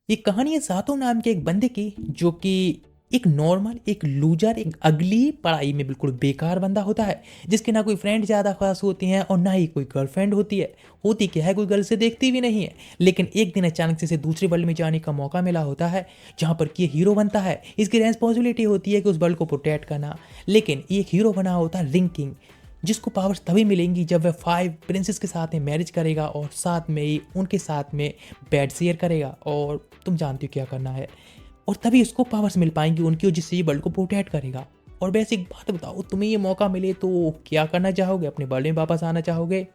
ये कहानी है सातों नाम के एक बंदे की, जो कि एक नॉर्मल, एक लूजर, एक अगली, पढ़ाई में बिल्कुल बेकार बंदा होता है, जिसके ना कोई फ्रेंड ज़्यादा खास होती हैं और ना ही कोई गर्लफ्रेंड होती है। होती क्या है, कोई गर्ल से देखती भी नहीं है। लेकिन एक दिन अचानक से इसे दूसरे वर्ल्ड में जाने का मौका मिला होता है, जहाँ पर कि ये हीरो बनता है। इसकी रेस्पॉन्सिबिलिटी होती है कि उस वर्ल्ड को प्रोटेक्ट करना। लेकिन ये एक हीरो बना होता है रिंग किंग, जिसको पावर्स तभी मिलेंगी जब वह 5 प्रिंसेस के साथ में मैरिज करेगा और साथ में ही उनके साथ में बेड शेयर करेगा, और तुम जानती हो क्या करना है। और तभी उसको पावर्स मिल पाएंगी उनकी, और जिससे ये वर्ल्ड को प्रोटेक्ट करेगा। और वैसे एक बात बताओ, तुम्हें ये मौका मिले तो क्या करना चाहोगे? अपने वर्ल्ड में वापस आना चाहोगे,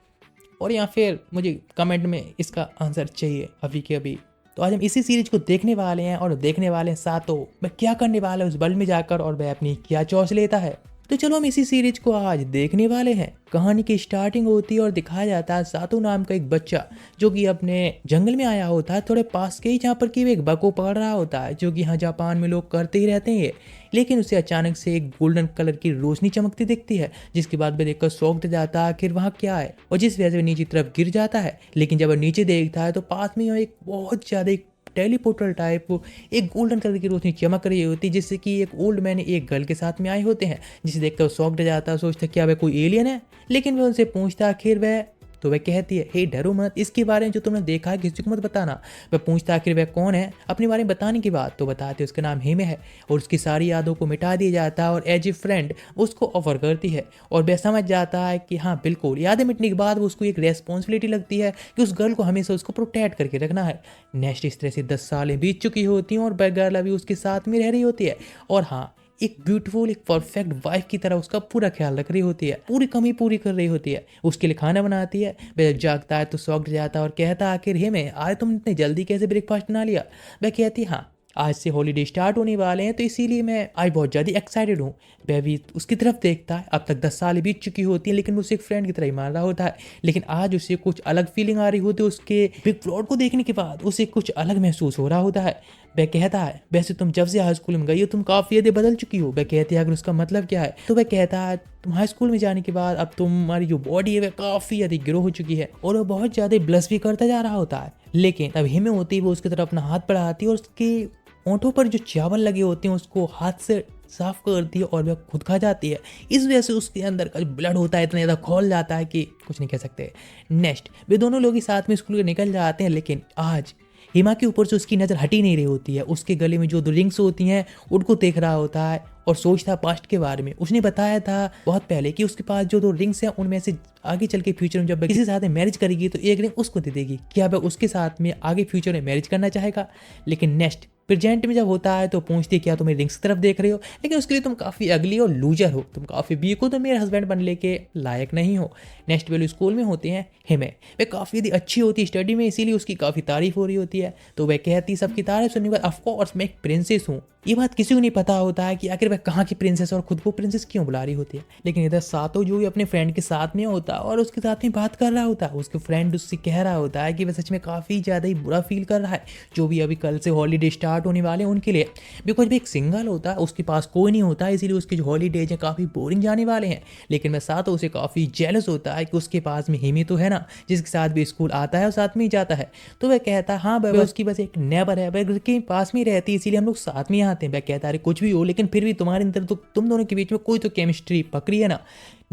और या फिर मुझे कमेंट में इसका आंसर चाहिए अभी के अभी। तो आज हम इसी सीरीज को देखने वाले हैं, और देखने वाले हैं सातों वह क्या करने वाला है उस वर्ल्ड में जाकर, और वह अपनी क्या चॉइस लेता है। तो चलो हम इसी सीरीज को आज देखने वाले हैं। कहानी की स्टार्टिंग होती है और दिखाया जाता है सातों नाम का एक बच्चा, जो कि अपने जंगल में आया होता है, थोड़े पास के ही, जहाँ पर कि वो एक बग को पकड़ रहा होता है, जो कि यहाँ जापान में लोग करते ही रहते हैं। लेकिन उसे अचानक से एक गोल्डन कलर की रोशनी चमकती दिखती है, जिसके बाद वह देखकर शॉक्ड जाता है आखिर वहाँ क्या है, और जिस वजह से वह नीचे तरफ गिर जाता है। लेकिन जब वह नीचे देखता है तो पास में एक बहुत ज़्यादा टेलीपोर्टल टाइप एक गोल्डन कलर की रोशनी चमक रही होती है, जिससे कि एक ओल्ड मैन एक गर्ल के साथ में आए होते हैं, जिसे देखकर शॉक्ड जाता है, सोचता क्या वह कोई एलियन है। लेकिन वह उनसे पूछता आखिर वह, तो वह कहती है, हे डरो मत, इसके बारे में जो तुमने देखा है किसी को मत बताना। वह पूछता आखिर वह कौन है। अपने बारे में बताने की बात तो बताते उसका नाम हेमे है, और उसकी सारी यादों को मिटा दिया जाता है, और एज ए फ्रेंड उसको ऑफर करती है। और वह समझ जाता है कि हाँ बिल्कुल, यादें मिटने के बाद उसको एक रेस्पॉन्सिबिलिटी लगती है कि उस गर्ल को हमेशा उसको प्रोटेक्ट करके रखना है। नेक्स्ट इस तरह से 10 सालें बीत चुकी होती हैं, और वह गर्ल अभी उसके साथ में रह रही होती है, और हाँ, एक ब्यूटीफुल, एक परफेक्ट वाइफ की तरह उसका पूरा ख्याल रख रही होती है, पूरी कमी पूरी कर रही होती है, उसके लिए खाना बनाती है। वह जब जागता है तो शॉक्ड जाता है और कहता है, आखिर हे मैं आज तुम इतने जल्दी कैसे ब्रेकफास्ट बना लिया? वह कहती हाँ, आज से हॉलीडे स्टार्ट होने वाले हैं, तो इसीलिए मैं आज बहुत ज़्यादा एक्साइटेड हूँ। वह भी उसकी तरफ देखता है। अब तक 10 साल बीत चुकी होती है, लेकिन वो उसे एक फ्रेंड की तरह ही मान रहा होता है। लेकिन आज उसे कुछ अलग फीलिंग आ रही होती है। उसके बिग प्लॉट को देखने के बाद उसे कुछ अलग महसूस हो रहा होता है। वह कहता है, वैसे तुम जब से हाई स्कूल में गई हो तुम काफ़ी ज़्यादा बदल चुकी हो। वह कहती है, अगर उसका मतलब क्या है? तो वह कहता है, तुम हाई स्कूल में जाने के बाद अब तुम्हारी जो बॉडी है वह काफ़ी ज़्यादा ग्रो हो चुकी है, और वह बहुत ज़्यादा ब्लश भी करता जा रहा होता है। लेकिन अब हिमे होती है, वो उसकी तरफ अपना हाथ बढ़ाती है, और उसके ओंठों पर जो चावल लगे होते हैं उसको हाथ से साफ करती है, और वह खुद खा जाती है। इस वजह से उसके अंदर का जो ब्लड होता है इतना ज़्यादा खोल जाता है कि कुछ नहीं कह सकते। नेक्स्ट, वे दोनों लोग ही साथ में स्कूल के निकल जाते हैं। लेकिन आज हिमा के ऊपर से उसकी नज़र हटी नहीं रही होती है। उसके गले में जो दो रिंग्स होती हैं उनको देख रहा होता है, और सोचता पास्ट के बारे में। उसने बताया था बहुत पहले कि उसके पास जो दो रिंग्स हैं उनमें से आगे चल के फ्यूचर में जब वह किसी साथ में मैरिज करेगी तो एक रिंग उसको दे देगी। क्या वह उसके साथ में आगे फ्यूचर में मैरिज करना चाहेगा? लेकिन नेक्स्ट प्रेजेंट में जब होता है तो पूछती है, क्या तुम रिंग्स की तरफ देख रहे हो? लेकिन उसके लिए तुम काफ़ी अगली और लूजर हो, तुम काफ़ी वीक हो, तो मेरे हस्बैंड बनने के लायक नहीं हो। नेक्स्ट वैल्यू स्कूल में होते हैं हिमे। वह काफ़ी अच्छी होती है स्टडी में, इसीलिए उसकी काफ़ी तारीफ हो रही होती है। तो वह कहती, सबकी तारीफ सुनने के बाद, ऑफकोर्स मैं एक प्रिंसेस हूँ। ये बात किसी को नहीं पता होता है कि आखिर वह कहाँ की प्रिंसेस और खुद को प्रिंसेस क्यों बुला रही होती है। लेकिन इधर सातो जो भी अपने फ्रेंड के साथ में होता है और उसके साथ में बात कर रहा होता है, उसके फ्रेंड उससे कह रहा होता है कि वह सच में काफ़ी ज़्यादा ही बुरा फील कर रहा है, जो भी अभी कल से हॉलीडे स्टार्ट होने वाले हैं उनके लिए। बिकॉज भी एक सिंगल होता है, उसके पास कोई नहीं होता, इसीलिए उसके जो हॉलीडेज हैं काफ़ी बोरिंग जाने वाले हैं। लेकिन मैं सातो उसे काफ़ी जेलस होता है कि उसके पास में हिमी तो है ना, जिसके साथ भी स्कूल आता है और साथ में ही जाता है। तो वह कहता है, हाँ वह उसकी बस एक नेबर है, वह घर के पास में रहती है, इसीलिए हम लोग साथ में ही आते हैं। वह कहता है, कुछ भी हो लेकिन फिर भी तुम्हारे अंदर तो, तुम दोनों के बीच में कोई तो केमिस्ट्री पकड़ी है ना।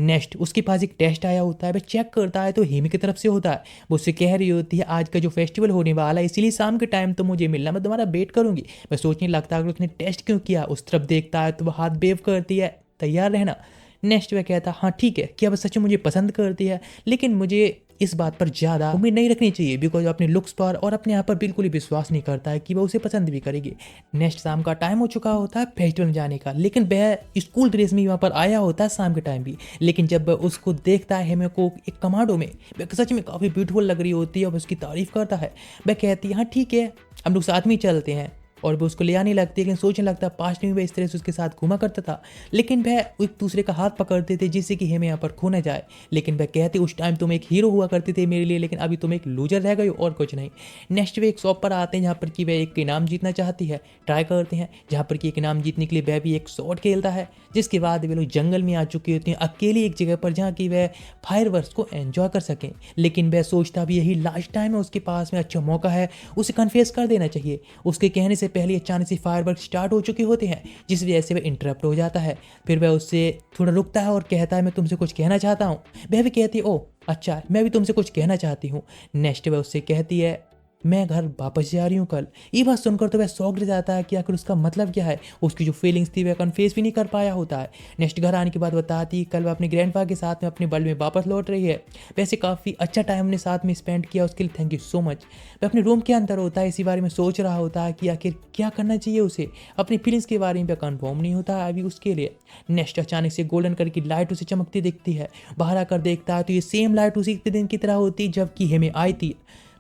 नेक्स्ट, उसके पास एक टेस्ट आया होता है, वह चेक करता है तो हिमी की तरफ से होता है। वो उससे कह रही होती है, आज का जो फेस्टिवल होने वाला है इसीलिए शाम के टाइम तो मुझे मिलना, मैं तुम्हारा वेट करूंगी। मैं सोचने लगता है, अगर उसने टेस्ट क्यों किया। उस तरफ देखता है तो वह हाथ वेव करती है, तैयार रहना। नेक्स्ट वह कहता है, हाँ ठीक है, क्या वह सच में मुझे पसंद करती है? लेकिन मुझे इस बात पर ज़्यादा उम्मीद नहीं रखनी चाहिए, बिकॉज अपने लुक्स पर और अपने आप पर बिल्कुल ही विश्वास नहीं करता है कि वह उसे पसंद भी करेगी। नेक्स्ट, शाम का टाइम हो चुका होता है फेस्टिवल में जाने का, लेकिन वह स्कूल ड्रेस में वहाँ पर आया होता है शाम के टाइम भी। लेकिन जब वह उसको देखता है हेमे को एक कमांडो में, वह सच में काफ़ी ब्यूटीफुल लग रही होती है और उसकी तारीफ करता है। वह कहती है, हाँ ठीक है, हम लोग साथ में ही चलते हैं। और वो उसको ले आने लगती है, लेकिन सोचने लगता है पास्ट में वह इस तरह से उसके साथ घूमा करता था, लेकिन वह एक दूसरे का हाथ पकड़ते थे जिससे कि हेमे यहाँ पर खो न जाए। लेकिन वह कहते उस टाइम तुम एक हीरो हुआ करते थे मेरे लिए, लेकिन अभी तुम एक लूजर रह गए हो और कुछ नहीं। नेक्स्ट वे एक शॉप पर आते हैं जहाँ पर कि वह एक इनाम जीतना चाहती है, ट्राई करते हैं, जहाँ पर कि एक इनाम जीतने के लिए वह भी एक शॉट खेलता है। जिसके बाद वे लोग जंगल में आ चुकी होती हैं अकेली एक जगह पर, जहाँ की वह फायरवर्क्स को एंजॉय कर सकें। लेकिन वह सोचता भी यही लास्ट टाइम है, उसके पास में अच्छा मौका है, उसे कन्फेस कर देना चाहिए। उसके कहने से पहले अचानक से फायरवर्क्स स्टार्ट हो चुके होते हैं, जिस वजह से वह इंटरप्ट हो जाता है। फिर वह उससे थोड़ा रुकता है और कहता है मैं तुमसे कुछ कहना चाहता हूँ। वह भी कहती है ओह अच्छा, मैं भी तुमसे कुछ कहना चाहती हूँ। नेक्स्ट वह उससे कहती है मैं घर वापस जा रही हूँ कल। ये बात सुनकर तो वह शॉक्ड जाता है कि आखिर उसका मतलब क्या है। उसकी जो फीलिंग्स थी वह कन्फेस भी नहीं कर पाया होता है। नेक्स्ट घर आने के बाद बताती कल वह अपने ग्रैंडपा के साथ में अपने वर्ल्ड में वापस लौट रही है। वैसे काफ़ी अच्छा टाइम हमने साथ में स्पेंड किया, उसके लिए थैंक यू सो मच। वह अपने रूम के अंदर होता है, इसी बारे में सोच रहा होता है कि आखिर क्या करना चाहिए उसे। अपनी फीलिंग्स के बारे में कन्फर्म नहीं होता है अभी उसके लिए। नेक्स्ट अचानक से गोल्डन कलर की लाइट उसे चमकती दिखती है। बाहर आकर देखता है तो ये सेम लाइट उसी दिन की तरह होती जबकि हेमे आई थी।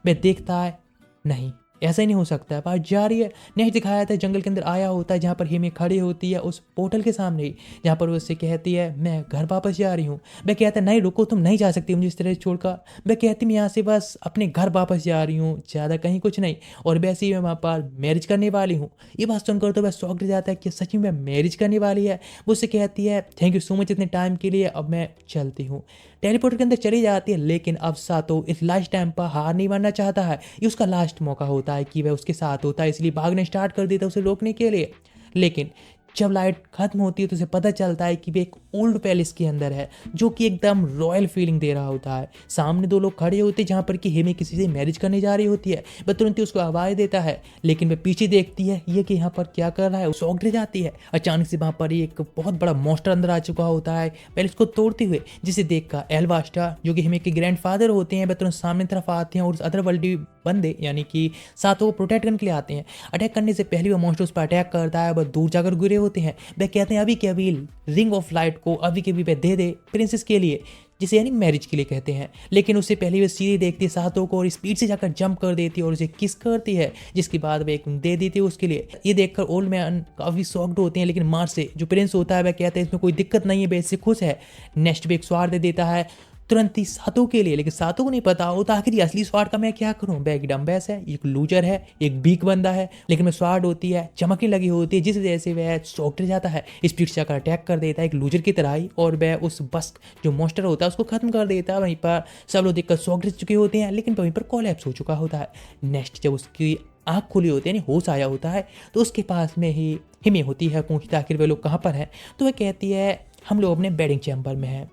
वह देखता है नहीं ऐसा ही नहीं हो सकता है, बात जा रही है। नेक्स्ट दिखाया था जंगल के अंदर आया होता है, जहाँ पर हेमे खड़ी होती है उस पोर्टल के सामने ही, जहाँ पर वो उससे कहती है मैं घर वापस जा रही हूँ। वह कहता है नहीं रुको, तुम नहीं जा सकती मुझे इस तरह छोड़कर। वह कहती मैं यहाँ से बस अपने घर वापस जा रही हूँ, ज़्यादा कहीं कुछ नहीं, और वैसे ही मैं वहाँ पर मैरिज करने वाली हूँ। ये बात सुनकर तो वह शॉक्ड जाता है कि सच में मैरिज करने वाली है। वो उससे कहती है थैंक यू सो मच इतने टाइम के लिए, अब मैं चलती हूँ। टेलीपोर्टर के अंदर चली जाती है, लेकिन अब सातो इस लास्ट टाइम पर हार नहीं मानना चाहता है। ये उसका लास्ट मौका होता है कि वह उसके साथ होता है, इसलिए भागने स्टार्ट कर देता है उसे रोकने के लिए। लेकिन जब लाइट खत्म होती है तो उसे पता चलता है कि वे एक ओल्ड पैलेस के अंदर है, जो कि एकदम रॉयल फीलिंग दे रहा होता है। सामने दो लोग खड़े होते हैं, जहाँ पर कि हेमे किसी से मैरिज करने जा रही होती है। वह तुरंत ही उसको आवाज़ देता है, लेकिन वह पीछे देखती है ये कि यहाँ पर क्या कर रहा है, शॉक्ड रह जाती है। अचानक से वहाँ पर एक बहुत बड़ा मॉन्स्टर अंदर आ चुका होता है पैलेस को तोड़ते हुए, जिसे देखकर एल्वास्टा जो कि हेमे के ग्रैंडफादर होते हैं वह तुरंत सामने तरफ आते हैं और उस अदर वर्ल्ड बंदे यानी कि सातों को प्रोटेक्ट करने के लिए आते हैं। अटैक करने से पहले वह मॉन्स्टर उस पर अटैक करता है, वह दूर जाकर गिरे होते हैं। वह कहते हैं अभी के अभी रिंग ऑफ लाइट को अभी के अभी वह दे दे प्रिंसेस के लिए, जिसे यानी मैरिज के लिए कहते हैं। लेकिन उससे पहले वह सीधे देखती है सातों को और स्पीड से जाकर जंप कर देती है और उसे किस करती है, जिसके बाद वह एक दे देती है उसके लिए। ये देखकर ओल्ड मैन काफ़ी शॉक्ड होते हैं, लेकिन मार्स से जो प्रिंस होता है वह कहता है इसमें कोई दिक्कत नहीं है, वह इससे खुश है। नेक्स्ट भी एक स्वार दे देता है तुरंत ही सातों के लिए, लेकिन सातों को नहीं पता होता आखिर ये असली स्वाड का मैं क्या करूं। वह एक डम्बैस है, एक लूजर है, एक वीक बंदा है, लेकिन में स्वाड होती है चमकने लगी होती है, जिस वजह से वह शॉक्ड जाता है, स्पीड से आकर अटैक कर देता है एक लूजर की तरह ही, और वह उस बस्क जो मॉन्स्टर होता है उसको खत्म कर देता है। वहीं पर सब लोग देखकर शॉक्ड चुके होते हैं, लेकिन वहीं पर कोलैप्स हो चुका होता है। नेक्स्ट जब उसकी आँख खुली होती है यानी होश आया होता है, तो उसके पास में ही हिमे होती है, पूछता आखिर वे लोग कहाँ पर हैं। तो वह कहती है हम लोग अपने बेडिंग चैम्बर में हैं।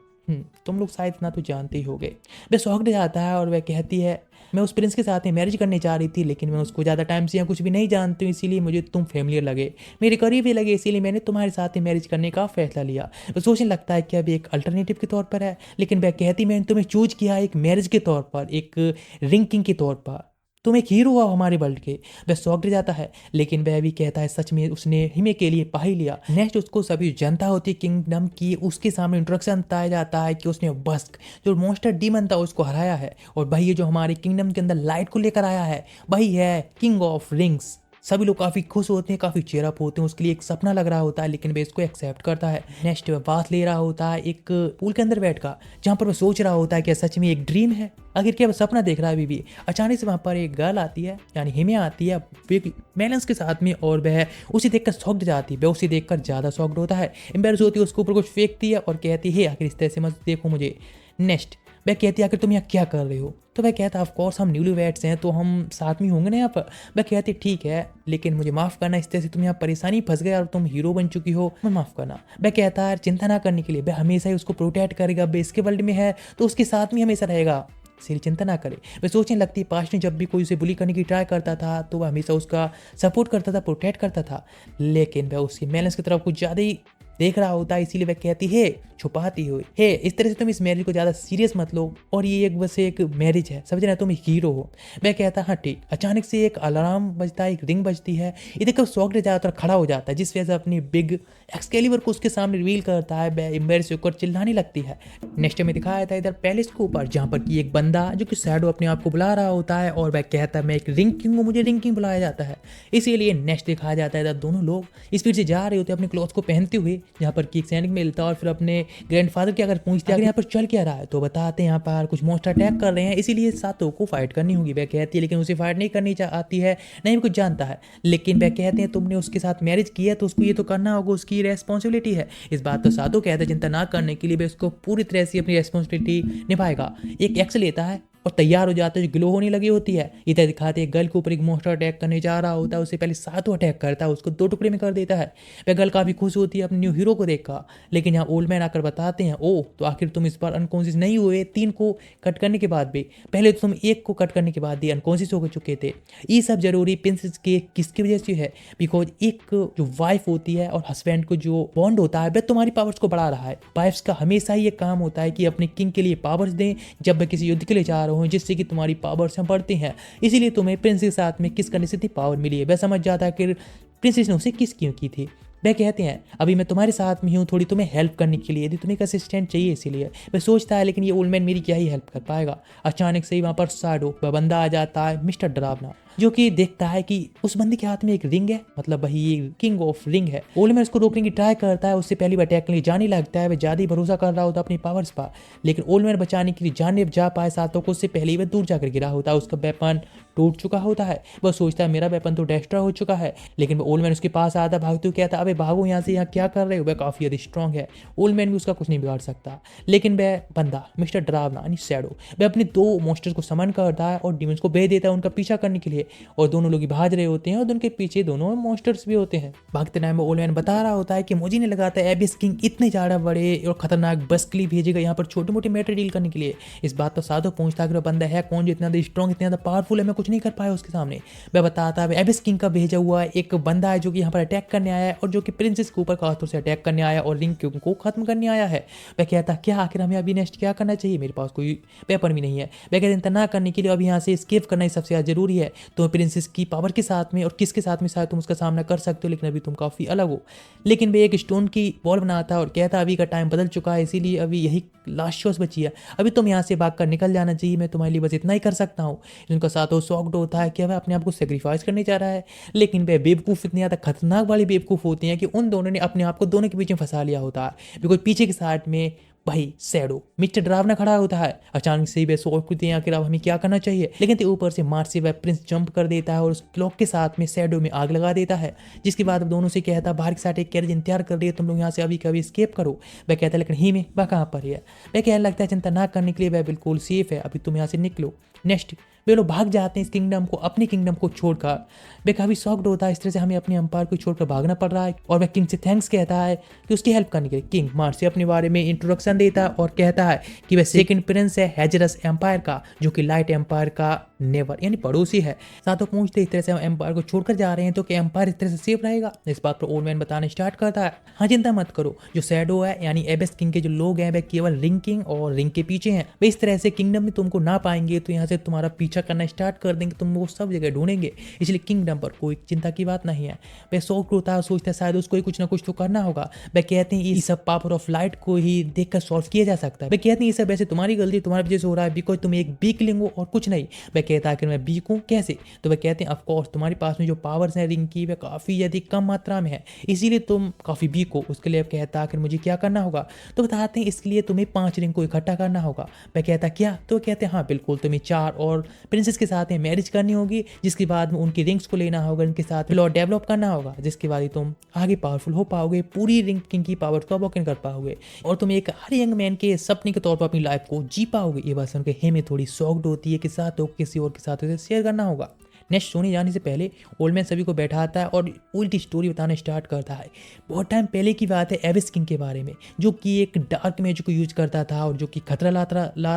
तुम लोग शायद इतना तो जानते ही होगे। वह शॉक्ड जाता है और वह कहती है मैं उस प्रिंस के साथ में मैरिज करने जा रही थी, लेकिन मैं उसको ज़्यादा टाइम से यहाँ कुछ भी नहीं जानती हूँ, इसीलिए मुझे तुम फेमिलियर लगे, मेरे करीबी लगे, इसीलिए मैंने तुम्हारे साथ ही मैरिज करने का फैसला लिया। वह सोचने लगता है कि अभी एक अल्टरनेटिव के तौर पर है, लेकिन वह कहती मैंने तुम्हें चूज किया एक मैरिज के तौर पर, एक रिंग किंग के तौर पर, तुम एक हीरो हो हमारे वर्ल्ड के। वह शॉक्ड जाता है, लेकिन वह भी कहता है सच में उसने हिमे के लिए पा ही लिया। नेक्स्ट उसको सभी जनता होती है किंगडम की, उसके सामने इंट्रोडक्शन बताया जाता है कि उसने बस्क जो मॉन्स्टर डीमन था उसको हराया है, और भाई ये जो हमारे किंगडम के अंदर लाइट को लेकर आया है वही है किंग ऑफ रिंग्स। सभी लोग काफ़ी खुश होते हैं, काफ़ी चेयरअप होते हैं, उसके लिए एक सपना लग रहा होता है, लेकिन वह इसको एक्सेप्ट करता है। नेक्स्ट वह बात ले रहा होता है एक पूल के अंदर बैठ कर, जहाँ पर वह सोच रहा होता है कि सच में एक ड्रीम है, आखिर क्या वह सपना देख रहा है अभी भी। अचानक से वहाँ पर एक गर्ल आती है यानी हिमे आती है बैलेंस के साथ में, और वह उसे देखकर शॉक्ड जाती है। वह उसे देखकर ज़्यादा शॉक्ड होता है, एम्बेरस होती है, उसके ऊपर कुछ फेंकती है और कहती है आखिर इस तरह से मत देखो मुझे। नेक्स्ट वह कहती है आखिर तुम यहाँ क्या कर रहे हो। तो वह कहता है ऑफ कोर्स हम न्यूली वेड्स हैं तो हम साथ में होंगे ना यहाँ पर। वह कहती ठीक है, लेकिन मुझे माफ़ करना, इस तरह से तुम यहाँ परेशानी फंस गए और तुम हीरो बन चुकी हो, मैं माफ़ करना। वह कहता है चिंता ना करने के लिए, वह हमेशा ही उसको प्रोटेक्ट करेगा, वह इसके वर्ल्ड में है तो उसके साथ में हमेशा रहेगा, इसलिए चिंता ना करे। वह सोचने लगती है पास्ट में जब भी कोई उसे बुली करने की ट्राई करता था तो वह हमेशा उसका सपोर्ट करता था, प्रोटेक्ट करता था, लेकिन वह उसकी बैलेंस की तरफ कुछ ज़्यादा ही देख रहा होता है, इसीलिए वह कहती है छुपाती हुई है। इस तरह से तुम इस मैरिज को ज़्यादा सीरियस मत लो और ये एक बस एक मैरिज है, समझ रहे हो, तुम हीरो हो। वह कहता हाँ ठीक। अचानक से एक अलार्म बजता है, एक रिंग बजती है। ये देखकर शॉक्ड ज़्यादातर खड़ा हो जाता है, जिस वजह से अपनी बिग एक्सकेलिबर को उसके सामने रिवील करता है। वह एम्बेरस होकर चिल्लाने लगती है। नेक्स्ट में दिखाया था इधर पैलेस के ऊपर, जहाँ पर कि एक बंदा जो कि शैडो अपने आप को बुला रहा होता है और वह कहता है मैं एक रिंग किंग हूँ, मुझे रिंग किंग बुलाया जाता है। इसीलिए नेक्स्ट दिखाया जाता है इधर दोनों लोग स्पीड से जा रहे होते हैं अपने क्लॉथ को पहनते हुए, जहाँ पर कि एक सैनिक मिलता है और फिर अपने ग्रैंडफादर के अगर पूछते हैं यहाँ पर चल क्या रहा है, तो बताते हैं यहाँ पर कुछ मॉन्स्टर अटैक कर रहे हैं, इसीलिए सातों को फाइट करनी होगी। वह कहती है लेकिन उसे फाइट नहीं करनी आती है, नहीं कुछ जानता है। लेकिन वह कहते हैं तुमने उसके साथ मैरिज की है तो उसको ये तो करना होगा, उसकी रेस्पॉन्सिबिलिटी है। इस बात तो सातों कहते हैं चिंता ना करने के लिए, वह उसको पूरी तरह से अपनी रेस्पॉन्सिबिलिटी निभाएगा। एक एक्स लेता है और तैयार हो जाता है, जो ग्लो होने लगी होती है। इधर दिखाते हैं गर्ल के ऊपर एक मॉन्स्टर अटैक करने जा रहा होता है, उससे पहले सातों अटैक करता है, उसको 2 टुकड़े में कर देता है। वह गर्ल काफ़ी खुश होती है अपने न्यू हीरो को देखकर। लेकिन यहाँ ओल्ड मैन आकर बताते हैं ओह तो आखिर तुम इस बार अनकॉन्शियस नहीं हुए 3 को कट करने के बाद भी, पहले तो तुम 1 को कट करने के बाद भी अनकॉन्शियस हो चुके थे। ये सब जरूरी प्रिंसेस के किसकी वजह से है, बिकॉज एक जो वाइफ होती है और हस्बैंड को जो बॉन्ड होता है वह तुम्हारी पावर्स को बढ़ा रहा है। वाइफ्स का हमेशा ही एक काम होता है कि अपने किंग के लिए पावर्स दें जब वह किसी युद्ध के लिए जा रहे हो, जिससे कि तुम्हारी पावर्स में बढ़ती हैं। इसीलिए तुम्हें प्रिंस के साथ में किस करने से इतनी पावर मिली है। वह समझ जाता है कि प्रिंसेस ने उसे किस क्यों की थी। वह कहते हैं अभी मैं तुम्हारे साथ में हूँ थोड़ी तुम्हें हेल्प करने के लिए, यदि तुम्हें एक असिस्टेंट चाहिए इसीलिए। वह सोचता है लेकिन ये ओल्ड मैन मेरी क्या ही हेल्प कर पाएगा। अचानक से ही वहाँ पर शैडो वह बंदा आ जाता है, मिस्टर डरावना, जो कि देखता है कि उस बंदे के हाथ में एक रिंग है, मतलब वही ये किंग ऑफ रिंग है। ओल्ड मैन उसको रोकने की ट्राई करता है, उससे पहले वह अटैक के लिए जाने लगता है। वह ज़्यादा ही भरोसा कर रहा होता है अपनी पावर्स पर, लेकिन ओल्ड मैन बचाने के लिए जाने जा पाए सातों को, उससे पहले ही वह दूर जाकर गिरा होता है। उसका वेपन टूट चुका होता है। वह सोचता है मेरा वेपन तो डिस्ट्रॉय हो चुका है, लेकिन ओल्ड मैन उसके पास आता है, भागते हुए कहता है अबे भागो यहाँ से, यहाँ क्या कर रहे हो। वह काफ़ी ज़्यादा स्ट्रॉन्ग है, ओल्ड मैन भी उसका कुछ नहीं बिगाड़ सकता। लेकिन वह बंदा मिस्टर डरावना यानी शैडो वह अपने 2 मॉन्स्टर्स को समन करता है और डिमंस को भेज देता है उनका पीछा करने के लिए। और दोनों लोग भाग रहे होते हैं और उनके पीछे दोनों मॉन्स्टर्स भी होते हैं। भागते टाइम ओल्ड मैन बता रहा होता है कि मुझे नहीं लगा था एबिस किंग इतने ज़्यादा बड़े और खतरनाक बस के लिए भेजेगा यहाँ पर छोटे मोटे मैटर डील करने के लिए। इस बात तो साधो पूछता कि बंदा है कौन जो इतना ज़्यादा स्ट्रॉन्ग, इतना ज़्यादा पावरफुल है, मैं कुछ नहीं कर पाया उसके सामने। वह बताता है एबिस किंग का भेजा हुआ एक बंदा है जो कि यहाँ पर अटैक करने आया है और जो कि प्रिंसेस के ऊपर खासतौर से अटैक करने आया और रिंग किंग को खत्म करने आया है। वह कहता क्या आखिर हमें अभी नेक्स्ट क्या करना चाहिए, मेरे पास कोई वेपन भी नहीं है। वह कहते हैं ना करने के लिए अभी यहाँ से एस्केप करना ही सबसे ज़्यादा जरूरी है। तो प्रिंसेस की पावर के साथ में और किसके साथ में शायद तुम उसका सामना कर सकते हो, लेकिन अभी तुम काफ़ी अलग हो। लेकिन वे एक स्टोन की बॉल बनाता है और कहता अभी का टाइम बदल चुका है, इसीलिए अभी यही लास्ट शॉट बची है, अभी तुम यहाँ से भागकर निकल जाना चाहिए, मैं तुम्हारे लिए बस इतना ही कर सकता हूँ। जिनका साथ वो शॉक्ड होता है कि वह अपने आप को सेक्रीफाइस करने जा रहा है। लेकिन वे बेवकूफ़ इतनी ज़्यादा खतरनाक वाली बेवकूफ़ होती हैं कि उन दोनों ने अपने आप को दोनों के बीच में फंसा लिया होता है। बिकॉज पीछे के साइड में भाई शैडो मिस्टर डरावना खड़ा होता है। अचानक से वे सोच खुद आखिर अब हमें क्या करना चाहिए, लेकिन तो ऊपर से मार्च से वह प्रिंस जंप कर देता है और उस क्लॉक के साथ में शैडो में आग लगा देता है। जिसके बाद अब दोनों से कहता है बाहर के साथ एक कैरेज इंतजार कर रही है, तुम लोग यहाँ से अभी कभी स्केप करो। वह कहता है लेकिन ही में वह कहाँ पर है। वह कहने लगता है चिंता ना करने के लिए, वह बिल्कुल सेफ है, अभी तुम यहाँ से निकलो। नेक्स्ट वे लोग भाग जाते हैं इस किंगडम को, अपने किंगडम को छोड़कर। वे काफ़ी शॉक्ड होता है इस तरह से हमें अपने एम्पायर को छोड़कर भागना पड़ रहा है। और वह किंग से थैंक्स कहता है कि उसकी हेल्प करने के लिए। किंग मार्च से अपने बारे में इंट्रोडक्शन देता है और कहता है कि वह सेकंड प्रिंस है हेजरस एम्पायर का, जो कि लाइट एम्पायर का नेवर यानी पड़ोसी है। साथों पूछते इस तरह से हम एम्पायर को छोड़कर जा रहे हैं तो क्या एम्पायर इस तरह से सेफ रहेगा। इस बात पर ओल्ड मैन बताने स्टार्ट करता है हाँ चिंता मत करो, जो शैडो है यानी एबिस किंग के जो लोग हैं वे केवल रिंग किंग और रिंग के पीछे हैं। वे इस तरह से किंगडम में तुमको ना पाएंगे तो यहाँ से तुम्हारा पीछा करना स्टार्ट कर देंगे, तुम वो सब जगह ढूंढेंगे, इसलिए किंगडम पर कोई चिंता की बात नहीं है। वह शौक होता है, सोचता है शायद उसको कुछ ना कुछ तो करना होगा। वह कहते हैं ये सब पावर ऑफ लाइट को ही देखकर सॉल्व किया जा सकता है। वह कहते हैं ये सब वैसे तुम्हारी गलती तुम्हारी वजह से हो रहा है, बिकॉज तुम एक वीक लिंग हो और कुछ नहीं। वह कहता है कि मैं वीक हूँ कैसे, तो वह कहते हैं ऑफकोर्स तुम्हारे पास में जो पावर्स हैं रिंग की वह काफ़ी यदि कम मात्रा में है, इसीलिए तुम काफ़ी वीक हो। उसके लिए कहता है कि मुझे क्या करना होगा, तो बताते हैं इसके लिए तुम्हें 5 रिंग को इकट्ठा करना होगा। वह कहता क्या, तो कहते हैं हाँ बिल्कुल, तुम्हें 4 और प्रिंसेस के साथ में मैरिज करनी होगी, जिसके बाद में उनकी रिंग्स को लेना होगा, उनके साथ लॉ डेवलप करना होगा, जिसके बाद ही तुम आगे पावरफुल हो पाओगे, पूरी रिंग किंग की पावर को अवॉकन कर पाओगे और तुम एक हर यंग मैन के सपने के तौर पर अपनी लाइफ को जी पाओगे। ये बात सुनकर हेमे थोड़ी शॉक्ड होती है कि साथ तो किसी और के साथ उसे शेयर करना होगा। नेक्स्ट सोने जाने से पहले ओल्ड मैन सभी को बैठाता है और उल्टी स्टोरी बताना स्टार्ट करता है। बहुत टाइम पहले की बात है एबिस किंग के बारे में, जो कि एक डार्क मैजिक को यूज करता था और जो कि खतरा ला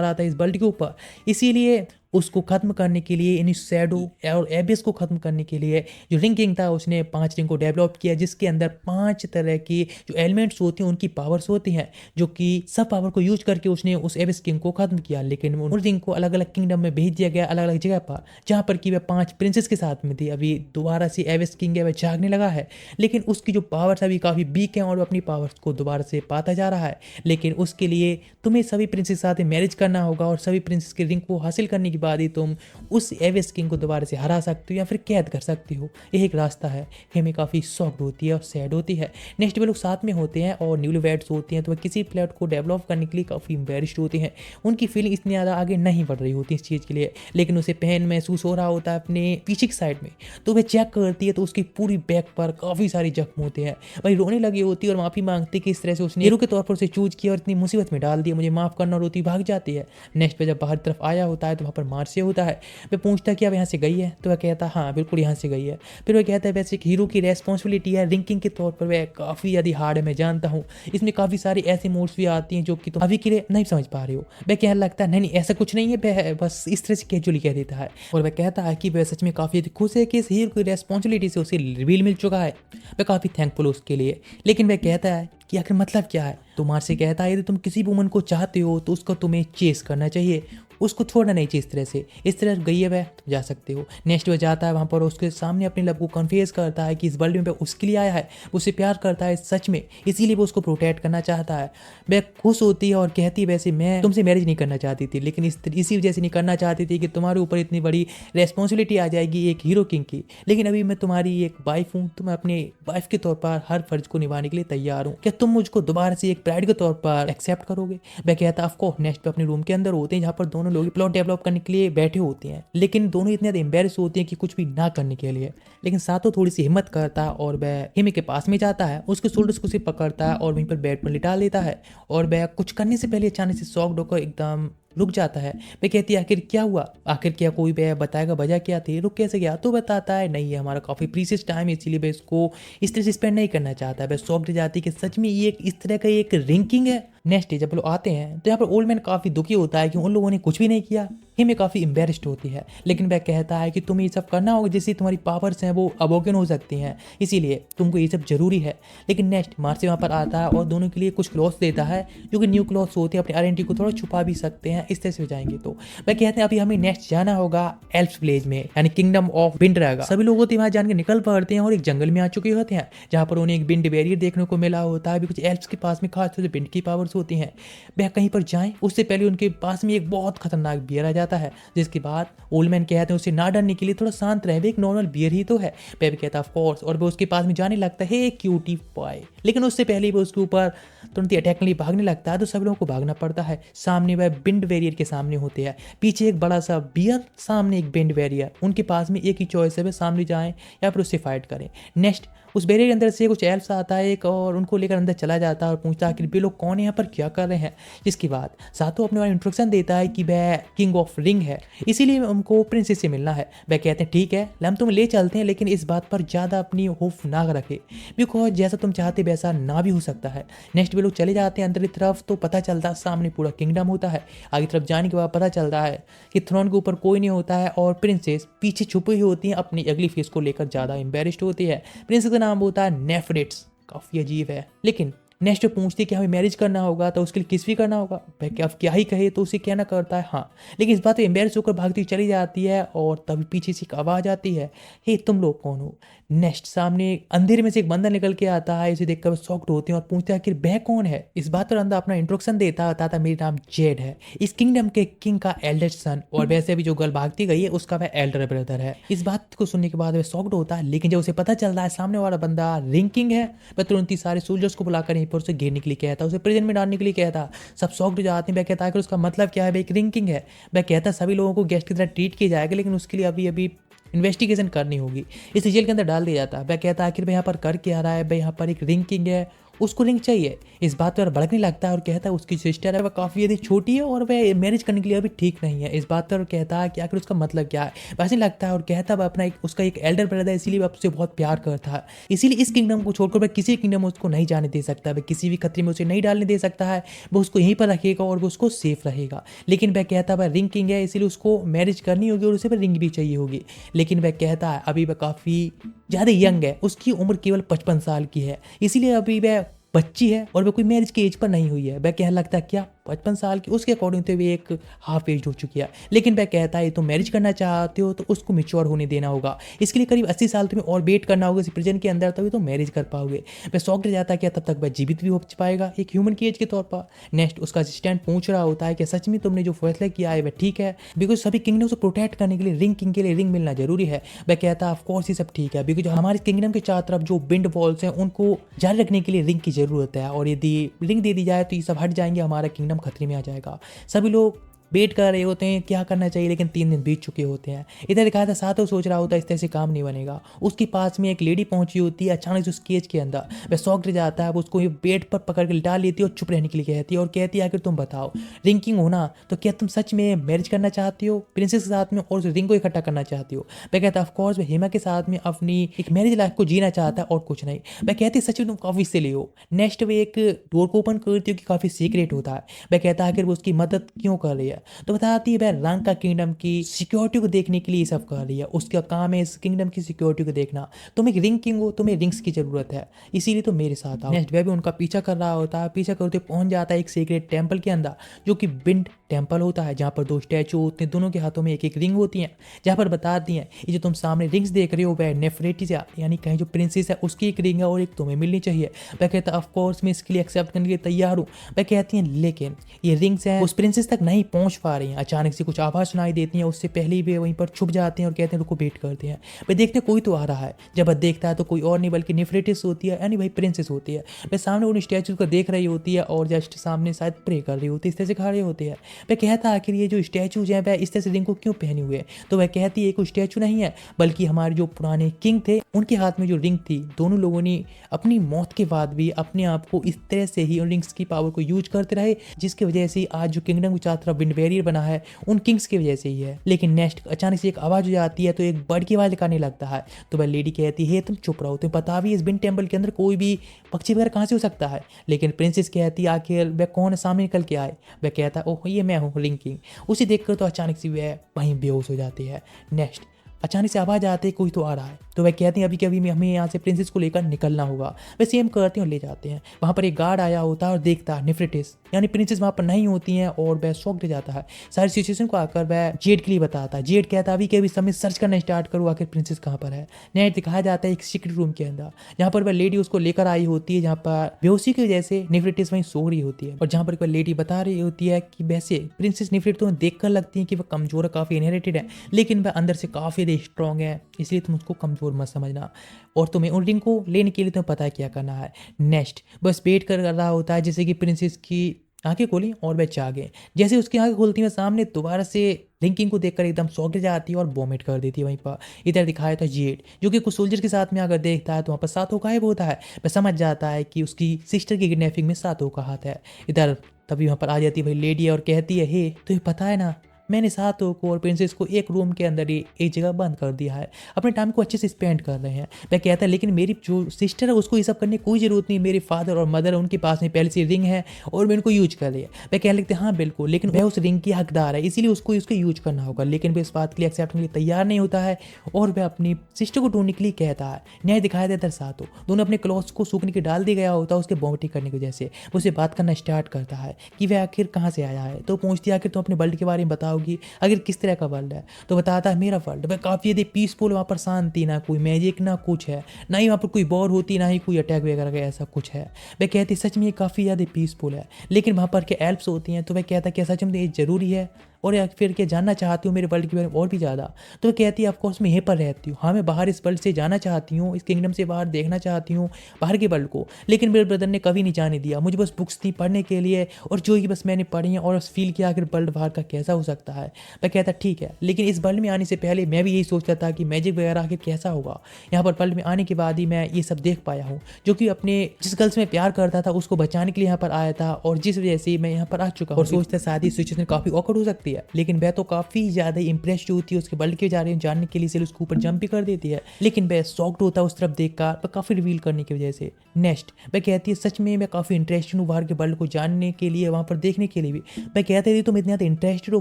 रहा था इस वर्ल्ड के ऊपर। इसीलिए उसको खत्म करने के लिए, यानी शैडो और एबिस को खत्म करने के लिए जो रिंग किंग था उसने 5 रिंग को डेवलप किया, जिसके अंदर 5 तरह की जो एलिमेंट्स होती हैं उनकी पावर्स होती हैं, जो कि सब पावर को यूज करके उसने उस एबिस किंग को खत्म किया। लेकिन उन रिंग को अलग अलग किंगडम में भेज दिया गया, अलग अलग जगह पर, जहाँ पर कि वह 5 प्रिंसेस के साथ में थी। अभी दोबारा से एबिस किंग है वह जागने लगा है, लेकिन उसकी जो पावर्स अभी काफ़ी वीक हैं और वो अपनी पावर्स को दोबारा से पाता जा रहा है। लेकिन उसके लिए तुम्हें सभी प्रिंसेस के साथ मैरिज करना होगा और सभी प्रिंसेस के रिंग को हासिल करने के बाद ही तुम उस एविस किंग को दोबारा से हरा सकते हो या फिर कैद कर सकते हो। यह एक रास्ता है। हेमी काफ़ी शॉक्ड होती है और सैड होती है। नेक्स्ट वे लोग साथ में होते हैं और न्यूली वेड्स होती हैं, तो वह किसी प्लेट को डेवलप करने के लिए काफ़ी एम्बेरिश्ड होती हैं। उनकी फीलिंग इतनी ज़्यादा आगे नहीं बढ़ रही होती इस चीज़ के लिए, लेकिन उसे पेन महसूस हो रहा होता है अपने पीछे की साइड में। तो वह चेक करती है तो उसकी पूरी बैक पर काफ़ी सारी जख्म होते हैं। वही रोने लगी होती है और माफ़ी मांगती कि इस तरह से उसने हीरो के तौर पर उसे चूज किया और इतनी मुसीबत में डाल दिया, मुझे माफ़ करना, और रोती भाग जाती है। नेक्स्ट पे जब बाहर तरफ आया होता है तो वहाँ पर मार्सिया होता है। वह पूछता है कि अब यहाँ से गई है, तो वह कहता है हाँ बिल्कुल यहाँ से गई है। फिर वह कहता है वैसे एक हीरो की रेस्पॉन्सिबिलिटी है रिंकिंग के तौर पर वह काफ़ी ज़्यादा हार्ड है, मैं जानता हूँ। इसमें काफ़ी सारी ऐसी मोड्स भी आती हैं जो कि तुम अभी के लिए नहीं समझ पा रहे हो। वह कहने लगता है नहीं नहीं ऐसा कुछ नहीं है, वह बस इस तरह से कैजुअली कह देता है। और वह कहता है कि वह सच में काफ़ी खुश है कि इस हीरो की रेस्पॉन्सिबिलिटी से उसे रिवील मिल चुका है। वह काफ़ी थैंकफुल उसके लिए। लेकिन वह कहता है कि आखिर मतलब क्या है। तो मार्सी कहता है यदि तुम किसी वुमन को चाहते हो तो उसको तुम्हें चेस करना चाहिए, उसको छोड़ना नहीं चाहिए। इस तरह गई है वह, तुम जा सकते हो। नेक्स्ट वह जाता है वहाँ पर, उसके सामने अपने लव को कन्फेस करता है कि इस वर्ल्ड में वह उसके लिए आया है, उसे प्यार करता है सच में, इसीलिए वो उसको प्रोटेक्ट करना चाहता है। वह खुश होती है और कहती है वैसे मैं तुमसे मैरिज नहीं करना चाहती थी, लेकिन इसी वजह से नहीं करना चाहती थी कि तुम्हारे ऊपर इतनी बड़ी रेस्पॉन्सिबिलिटी आ जाएगी एक हीरो किंग की। लेकिन अभी मैं तुम्हारी एक वाइफ हूँ, तो मैं अपने वाइफ के तौर पर हर फर्ज को निभाने के लिए तैयार हूँ। क्या तुम मुझको दोबारा से एक प्राइड के तौर पर एक्सेप्ट करोगे? वह कहता है ऑफ कोर्स। नेक्स्ट पे अपने रूम के अंदर होते हैं जहाँ पर दोनों लोग प्लॉट डेवलप करने के लिए बैठे होते हैं, लेकिन दोनों इतने ज़्यादा एम्बेरस होते हैं कि कुछ भी ना करने के लिए। लेकिन सातों थोड़ी सी हिम्मत करता है और वह हिमी के पास में जाता है, उसके शोल्डर्स को सिर्फ पकड़ता है और वहीं पर बेड पर लिटा लेता है। और वह कुछ करने से पहले अचानक से शॉक्ड होकर एकदम रुक जाता है। वह कहती है आखिर क्या हुआ, आखिर क्या कोई वह बताएगा वजह क्या थी, रुक कैसे गया? तो बताता है नहीं, है हमारा काफ़ी प्रीशियस टाइम है, इसीलिए वह इसको इस तरह से स्पेंड नहीं करना चाहता। वह शॉक्ड जाती है कि सच में ये इस तरह का एक रिंकिंग है। नेक्स्ट डे जब लोग आते हैं तो यहाँ पर ओल्ड मैन काफ़ी दुखी होता है कि उन लोगों ने कुछ भी नहीं किया। हिमे काफ़ी एम्बेरस्ड होती है, लेकिन वह कहता है कि तुम्हें ये सब करना होगा, जिससे तुम्हारी पावर्स हैं वो अवोगन हो सकती हैं, इसीलिए तुमको ये सब जरूरी है। लेकिन नेक्स्ट मार्सी वहाँ पर आता है और दोनों के लिए कुछ क्लॉथ्स देता है जो कि न्यू क्लॉथ्स होते हैं, अपनी आइडेंटिटी को थोड़ा छुपा भी सकते हैं इस तरह से हो जाएंगे। तो वह कहते हैं अभी हमें नेक्स्ट जाना होगा एल्फ्स विलेज में, यानी किंगडम ऑफ विंड रहेगा। सभी लोग होते हैं वहाँ जान के निकल पड़ते हैं और एक जंगल में आ चुके होते हैं जहाँ पर उन्हें एक विंड बैरियर देखने को मिला होता है। अभी कुछ एल्फ्स के पास में खास तौर से विंड की पावर्स होती हैं। वह कहीं पर जाएं उससे पहले उनके पास में एक बहुत खतरनाक बियर आ जाता है, जिसके बाद ओल्ड मैन कहते हैं उसे ना डरने के लिए, थोड़ा शांत रहे, एक नॉर्मल बियर ही तो है। वह भी कहता है ऑफ कोर्स, और वो उसके पास में जाने लगता है हे क्यूटी बॉय। लेकिन उससे पहले वो उसके ऊपर तुरंत अटैक के लिए भागने लगता है, तो सब लोगों को भागना पड़ता है। सामने वह विंड बैरियर के सामने होते हैं, पीछे एक बड़ा सा बियर, सामने एक विंड बैरियर। उनके पास में एक ही चॉइस है, वे सामने जाएं या फिर उससे फाइट करें। नेक्स्ट उस बैरियर के अंदर से कुछ एल्फ्स आता है एक, और उनको लेकर अंदर चला जाता है और पूछता है कि वे लोग कौन है, यहाँ पर क्या कर रहे हैं। जिसके बाद सातों अपने बारे में इंट्रोडक्शन देता है कि वह किंग ऑफ रिंग है, इसीलिए उनको प्रिंसेस से मिलना है। वह कहते हैं ठीक है हम तुम्हें ले चलते हैं, लेकिन इस बात पर ज़्यादा अपनी होप ना रखे, बिकॉज जैसा तुम चाहते वैसा ना भी हो सकता है। नेक्स्ट वे लोग चले जाते हैं अंदर की तरफ, तो पता चलता है सामने पूरा किंगडम होता है। आगे तरफ जाने के बाद पता चलता है कि थ्रोन के ऊपर कोई नहीं होता है और प्रिंसेस पीछे छुपी हुई होती हैं, अपनी अगली फेस को लेकर ज़्यादा एम्बेरिश्ड होती है। प्रिंसेस का नाम होता है नेफ्रिट्स, काफ़ी अजीब है। लेकिन नेक्स्ट पूछती है कि हमें मैरिज करना होगा तो उसके लिए किस भी करना होगा। भाई क्या क्या ही कहे, तो उसे कहना करता है हाँ। लेकिन इस बात पर एम्बेरस होकर भागती चली जाती है और तभी पीछे से एक आवाज़ आती है, हे तुम लोग कौन हो। नेक्स्ट सामने अंधेरे में से एक बंदा निकल के आता है, इसे देखकर शॉक्ड होते हैं और पूछते हैं कि वह कौन है। इस बात पर अंधा अपना इंट्रोडक्शन देता है, बताता मेरा नाम जेड है, इस किंगडम के किंग का एल्डर सन, और वैसे भी जो गर्ल भागती गई है उसका वह एल्डर ब्रदर है। इस बात को सुनने के बाद वह शॉक्ड होता है, लेकिन जब उसे पता चलता है सामने वाला बंदा रिंग किंग है, वह तुरंत ही सारे सोल्जर्स को बुलाकर यहीं पर उसे घेरने के लिए कहता, उसे प्रिजन में डालने के लिए कहता। सब शॉक्ड हो जाते हैं। वह कहता है कि उसका मतलब क्या है, वह एक रिंग किंग है। वह कहता है सभी लोगों को गेस्ट की तरह ट्रीट किया जाएगा, लेकिन उसके लिए अभी अभी इन्वेस्टिगेशन करनी होगी। इस जेल के अंदर डाल दिया जाता है। वह कहता है आखिर भाई यहाँ पर कर क्या रहा है, भाई यहाँ पर एक रिंग किंग है उसको रिंग चाहिए। इस बात पर भड़कने लगता है और कहता है उसकी सिस्टर है, वह काफ़ी ज़्यादा छोटी है और वह मैरिज करने के लिए अभी ठीक नहीं है। इस बात पर कहता है कि आखिर उसका मतलब क्या है, वैसे लगता है और कहता है वह अपना उसका एक एल्डर ब्रदर है, इसीलिए वह उससे बहुत प्यार करता है, इसीलिए इस किंगडम को छोड़कर वह किसी किंगडम में उसको नहीं जाने दे सकता, वह किसी भी खतरे में उसे नहीं डालने दे सकता है, वो उसको यहीं पर रखेगा और वो उसको सेफ रहेगा। लेकिन वह कहता है वह रिंग किंग है, इसीलिए उसको मैरिज करनी होगी और उसे वह रिंग भी चाहिए होगी। लेकिन वह कहता है अभी वह काफ़ी ज़्यादा यंग है, उसकी उम्र केवल 55 साल की है, इसीलिए अभी वह बच्ची है और वह कोई मैरिज की एज पर नहीं हुई है। वह कहने लगता है क्या 55 साल की, उसके अकॉर्डिंग तो वे एक हाफ एज हो चुकी है। लेकिन वह कहता है तुम मैरिज करना चाहते हो तो उसको मिच्योर होने देना होगा, इसके लिए करीब 80 साल तुम्हें और वेट करना होगा इस प्रिजन के अंदर, तभी तो मैरिज कर पाओगे। वह शॉक रह जाता है क्या तब तक वह जीवित भी हो पाएगा एक ह्यूमन की एज के तौर पर। नेक्स्ट उसका असिस्टेंट पूछ रहा होता है कि सच में तुमने जो फैसला किया है वह ठीक है, बिकॉज सभी किंगडम को प्रोटेक्ट करने के लिए रिंग किंग के लिए रिंग मिलना जरूरी है। वह कहता है ऑफकोर्स ये सब ठीक है, बिकॉज हमारे किंगडम के चारों तरफ जो विंड वॉल्स हैं उनको जारी रखने के लिए रिंग की जरूरत है, और यदि रिंग दे दी जाए तो ये सब हट जाएंगे, हमारा किंगडम खतरे में आ जाएगा। सभी लोग वेट कर रहे होते हैं क्या करना चाहिए, लेकिन 3 दिन बीत चुके होते हैं। इधर दिखाया था सातो सोच रहा होता है इस तरह से काम नहीं बनेगा। उसके पास में एक लेडी पहुंची होती है, अचानक से उस केज के अंदर वह शॉक रह जाता है, वो उसको बेड पर पकड़ के लिटा लेती है और चुप रहने के लिए कहती है और कहती है आखिर तुम बताओ रिंग किंग हो ना, तो क्या तुम सच में मैरिज करना चाहती हो प्रिंसेस के साथ में और उस रिंग को इकट्ठा करना चाहती हो। वह कहता है ऑफकोर्स वह हेमा के साथ में अपनी एक मैरिज लाइफ को जीना चाहता है और कुछ नहीं। वह कहती है सच में तुम काफी सिली हो। नेक्स्ट वे एक डोर को ओपन करती हो कि काफी सीक्रेट होता है। वह कहता है आखिर वो उसकी मदद क्यों कर रही है, तो बताती है वह रंग का किंगडम की सिक्योरिटी को देखने के लिए सब कर रही है, उसका काम है इस किंगडम की सिक्योरिटी को देखना। तुम एक रिंग किंग हो, तुम्हें रिंग्स की जरूरत है, इसीलिए तो मेरे साथ आओ। नेक्स्ट वह भी उनका पीछा कर रहा होता है, पीछा करते पहुंच जाता है एक सीक्रेट टेंपल के अंदर जो कि विंड टेंपल होता है, जहाँ पर 2 स्टैचू होते हैं, दोनों के हाथों में एक एक रिंग होती हैं, जहाँ पर बताती हैं ये जो तुम सामने रिंग्स देख रहे हो वह नेफरेटिस यानी कहीं जो प्रिंसेस है उसकी एक रिंग है और एक तुम्हें मिलनी चाहिए। वह कहता है ऑफकोर्स मैं इसके लिए एक्सेप्ट करने के लिए तैयार हूँ। वह कहती हैं लेकिन ये रिंग्स हैं उस प्रिंसेस तक नहीं पहुंच पा रही हैं। अचानक से कुछ आवाज़ सुनाई देती हैं, उससे पहले ही वे वहीं पर छुप जाते हैं और कहते हैं रुको वेट करते हैं। वह देखते कोई तो आ रहा है, जब वह देखता है तो कोई और नहीं बल्कि नेफरेटिस होती है, यानी भाई प्रिंसेस होती है। वह सामने उन स्टैचू को देख रही होती है और जस्ट सामने शायद प्रे कर रही होती है, इस तरह से खड़े होते हैं। वह कहता है आखिर ये जो स्टैचूज हैं वह इस तरह से रिंग को क्यों पहने हुए हैं, तो वह कहती है कोई स्टैचू नहीं है बल्कि हमारे जो पुराने किंग थे उनके हाथ में जो रिंग थी, दोनों लोगों ने अपनी मौत के बाद भी अपने आप को इस तरह से ही उन रिंग्स की पावर को यूज करते रहे, जिसकी वजह से आज जो किंगडम के चारों तरफ विंड बैरियर बना है उन किंग्स की वजह से ही है। लेकिन नेक्स्ट अचानक से एक आवाज हो जाती है तो एक बर्ड की आवाज निकालने लगता है, तो वह लेडी कहती है तुम चुप रहो, तुम्हें पता भी इस विंड टेंपल के अंदर कोई भी पक्षी वगैरह कहाँ से हो सकता है। लेकिन प्रिंसेस कहती है आखिर वह कौन सामने निकल के आए। वह कहता है ओह ये मैं हूँ रिंग किंग। उसे देखकर तो अचानक से वह वहीं बेहोश हो जाती है। नेक्स्ट अचानक से आवाज आती है कोई तो आ रहा है, तो वह कहती हैं अभी कभी हमें यहाँ से प्रिंसेस को लेकर निकलना होगा। वह सेम करते हैं और ले जाते हैं। वहाँ पर एक गार्ड आया होता है और देखता है नेफरेटिस यानी प्रिंसेस वहाँ पर नहीं होती हैं और वह शॉक रह जाता है। सारी सिचुएशन को आकर वह जेड के लिए बताता है। जेड कहता है अभी के अभी समय सर्च करना स्टार्ट करो आखिर प्रिंसेस कहाँ पर है। नेट दिखाया जाता है एक सीक्रेट रूम के अंदर, जहाँ पर वह लेडी उसको लेकर आई होती है, जहाँ पर बेहोशी की वजह से नेफरेटिस वहीं सो रही होती है और जहाँ पर वह लेडी बता रही होती है कि वैसे प्रिंसेस नेफरेटिस तो देखकर लगती है कि वह कमजोर है, काफी इनहेरिटेड है, लेकिन वह अंदर से काफी स्ट्रॉन्ग है, इसलिए तुम उसको कमजोर मत समझना और तुम्हें उन रिंग को लेने के लिए तुम्हें पता है क्या करना है। नेक्स्ट बस वेट कर रहा होता है जैसे कि प्रिंसेस की आंखें खोली और वह जागे। जैसे उसकी आंखें खोलती है सामने दोबारा से रिंग किंग को देखकर एकदम शॉक रह जाती है और वॉमिट कर देती है वहीं पर। इधर दिखाया था जेड जो कि कुछ सोल्जर के साथ में अगर देखता है तो वहाँ पर सातो गायब होता है। वह समझ जाता है कि उसकी सिस्टर की किडनैपिंग में सातो का हाथ है। इधर तभी वहाँ पर आ जाती है भाई लेडी और कहती है हे तुम्हें पता है ना मैंने सातो को और प्रिंसेस को एक रूम के अंदर ही एक जगह बंद कर दिया है, अपने टाइम को अच्छे से स्पेंड कर रहे हैं। वह कहता है लेकिन मेरी जो सिस्टर है उसको ये सब करने की कोई ज़रूरत नहीं, मेरे फादर और मदर है उनके पास में पहले से रिंग है और मैं उनको यूज कर रही है। वह कहने लगते हैं हाँ बिल्कुल, लेकिन वह उस रिंग की हकदार है इसीलिए उसको उसको यूज करना होगा, लेकिन वह इस बात के लिए एक्सेप्ट करने के लिए तैयार नहीं होता है और वह अपनी सिस्टर को ढूंढने के लिए कहता है। न्याय दिखाया देता है सातो दोनों अपने क्लॉथ्स को सूखने के डाल दिया गया होता है, उसके वॉमिटिंग करने की वजह से वो उसे बात करना स्टार्ट करता है कि वह आखिर कहाँ से आया है। तो पूछती है आखिर तुम अपने वर्ल्ड के बारे में बताओगी, अगर किस तरह का वर्ल्ड है, तो बताता है मेरा वर्ल्ड वह काफ़ी ज़्यादा पीसफुल, वहाँ पर शांति, ना कोई मैजिक ना कुछ है, ना ही वहाँ पर कोई वॉर होती, ना ही कोई अटैक वगैरह का ऐसा कुछ है। वह कहती सच में ये काफ़ी ज़्यादा पीसफुल है, लेकिन वहाँ पर के एल्प्स होती हैं। तो वह कहता है क्या सच में ये ज़रूरी है, और या फिर क्या जानना चाहती हूँ मेरे वर्ल्ड के बारे में और भी ज़्यादा? तो वो कहती है, ऑफ कोर्स मैं यहीं पर रहती हूँ। हाँ, मैं बाहर इस वर्ल्ड से जाना चाहती हूँ, इस किंगडम से बाहर देखना चाहती हूँ बाहर के वर्ल्ड को, लेकिन मेरे ब्रदर ने कभी नहीं जाने दिया। मुझे बस बुक्स थी पढ़ने के लिए, और जो कि बस मैंने पढ़ी हैं और फील किया आखिर वर्ल्ड बाहर का कैसा हो सकता है। मैं कहता ठीक है, लेकिन इस वर्ल्ड में आने से पहले मैं भी यही सोचता था कि मैजिक वगैरह आखिर कैसा होगा। यहाँ पर वर्ल्ड में आने के बाद ही मैं ये सब देख पाया हूँ, जो कि अपने जिस गर्ल से मैं प्यार करता था उसको बचाने के लिए यहाँ पर आया था, और जिस वजह से मैं यहाँ पर आ चुका हूँ। और सोचता शादी सिचुएशन काफ़ी ऑकवर्ड हो सकती है, लेकिन वह तो काफ़ी ज़्यादा इंप्रेस्ड होती है उसके वर्ल्ड के बारे में जानने के लिए, इसलिए उसके ऊपर जंप भी कर देती है। लेकिन वह शॉक्ड होता है उस तरफ देखकर, पर काफ़ी रिवील करने की वजह से। नेक्स्ट वह कहती है, सच में मैं काफ़ी इंटरेस्टेड हूँ बाहर के वर्ल्ड को जानने के लिए, वहाँ पर देखने के लिए भी। मैं कहते थी तुम इतना इंटरेस्टेड हो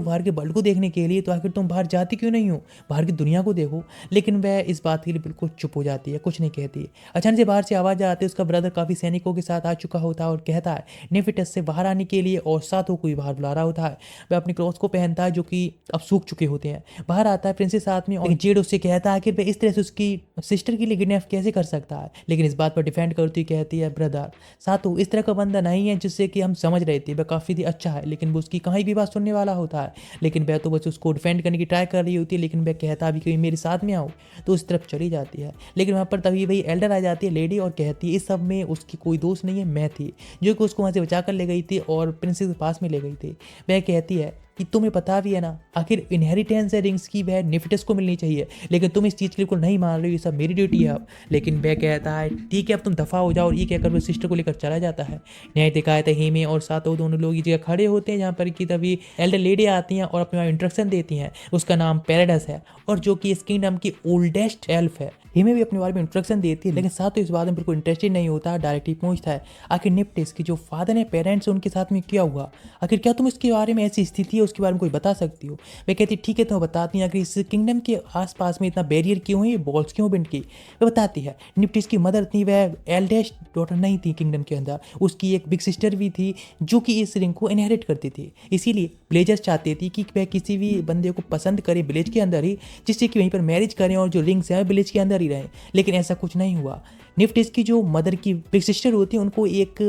बाहर के वर्ल्ड को देखने के लिए, तो आखिर तुम बाहर जाती क्यों नहीं हो, बाहर की दुनिया को देखो। लेकिन वह इस बात के लिए बिल्कुल चुप हो जाती है, कुछ नहीं कहती है। अचानक से बाहर से आवाज़ आती है, उसका ब्रदर काफ़ी सैनिकों के साथ आ चुका होता है और कहता है नेफिटस से बाहर आने के लिए, और साथों को भी बाहर बुला रहा होता है। वह अपने क्लॉथ्स को पहनता है जो कि अब सूख चुके होते हैं। बाहर आता है प्रिंसेस साथ में, और जेड उससे कहता है कि वह इस तरह से उसकी सिस्टर के लिए किडनैप कैसे कर सकता है। लेकिन इस बात पर डिफेंड करती कहती है, ब्रदर साथू इस तरह का बंदा नहीं है जिससे कि हम समझ रहे थे, वह काफ़ी अच्छा है, लेकिन वो उसकी कहीं भी बात सुनने वाला होता है। लेकिन वह तो बस उसको डिफेंड करने की ट्राई कर रही होती है, लेकिन वह कहता भी कहीं मेरे साथ में आओ, तो उस तरफ चली जाती है। लेकिन वहाँ पर तभी वही एल्डर आ जाती है लेडी, और कहती है इस सब में उसकी कोई दोस्त नहीं है, मैं थी जो कि उसको वहाँ से बचा कर ले गई थी और प्रिंसेस के पास में ले गई थी। वह कहती है कि तुम्हें पता भी है ना, आखिर इनहेरिटेंस है रिंग्स की, वह नेफिटस को मिलनी चाहिए, लेकिन तुम इस चीज़ के बिल्कुल नहीं मान रहे हो, ये सब मेरी ड्यूटी है अब। लेकिन वह कहता है ठीक है अब तुम दफ़ा हो जाओ, और ये कहकर वो सिस्टर को लेकर चला जाता है। न्याय दिखाया था हेमे और सातो दोनों लोग इस जगह खड़े होते हैं, जहाँ पर कि तभी एल्डर लेडी आती हैं और अपने इंट्रोडक्शन देती हैं। उसका नाम पैराडस है, और जो कि इस किंगडम की ओल्डेस्ट एल्फ है। हिमे भी अपने बारे में इंट्रोडक्शन देती है, लेकिन सातो इस बात में बिल्कुल इंटरेस्टेड नहीं होता, डायरेक्टली पूछता है आखिर निफ्टिस की जो फादर है पेरेंट्स उनके साथ में क्या हुआ, आखिर क्या तुम इसके बारे में ऐसी स्थिति है उसके बारे में कोई बता सकती हो। वे कहती ठीक है तो बताती हैं, आखिर इस किंगडम के आसपास में इतना बैरियर क्यों है, ये वॉल्स क्यों बिल्ड की। वे बताती है निफ्टिस की मदर थी, वह एल्डेस्ट डॉटर नहीं थी किंगडम के अंदर, उसकी एक बिग सिस्टर भी थी जो कि इस रिंग को इनहेरिट करती थी। इसीलिए ब्लेजर्स चाहती थी कि वह किसी भी बंदे को पसंद करे विलेज के अंदर ही, जिससे कि वहीं पर मैरिज करें और जो रिंग्स हैं विलेज के अंदर ही रहें। लेकिन ऐसा कुछ नहीं हुआ। निफ्टिस की जो मदर की बिग सिस्टर होती है उनको एक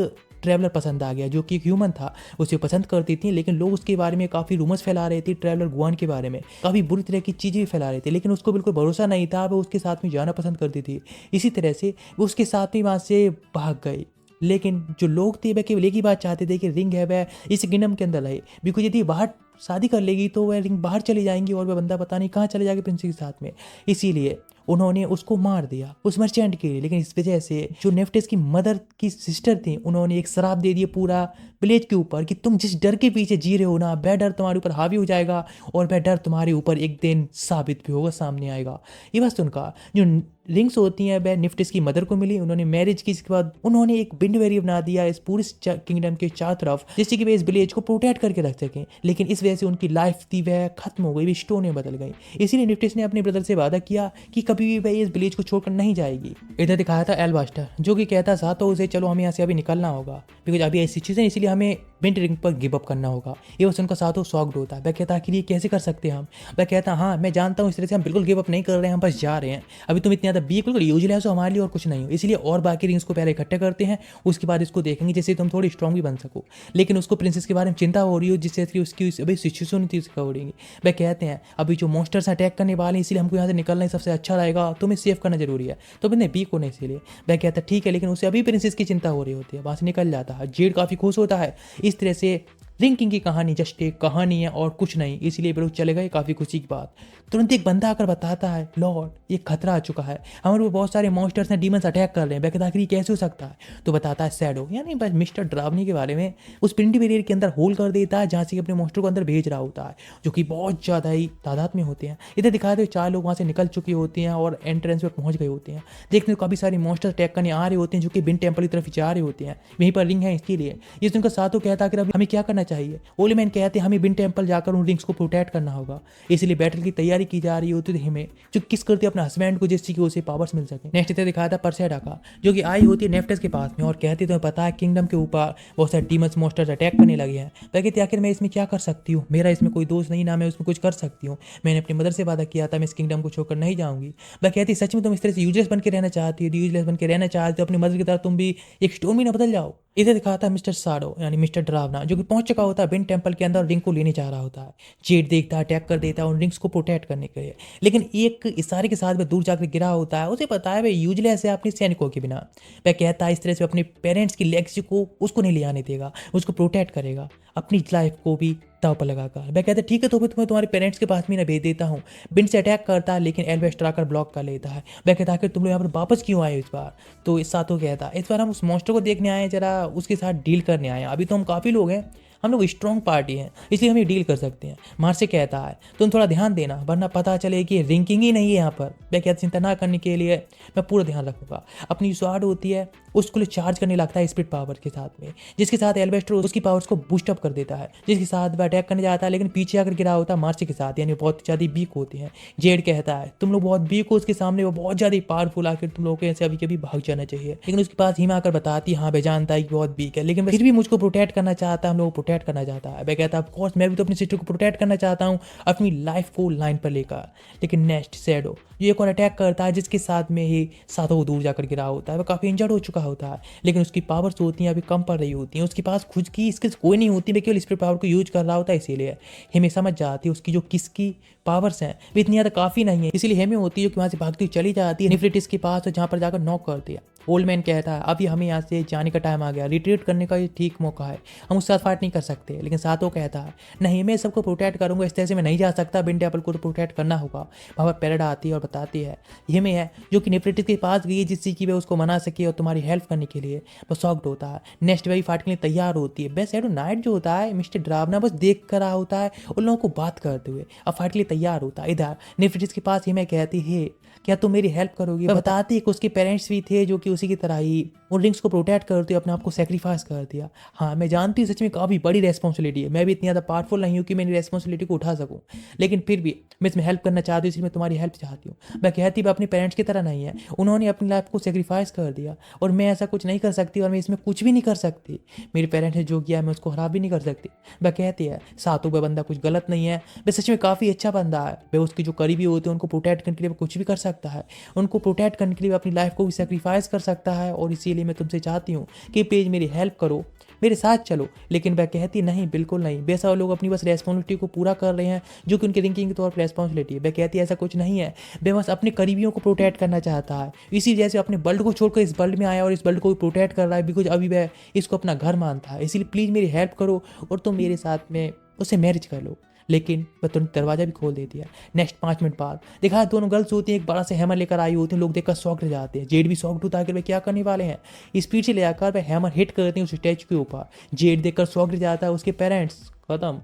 ट्रैवलर पसंद आ गया जो कि एक ह्यूमन था, उसे पसंद करती थी, लेकिन लोग उसके बारे में काफ़ी रूमर्स फैला रहे थे, ट्रैवलर गुआन के बारे में काफ़ी बुरी तरह की चीज़ें भी फैला रहे थे, लेकिन उसको बिल्कुल भरोसा नहीं था, वो उसके साथ में जाना पसंद करती थी। इसी तरह से वो उसके साथ में वहाँ से भाग गई। लेकिन जो लोग थे वह केवल एक ही बात चाहते थे कि रिंग है वह इस किंगडम के अंदर रहे, बिकॉज यदि बाहर शादी कर लेगी तो वह रिंग बाहर चली जाएंगी और वह बंदा पता नहीं कहाँ चले जाएगा प्रिंसेस के साथ में। इसीलिए उन्होंने उसको मार दिया उस मर्चेंट के लिए। लेकिन इस वजह से जो नेफ्टिस की मदर की सिस्टर थी उन्होंने एक शराब दे दिया पूरा विलेज के ऊपर कि तुम जिस डर के पीछे जी रहे हो ना, वह डर तुम्हारे ऊपर हावी हो जाएगा और वह डर तुम्हारे ऊपर एक दिन साबित भी होगा, सामने आएगा। ये बस उनका जो रिंग्स होती हैं वह निफ्टिस की मदर को मिली, उन्होंने मैरिज की, इसके बाद उन्होंने एक बिंड वेरी बना दिया इस पूरे किंगडम के चारों तरफ, जिससे कि वे इस विलेज को प्रोटेक्ट करके रख सकें। लेकिन इस वजह से उनकी लाइफ थी वह खत्म हो गई, वे स्टोन में बदल गई। इसीलिए निफ्टिस ने अपने ब्रदर से वादा किया कि कभी भी वह इस विलेज को छोड़कर नहीं जाएगी। इधर दिखाया था एल्बास्टर जो कि कहता था तो उसे चलो हमें यहाँ से अभी निकलना होगा, बिकॉज अभी ऐसी सिचुएशन, इसलिए हमें विंड रिंग पर गिव अप करना होगा। ये बस उनका साथ शॉक्ड होता है। वह कहता है कि ये कैसे कर सकते हैं हम। वह कहता है हाँ मैं जानता हूँ इस तरह से हम बिल्कुल गिव अप नहीं कर रहे हैं, हम बस जा रहे हैं। अभी तुम इतनी ज़्यादा बिल्कुल यूजलेस हो हमारे लिए और कुछ नहीं हो, इसलिए और बाकी रिंग्स को पहले इकट्ठे करते हैं, उसके बाद इसको देखेंगे जैसे तुम थोड़ी स्ट्रॉन्ग भी बन सको। लेकिन उसको प्रिंसेस के बारे में चिंता हो रही हो, जिससे कि उसकी अभी सिचुएशन थी उसका हो रही। वह कहते हैं अभी जो मॉन्स्टर्स अटैक करने वाले हैं इसलिए हमको यहाँ से निकलना ही सबसे अच्छा रहेगा, तुम्हें सेव करना जरूरी है, तो मैंने वीक होने इसीलिए। वह कहता है ठीक है, लेकिन उसे अभी प्रिंसेस की चिंता हो रही होती है, वहाँ से निकल जाता है। जेड काफ़ी खुश होता है। इस तरह से रिंग किंग की कहानी जस्ट एक कहानी है और कुछ नहीं, इसीलिए वे लोग चले गए। काफ़ी खुशी की बात। तुरंत एक बंदा आकर बताता है लॉर्ड ये खतरा आ चुका है, हमारे ऊपर बहुत सारे मॉन्स्टर्स हैं, डीमंस अटैक कर रहे हैं। वह आखिर कैसे हो सकता है, तो बताता है शैडो यानी बस मिस्टर ड्रावनी के बारे में, उस प्रिंटी बैरियर के अंदर होल कर देता है जहाँ से अपने मॉन्स्टर को अंदर भेज रहा होता है, जो कि बहुत ज़्यादा ही तादाद में होते हैं। इधर दिखाते हुए 4 लोग वहाँ से निकल चुके होते हैं और एंट्रेंस पर पहुँच गए होते हैं। देखते हुए काफ़ी सारे मॉन्स्टर अटैक करने आ रहे होते हैं जो कि बिन टेम्पल की तरफ जा रहे होते हैं, वहीं पर रिंग है इसके लिए। ये सुनकर सातो कहता है कि अब हमें क्या करना चाहिए। ओली मैन कहते हैं हमें बिन टेम्पल जाकर उन रिंग्स को प्रोटेक्ट करना होगा, इसलिए बैटल की तैयारी की जा रही होती है। हमें जो किस करती है अपने हस्बैंड को जिससे कि उसे पावर्स मिल सके। नेक्स्ट इधर दिखाया था परसेडा का जो कि आई होती है नेफ्टस के पास में और कहती है तुम्हें पता है किंगडम के ऊपर बहुत सारे डीमंस मॉन्स्टर्स अटैक करने लगे हैं। वह कहती आखिर मैं इसमें क्या कर सकती हूँ, मेरा इसमें कोई दोस्त नहीं ना मैं उसमें कुछ कर सकती हूँ, मैंने अपनी मदर से वादा किया था मैं इस किंगडम को छोड़कर नहीं जाऊँगी। वह कहती सच में तुम इस तरह से यूजलेस बन के रहना चाहती हो, यूजलेस बन के रहना चाहती हो, अपनी मदर की तरह तुम भी एक स्टोन भी ना बदल जाओ। इधर दिखाता है मिस्टर साडो यानी मिस्टर डरावना, जो कि पहुंच चुका होता है विंड टेम्पल के अंदर और रिंग को लेने जा रहा होता है। जेड देखता है, अटैक कर देता है उन रिंग्स को प्रोटेक्ट करने के लिए, लेकिन एक इशारे के साथ वह दूर जाकर गिरा होता है। उसे पता है वह यूजलेस है अपने सैनिकों के बिना। वह कहता है इस तरह से अपने पेरेंट्स की लेगेसी को उसको नहीं ले आने देगा, उसको प्रोटेक्ट करेगा अपनी लाइफ को भी दांव पर लगाकर। वह कहता है ठीक है तो मैं तुम्हारे पेरेंट्स के पास भी ना भेज देता हूँ। बिंड से अटैक करता है लेकिन एल्वेस्टर आकर ब्लॉक कर लेता है। वह कहता है कि तुम लोग यहाँ पर वापस क्यों आए इस बार। तो इस साथों कहता है इस बार हम उस मॉन्स्टर को देखने आए हैं, जरा उसके साथ डील करने आए हैं। अभी तो हम काफ़ी लोग हैं, हम लोग स्ट्रॉन्ग पार्टी हैं, इसलिए हम ये डील कर सकते हैं। मार्से कहता है तुम थोड़ा ध्यान देना वरना पता चले कि रिंकिंग ही नहीं है यहाँ पर। वह कहता चिंता ना करने के लिए मैं पूरा ध्यान रखूंगा। अपनी स्वाड होती है उसको चार्ज करने लगता है स्पिरिट पावर के साथ में, जिसके साथ एल्वेस्टर उसकी पावर्स को बूस्ट अप कर देता है, जिसके साथ वह अटैक करने जाता है लेकिन पीछे आकर गिरा होता है मार्से के साथ, यानी बहुत ज़्यादा वीक होते हैं। जेड कहता है तुम लोग बहुत वीक हो उसके सामने, वो बहुत ज़्यादा पावरफुल, आखिर तुम लोगों को ऐसे अभी कभी भाग जाना चाहिए। लेकिन उसके पास हिमा आकर बताती हाँ वह जानता है कि बहुत वीक है, लेकिन फिर भी मुझको प्रोटेक्ट करना चाहता है, हम लोग प्रोटेक्ट करना चाहता है। वह कहता है ऑफकोर्स मैं भी तो अपनी सिस्टर को प्रोटेक्ट करना चाहता हूँ अपनी लाइफ को लाइन पर लेकर। लेकिन नेक्स्ट शैडो ये एक और अटैक करता है, जिसके साथ में ही साथों को दूर जाकर गिरा होता है। वह काफ़ी इंजर्ड हो चुका होता है लेकिन उसकी पावर्स होती हैं अभी कम पड़ रही होती हैं, उसके पास खुद की स्किल्स कोई नहीं होती, मैं केवल स्पिरिट पावर को यूज कर रहा होता है। इसीलिए हेमे समझ जाती है उसकी जो किसकी पावर्स हैं वो इतनी ज़्यादा काफ़ी नहीं है, इसीलिए हेमे होती है कि वहाँ से भागती हुई चली जाती है निफ्रिटिस के पास, जहाँ पर जाकर नॉक करती है। ओल्ड मैन कहता है अभी हमें यहाँ से जाने का टाइम आ गया, रिट्रीट करने का ये ठीक मौका है, हम उसके साथ फाइट नहीं कर सकते। लेकिन साथो कहता है नहीं मैं सबको प्रोटेक्ट करूंगा, इस तरह से मैं नहीं जा सकता, विंड टेम्पल को तो प्रोटेक्ट करना होगा। वहाँ पर पैराडा आती है और बताती है ये में है जो कि नेफ्रिटिस के पास गई जिससे कि वह उसको मना सके और तुम्हारी हेल्प करने के लिए। वो शॉक्ड होता है। नेक्स्ट वही फाइट के लिए तैयार होती है। बेस्ट शैडो नाइट जो होता है मिस्टर ड्रावना बस देख कर रहा होता है उन लोगों को बात करते हुए, अब फाइट के लिए तैयार होता है। इधर नेफ्रिटिस के पास ही मैं कहती है क्या तुम मेरी हेल्प करोगी। बताती है कि उसके पेरेंट्स भी थे जो कि उसी की तरह ही उन रिंग्स को प्रोटेक्ट करते हुए अपने आप को सेक्रीफाइस कर दिया। हाँ मैं जानती हूँ सच में काफ़ी बड़ी रेस्पॉन्सिबिलिटी है, मैं भी इतनी ज़्यादा पावरफुल नहीं हूँ कि मेरी रेस्पॉन्सिबिलिटी को उठा सकूँ, लेकिन फिर भी मैं इसमें हेल्प करना चाहती हूँ, इसलिए मैं तुम्हारी हेल्प चाहती हूँ। मैं कहती भी अपने पेरेंट्स की तरह नहीं है, उन्होंने अपनी लाइफ को सेक्रीफाइस कर दिया और मैं ऐसा कुछ नहीं कर सकती और मैं इसमें कुछ भी नहीं कर सकती। मेरे पेरेंट्स ने जो किया मैं उसको खराब भी नहीं कर सकती। वह कहती है सातों वह बंदा कुछ गलत नहीं है, वह सच में काफ़ी अच्छा बंदा है, वह उसके जो करीबी होते हैं उनको प्रोटेक्ट करने के लिए कुछ भी कर सकता है, उनको प्रोटेक्ट करने के लिए अपनी लाइफ को भी सेक्रीफाइस कर सकता है। और इसीलिए मैं तुमसे चाहती हूँ कि प्लीज़ मेरी हेल्प करो, मेरे साथ चलो। लेकिन वह कहती नहीं बिल्कुल नहीं, बेसा लोग अपनी बस रेस्पॉन्सिबिलिटी को पूरा कर रहे हैं जो कि उनकी थिंकिंग के तौर पर रेस्पॉन्सिबिलिटी है। वह कहती है ऐसा कुछ नहीं है, वह बस अपने करीबियों को प्रोटेक्ट करना चाहता है, इसी वजह से अपने वर्ल्ड को छोड़कर इस वर्ल्ड में आया और इस वर्ल्ड को भी प्रोटेक्ट कर रहा है, बिकॉज अभी वह इसको अपना घर मानता है। इसीलिए प्लीज़ मेरी हेल्प करो और तुम मेरे साथ में उससे मैरिज कर लो। लेकिन वह तुरंत दरवाजा भी खोल देती है। नेक्स्ट 5 मिनट बाद देखा दोनों गर्ल्स होती हैं, एक बड़ा सा हैमर लेकर आई होती हैं, लोग देखकर शॉक रह जाते हैं। जेड भी शॉक्ड होता है कि वे क्या करने वाले हैं। स्पीड से ले आकर वह हैमर हिट करते हैं उस स्टैचू के ऊपर। जेड देखकर शॉक रह जाता है, उसके पेरेंट्स खत्म।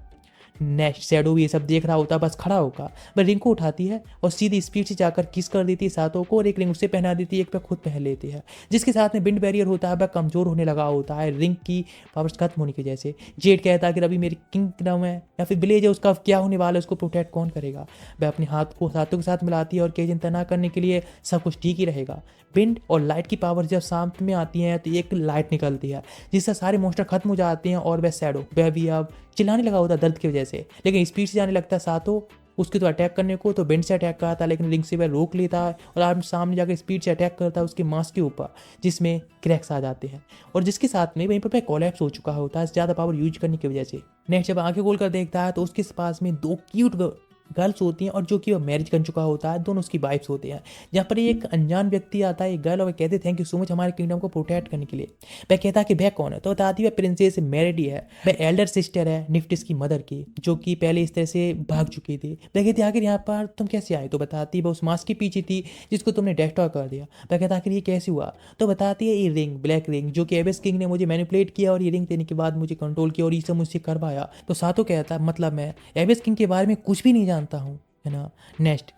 नेक्स्ट शैडो भी ये सब देख रहा होता है बस खड़ा होगा। वह रिंग को उठाती है और सीधी स्पीड से जाकर किस कर देती है सातों को और एक रिंग उससे पहना देती है, एक पे खुद पहन लेती है, जिसके साथ में विंड बैरियर होता है वह कमजोर होने लगा होता है रिंग की पावर्स खत्म होने की वजह से। जेड कहता है कि अभी मेरी किंगडम है या फिर विलेज है, उसका क्या होने वाला है, उसको प्रोटेक्ट कौन करेगा। वह अपने हाथ को सातों के साथ मिलाती है और कई चिंता ना करने के लिए सब कुछ ठीक ही रहेगा। विंड और लाइट की पावर जब साथ में आती हैं तो एक लाइट निकलती है जिससे सारे मॉन्स्टर खत्म हो जाते हैं और वह शैडो वह भी अब चिल्लाने लगा होता है दर्द की वजह से, लेकिन स्पीड से जाने लगता है सातों उसके तो अटैक करने को, तो विंड से अटैक करता है लेकिन रिंग से वह रोक लेता है और आप सामने जाकर स्पीड से अटैक करता है उसके मास्क के ऊपर, जिसमें क्रैक्स आ जाते हैं और जिसके साथ में वहीं पर कोलैप्स हो चुका होता है ज़्यादा पावर यूज करने की वजह से। नेक्स्ट जब आंखें खोल कर देखता है तो उसके पास में 2 क्यूट गर्ल्स होती हैं और जो कि वह मैरिज कर चुका होता है, दोनों उसकी वाइफ्स होते हैं। जहाँ पर एक अनजान व्यक्ति आता है, एक गर्ल, और वह कहते थैंक यू सो मच हमारे किंगडम को प्रोटेक्ट करने के लिए। वह कहता है कि वह कौन है, तो बताती है वह प्रिंसेस मेरेडी है, वह एल्डर सिस्टर है निफ्टिस की मदर की, जो कि पहले इस तरह से भाग चुकी थी। वह कहती है आखिर यहाँ पर तुम कैसे आए, तो बताती है वह उस मास्क के पीछे थी जिसको तुमने डिस्ट्रॉय कर दिया। वह कहता आखिर ये कैसे हुआ, तो बताती है ये रिंग, ब्लैक रिंग, जो कि एबेस किंग ने मुझे मैनिपुलेट किया और ये रिंग देने के बाद मुझे कंट्रोल किया और ये सब मुझसे करवाया। तो सातों कहता है मतलब मैं एबेस किंग के बारे में कुछ भी नहीं जानता हूँ, है ना। नेक्स्ट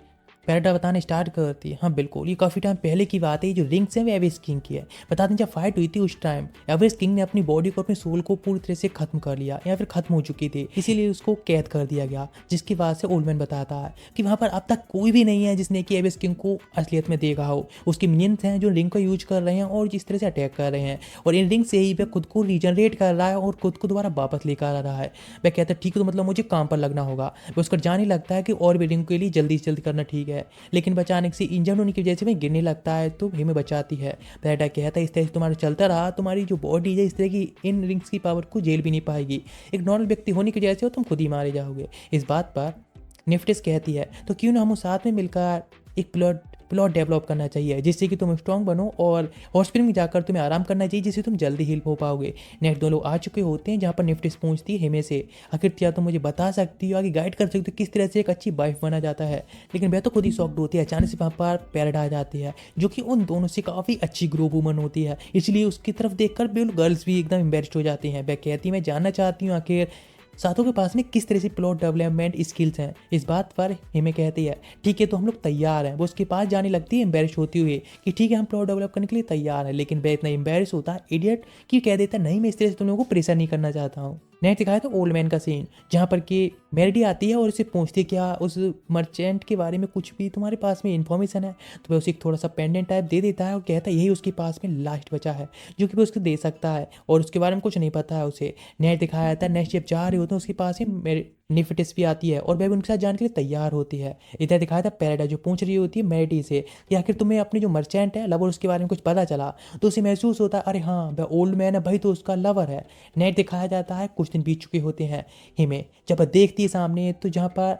पैराडा बताने स्टार्ट करती है हाँ बिल्कुल ये काफ़ी टाइम पहले की बात है, ये जो रिंग्स है वो एवेस किंग की है। बताते हैं जब फाइट हुई थी उस टाइम एवेस किंग ने अपनी बॉडी को अपने सोल को पूरी तरह से खत्म कर लिया या फिर खत्म हो चुकी थी, इसीलिए उसको कैद कर दिया गया। जिसकी बात से ओल्डमैन बताता है कि वहाँ पर अब तक कोई भी नहीं है जिसने कि एवेस किंग को असलियत में देखा हो। उसके मिनियंस हैं जो रिंग का यूज कर रहे हैं और जिस तरह से अटैक कर रहे हैं और इन रिंग से ही वह खुद को रीजनरेट कर रहा है और खुद को दोबारा वापस लेकर आ रहा है। वह कहता है ठीक है तो मतलब मुझे काम पर लगना होगा। वह उसका जाने लगता है कि और भी रिंग के लिए जल्दी से जल्दी करना ठीक है। है, लेकिन वह अचानक से इंजर्ड होने की वजह से वह गिरने लगता है तो हिमे बचाती है। पेरेडा कहता है इस तरह से तुम्हारा चलता रहा तुम्हारी जो बॉडी है इस तरह की इन रिंग्स की पावर को झेल भी नहीं पाएगी, एक नॉर्मल व्यक्ति होने की वजह से तुम खुद ही मारे जाओगे। इस बात पर निफ्टिस कहती है तो क्यों ना हम साथ में मिलकर एक प्लॉट डेवलप करना चाहिए जिससे कि तुम स्ट्रांग बनो और हॉस्पिटल में जाकर तुम्हें आराम करना चाहिए जिससे तुम जल्दी हील हो पाओगे। नेक्स्ट दो लोग आ चुके होते हैं जहाँ पर निफ्टिस पूछती है हिमे से आखिर क्या तुम मुझे बता सकती हो आगे गाइड कर सकती हो किस तरह से एक अच्छी वाइफ बना जाता है, लेकिन वह तो खुद ही शॉक्ड होती है। अचानक से वहाँ पर पेरेडा आ जाती है जो कि उन दोनों से काफ़ी अच्छी ग्रो वूमन होती है, इसलिए उसकी तरफ देखकर बिल्कुल गर्ल्स भी एकदम एम्बेरस्ड हो जाती हैं। वह कहती है मैं जानना चाहती हूँ आखिर साथों के पास में किस तरह से प्लॉट डेवलपमेंट स्किल्स हैं। इस बात पर हिमे कहती है ठीक है तो हम लोग तैयार हैं। वो उसके पास जाने लगती है एम्बेरस होती हुई कि ठीक है हम प्लॉट डेवलप करने के लिए तैयार हैं, लेकिन वह इतना एम्बेरस होता है इडियट कि कह देता नहीं मैं इस तरह से तुम लोगों को प्रेशर नहीं करना चाहता हूँ। नेक्स्ट दिखाया था ओल्ड मैन का सीन जहाँ पर कि मेरेडी आती है और उसे पूछती है क्या उस मर्चेंट के बारे में कुछ भी तुम्हारे पास में इन्फॉर्मेशन है, तो वह उसे एक थोड़ा सा पेंडेंट टाइप दे देता है और कहता है यही उसके पास में लास्ट बचा है जो कि वो उसको दे सकता है और उसके बारे में कुछ नहीं पता है उसे। नेक्स्ट दिखाया जाता है नेक्स्ट जब जा रहे होते हैं उसके पास में मेरे निफ्टिस भी आती है और वह भी उनके साथ जाने के लिए तैयार होती है। इधर दिखाया था पेरेडा जो पूछ रही होती है मेरेडी से कि आखिर तुम्हें अपनी जो मर्चेंट है लवर उसके बारे में कुछ पता चला, तो उसे महसूस होता है अरे हाँ वह ओल्ड मैन है भाई तो उसका लवर है। नेट दिखाया जाता है कुछ दिन बीत चुके होते हैं हिमे जब देखती है सामने तो जहाँ पर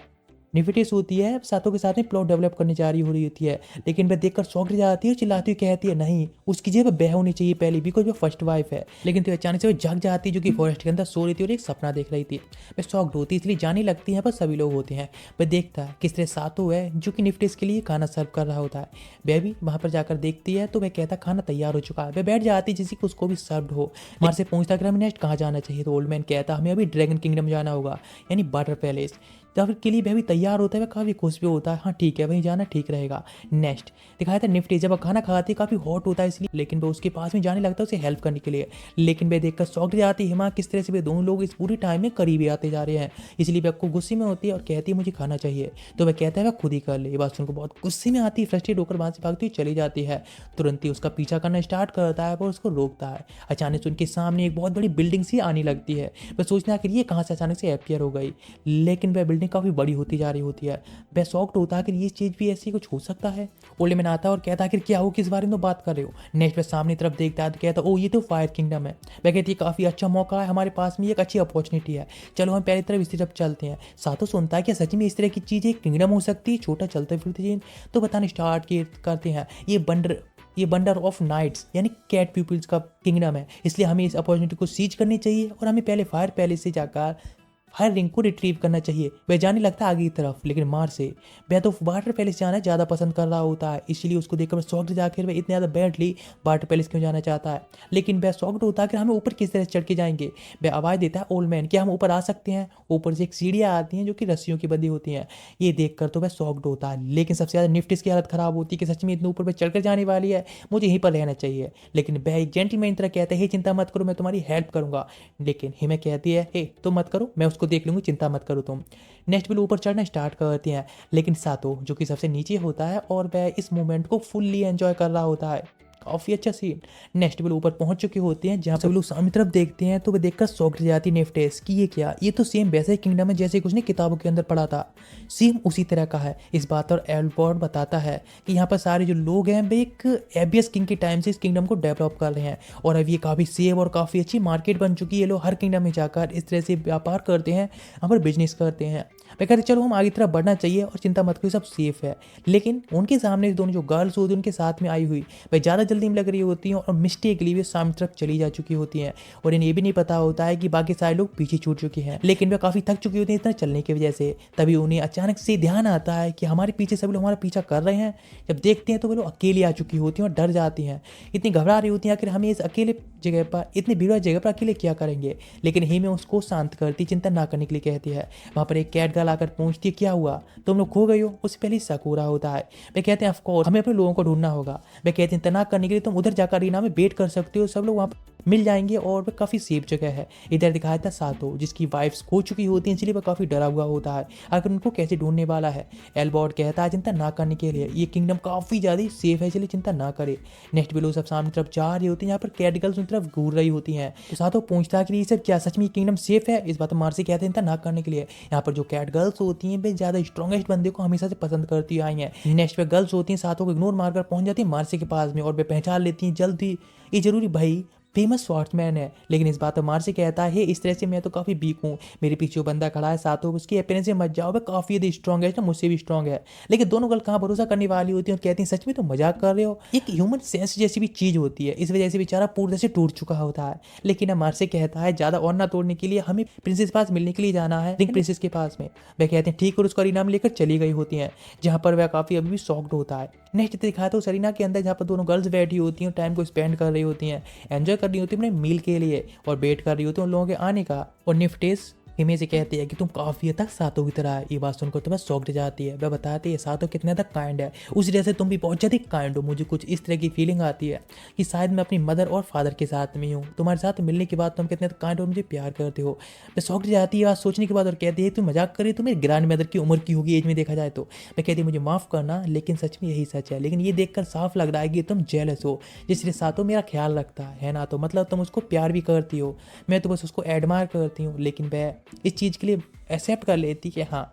निफिटिस होती है साथों के साथ में प्लॉट डेवलप करने जा रही हो रही होती है, लेकिन वह देखकर शॉक जाती है और चिल्लाती हुई कहती है नहीं उसकी जगह बह होनी चाहिए पहले बिकॉज वो फर्स्ट वाइफ है। लेकिन तो अचानक से वो जग जाती है जो कि फॉरेस्ट के अंदर सो रही थी और एक सपना देख रही थी। वह शॉक्ड होती है इसलिए जाने लगती है पर सभी लोग होते हैं। वह देखता है किस तरह सातों है जो कि निफ्टिस के लिए खाना सर्व कर रहा होता है। वह भी वहाँ पर जाकर देखती है तो वह कहता है खाना तैयार हो चुका है। वह बैठ जाती है जिससे कि उसको भी सर्व हो। मार से पूछता है कि हमें नेक्स्ट कहाँ जाना चाहिए, तो ओल्ड मैन कहता है हमें अभी ड्रैगन किंगडम जाना होगा यानी वाटर पैलेस। तब के लिए वह भी तैयार होता है, वह काफ़ी खुश भी होता है हाँ ठीक है वहीं जाना ठीक रहेगा। नेक्स्ट दिखाया था निफ्टी जब वह खाना खाती है काफ़ी हॉट होता है इसलिए, लेकिन वह उसके पास में जाने लगता है उसे हेल्प करने के लिए, लेकिन वह देखकर शॉक्ड जाती है हिमा किस तरह से वे दोनों लोग इस पूरी टाइम में करीबी आते जा रहे हैं। इसलिए वह को गुस्से में होती है और कहती है मुझे खाना चाहिए, तो वह कहता है वह खुद ही कर ले। ये बात सुनकर बहुत गुस्से में आती है, फ्रस्ट्रेट होकर वहाँ से भागती हुई चली जाती है। तुरंत ही उसका पीछा करना स्टार्ट करता है पर उसको रोकता है। अचानक से उनके सामने एक बहुत बड़ी बिल्डिंग सी आने लगती है। वह सोचना कि ये कहाँ से अचानक से अपियर हो गई, लेकिन वह बिल्डिंग काफ़ी बड़ी होती जा रही होती है। वह शॉक्ड होता है कि ये चीज़ भी ऐसी कुछ हो सकता है। ओल्ड मैन आता है और कहता है कि क्या हो किस बारे में बात कर रहे हो। नेक्स्ट वह सामने तरफ देखता है तो कहता है ओ ये तो फायर किंगडम है। वह कहती है काफ़ी अच्छा मौका है हमारे पास में, एक अच्छी अपॉर्चुनिटी है, चलो हम पहली तरफ इस तरफ चलते हैं। साथों सुनता है कि सच में इस तरह की चीज़ एक किंगडम हो सकती है, छोटा चलते फिरते चीज, तो बताना स्टार्ट करते हैं ये बंडर ऑफ नाइट्स यानी कैट पीपल्स का किंगडम है, इसलिए हमें इस अपॉर्चुनिटी को सीज करनी चाहिए और हमें पहले फायर पैलेस से जाकर फायर रिंग को रिट्रीव करना चाहिए। वह जाने लगता है आगे की तरफ, लेकिन मार से वह तो वाटर पैलेस जाना ज़्यादा पसंद कर रहा होता है, इसलिए उसको देखकर शॉक्ड जाकर वह इतने ज़्यादा बैडली वाटर पैलेस क्यों जाना चाहता है। लेकिन वह शॉक्ड होता है कि हमें ऊपर किस तरह से चढ़ के जाएंगे। वह आवाज़ देता है ओल्ड मैन क्या हम ऊपर आ सकते हैं। ऊपर से एक सीढ़ियाँ आती हैं जो कि रस्सियों की बंधी होती हैं। ये देखकर तो वह शॉक्ड होता है, लेकिन सबसे ज़्यादा निफ्टिस की हालत ख़राब होती है कि सच में इतने ऊपर वह चढ़कर जाने वाली है, मुझे यहीं पर रहना चाहिए। लेकिन वह एक जेंटलमैन तरह कहता है चिंता मत करो मैं तुम्हारी हेल्प करूंगा, लेकिन हिमे कहती है हे तुम मत करो मैं उसको देख लूँगी चिंता मत करो तुम। नेक्स्ट बिल ऊपर चढ़ना स्टार्ट करती हैं, लेकिन सातो जो कि सबसे नीचे होता है और वह इस मोमेंट को फुल्ली एंजॉय कर रहा होता है। काफ़ी अच्छा सीन। नेक्स्ट बिल ऊपर पहुंच चुके होते हैं जहाँ सब लोग सामने तरफ देखते हैं तो वे देखकर शॉक्ड जाती नेफ्टेस कि ये क्या, ये तो सेम वैसे ही किंगडम है जैसे कुछ ने किताबों के अंदर पढ़ा था, सेम उसी तरह का है। इस बात पर एल्बर्ट बताता है कि यहाँ पर सारे जो लोग हैं वे एक एबियस किंग के टाइम से इस किंगडम को डेवलप कर रहे हैं और अब ये काफ़ी सेफ और काफ़ी अच्छी मार्केट बन चुकी है। लोग हर किंगडम में जाकर इस तरह से व्यापार करते हैं, यहाँ पर बिजनेस करते हैं। वे कहते चलो हम आगे तरफ बढ़ना चाहिए और चिंता मत करो सब सेफ है। लेकिन उनके सामने दोनों जो गर्ल्स होती हैं उनके साथ में आई हुई वह ज़्यादा जल्दी में लग रही होती हैं और मिस्टेकली वे सामने तरफ चली जा चुकी होती हैं और इन्हें ये भी नहीं पता होता है कि बाकी सारे लोग पीछे छूट चुके हैं। लेकिन वे काफ़ी थक चुकी होती हैं इतना चलने की वजह से। तभी उन्हें अचानक से ध्यान आता है कि हमारे पीछे सब लोग हमारा पीछा कर रहे हैं। जब देखते हैं तो वे लोग अकेले आ चुकी होती हैं और डर जाती हैं, इतनी घबरा रही होती हैं आखिर हमें इस अकेले जगह पर इतनी भीड़ जगह पर अकेले क्या करेंगे। लेकिन हिमे उसको शांत करती, चिंता ना करने के लिए कहती है। वहाँ पर एक कैट गर्ल आकर पूछती है क्या हुआ तुम लोग खो गए हो। उससे पहले शक हो रहा होता है। वे कहते हैं ऑफ कोर्स हमें अपने लोगों को ढूंढना होगा। वे कहते हैं तना करने के लिए तुम उधर जाकर अरीना में वेट कर सकते हो, सब लोग वहाँ मिल जाएंगे और वह काफ़ी सेफ जगह है। इधर दिखाया था सातो जिसकी वाइफ्स खो चुकी होती हैं, इसलिए वह काफ़ी डरा हुआ होता है अगर उनको कैसे ढूंढने वाला है। एल्बॉर्ड कहता है चिंता ना करने के लिए, ये किंगडम काफ़ी ज़्यादा सेफ है, इसलिए चिंता ना करे। नेक्स्ट भी लोग सब सामने तरफ जा रहे होते हैं, यहाँ पर कैट गर्ल्स उन तरफ घूर रही होती हैं। तो सातो पूछता है कि ये सब क्या सच में किंगडम सेफ है। इस बात में मार्सी कहते हैं चिंता ना करने के लिए। यहाँ पर जो कैट गर्ल्स होती हैं वे ज़्यादा स्ट्रॉन्गेस्ट बंदे को हमेशा से पसंद करती आई हैं। नेक्स्ट पे गर्ल्स होती हैं सातो को इग्नोर मारकर पहुंच जाती है मार्सी के पास में और वे पहचान लेती हैं जल्दी ये जरूरी भाई फेमस स्वॉर्ड्समैन है। लेकिन इस बात पर मार्सी कहता है इस तरह से मैं तो काफ़ी वीक हूँ, मेरे पीछे जो बंदा खड़ा है सातो उसकी अपेरेंस से मत जाओ, वह काफ़ी ज़्यादा स्ट्रॉन्ग है ना, मुझसे भी स्ट्रॉन्ग है। लेकिन दोनों गर्ल कहाँ भरोसा करने वाली होती हैं और कहती हैं सच में तो मजाक कर रहे हो। एक ह्यूमन सेंस जैसी भी चीज़ होती है, इस वजह से बेचारा पूरी तरह से टूट चुका होता है। लेकिन मार्सी कहता है ज़्यादा और ना तोड़ने के लिए हमें प्रिंसेस के पास मिलने के लिए जाना है, रिंग प्रिंसेस के पास में। वह कहते हैं ठीक, और उसका इनाम लेकर चली गई होती हैं, जहाँ पर वह काफ़ी अभी भी शॉक्ड होता है। नेक्स्ट दिखाया तो सरीना के अंदर, जहाँ पर दोनों गर्ल्स बैठी होती हैं, टाइम को स्पेंड कर रही होती हैं, एंजॉय कर रही होती हैं अपने मील के लिए और वेट कर रही होती हैं उन लोगों के आने का। और निफ्टेस हिमे से कहती है कि तुम काफ़ी हद तक सातो की तरह है। ये बात सुनकर तो बस शॉक्ड जाती है। वह बताती है सातो कितने तक काइंड है, उसी तरह से तुम भी बहुत ज़्यादा काइंड हो। मुझे कुछ इस तरह की फीलिंग आती है कि शायद मैं अपनी मदर और फादर के साथ में हूँ, तुम्हारे साथ मिलने के बाद तुम कितने तक काइंड हो, मुझे प्यार करते हो। वह शॉक्ड जाती है बात सोचने के बाद और कहती है तुम मजाक करी, तो मेरी ग्रैंड मदर की उम्र की होगी एज में देखा जाए तो। मैं कहती मुझे माफ़ करना, लेकिन सच में यही सच है। लेकिन ये देखकर साफ लग रहा है कि तुम जेलस हो, जिससे सातो मेरा ख्याल रखता है ना, तो मतलब तुम उसको प्यार भी करती हो। मैं तो बस उसको एडमायर करती हूँ, लेकिन वह इस चीज़ के लिए एक्सेप्ट कर लेती कि हाँ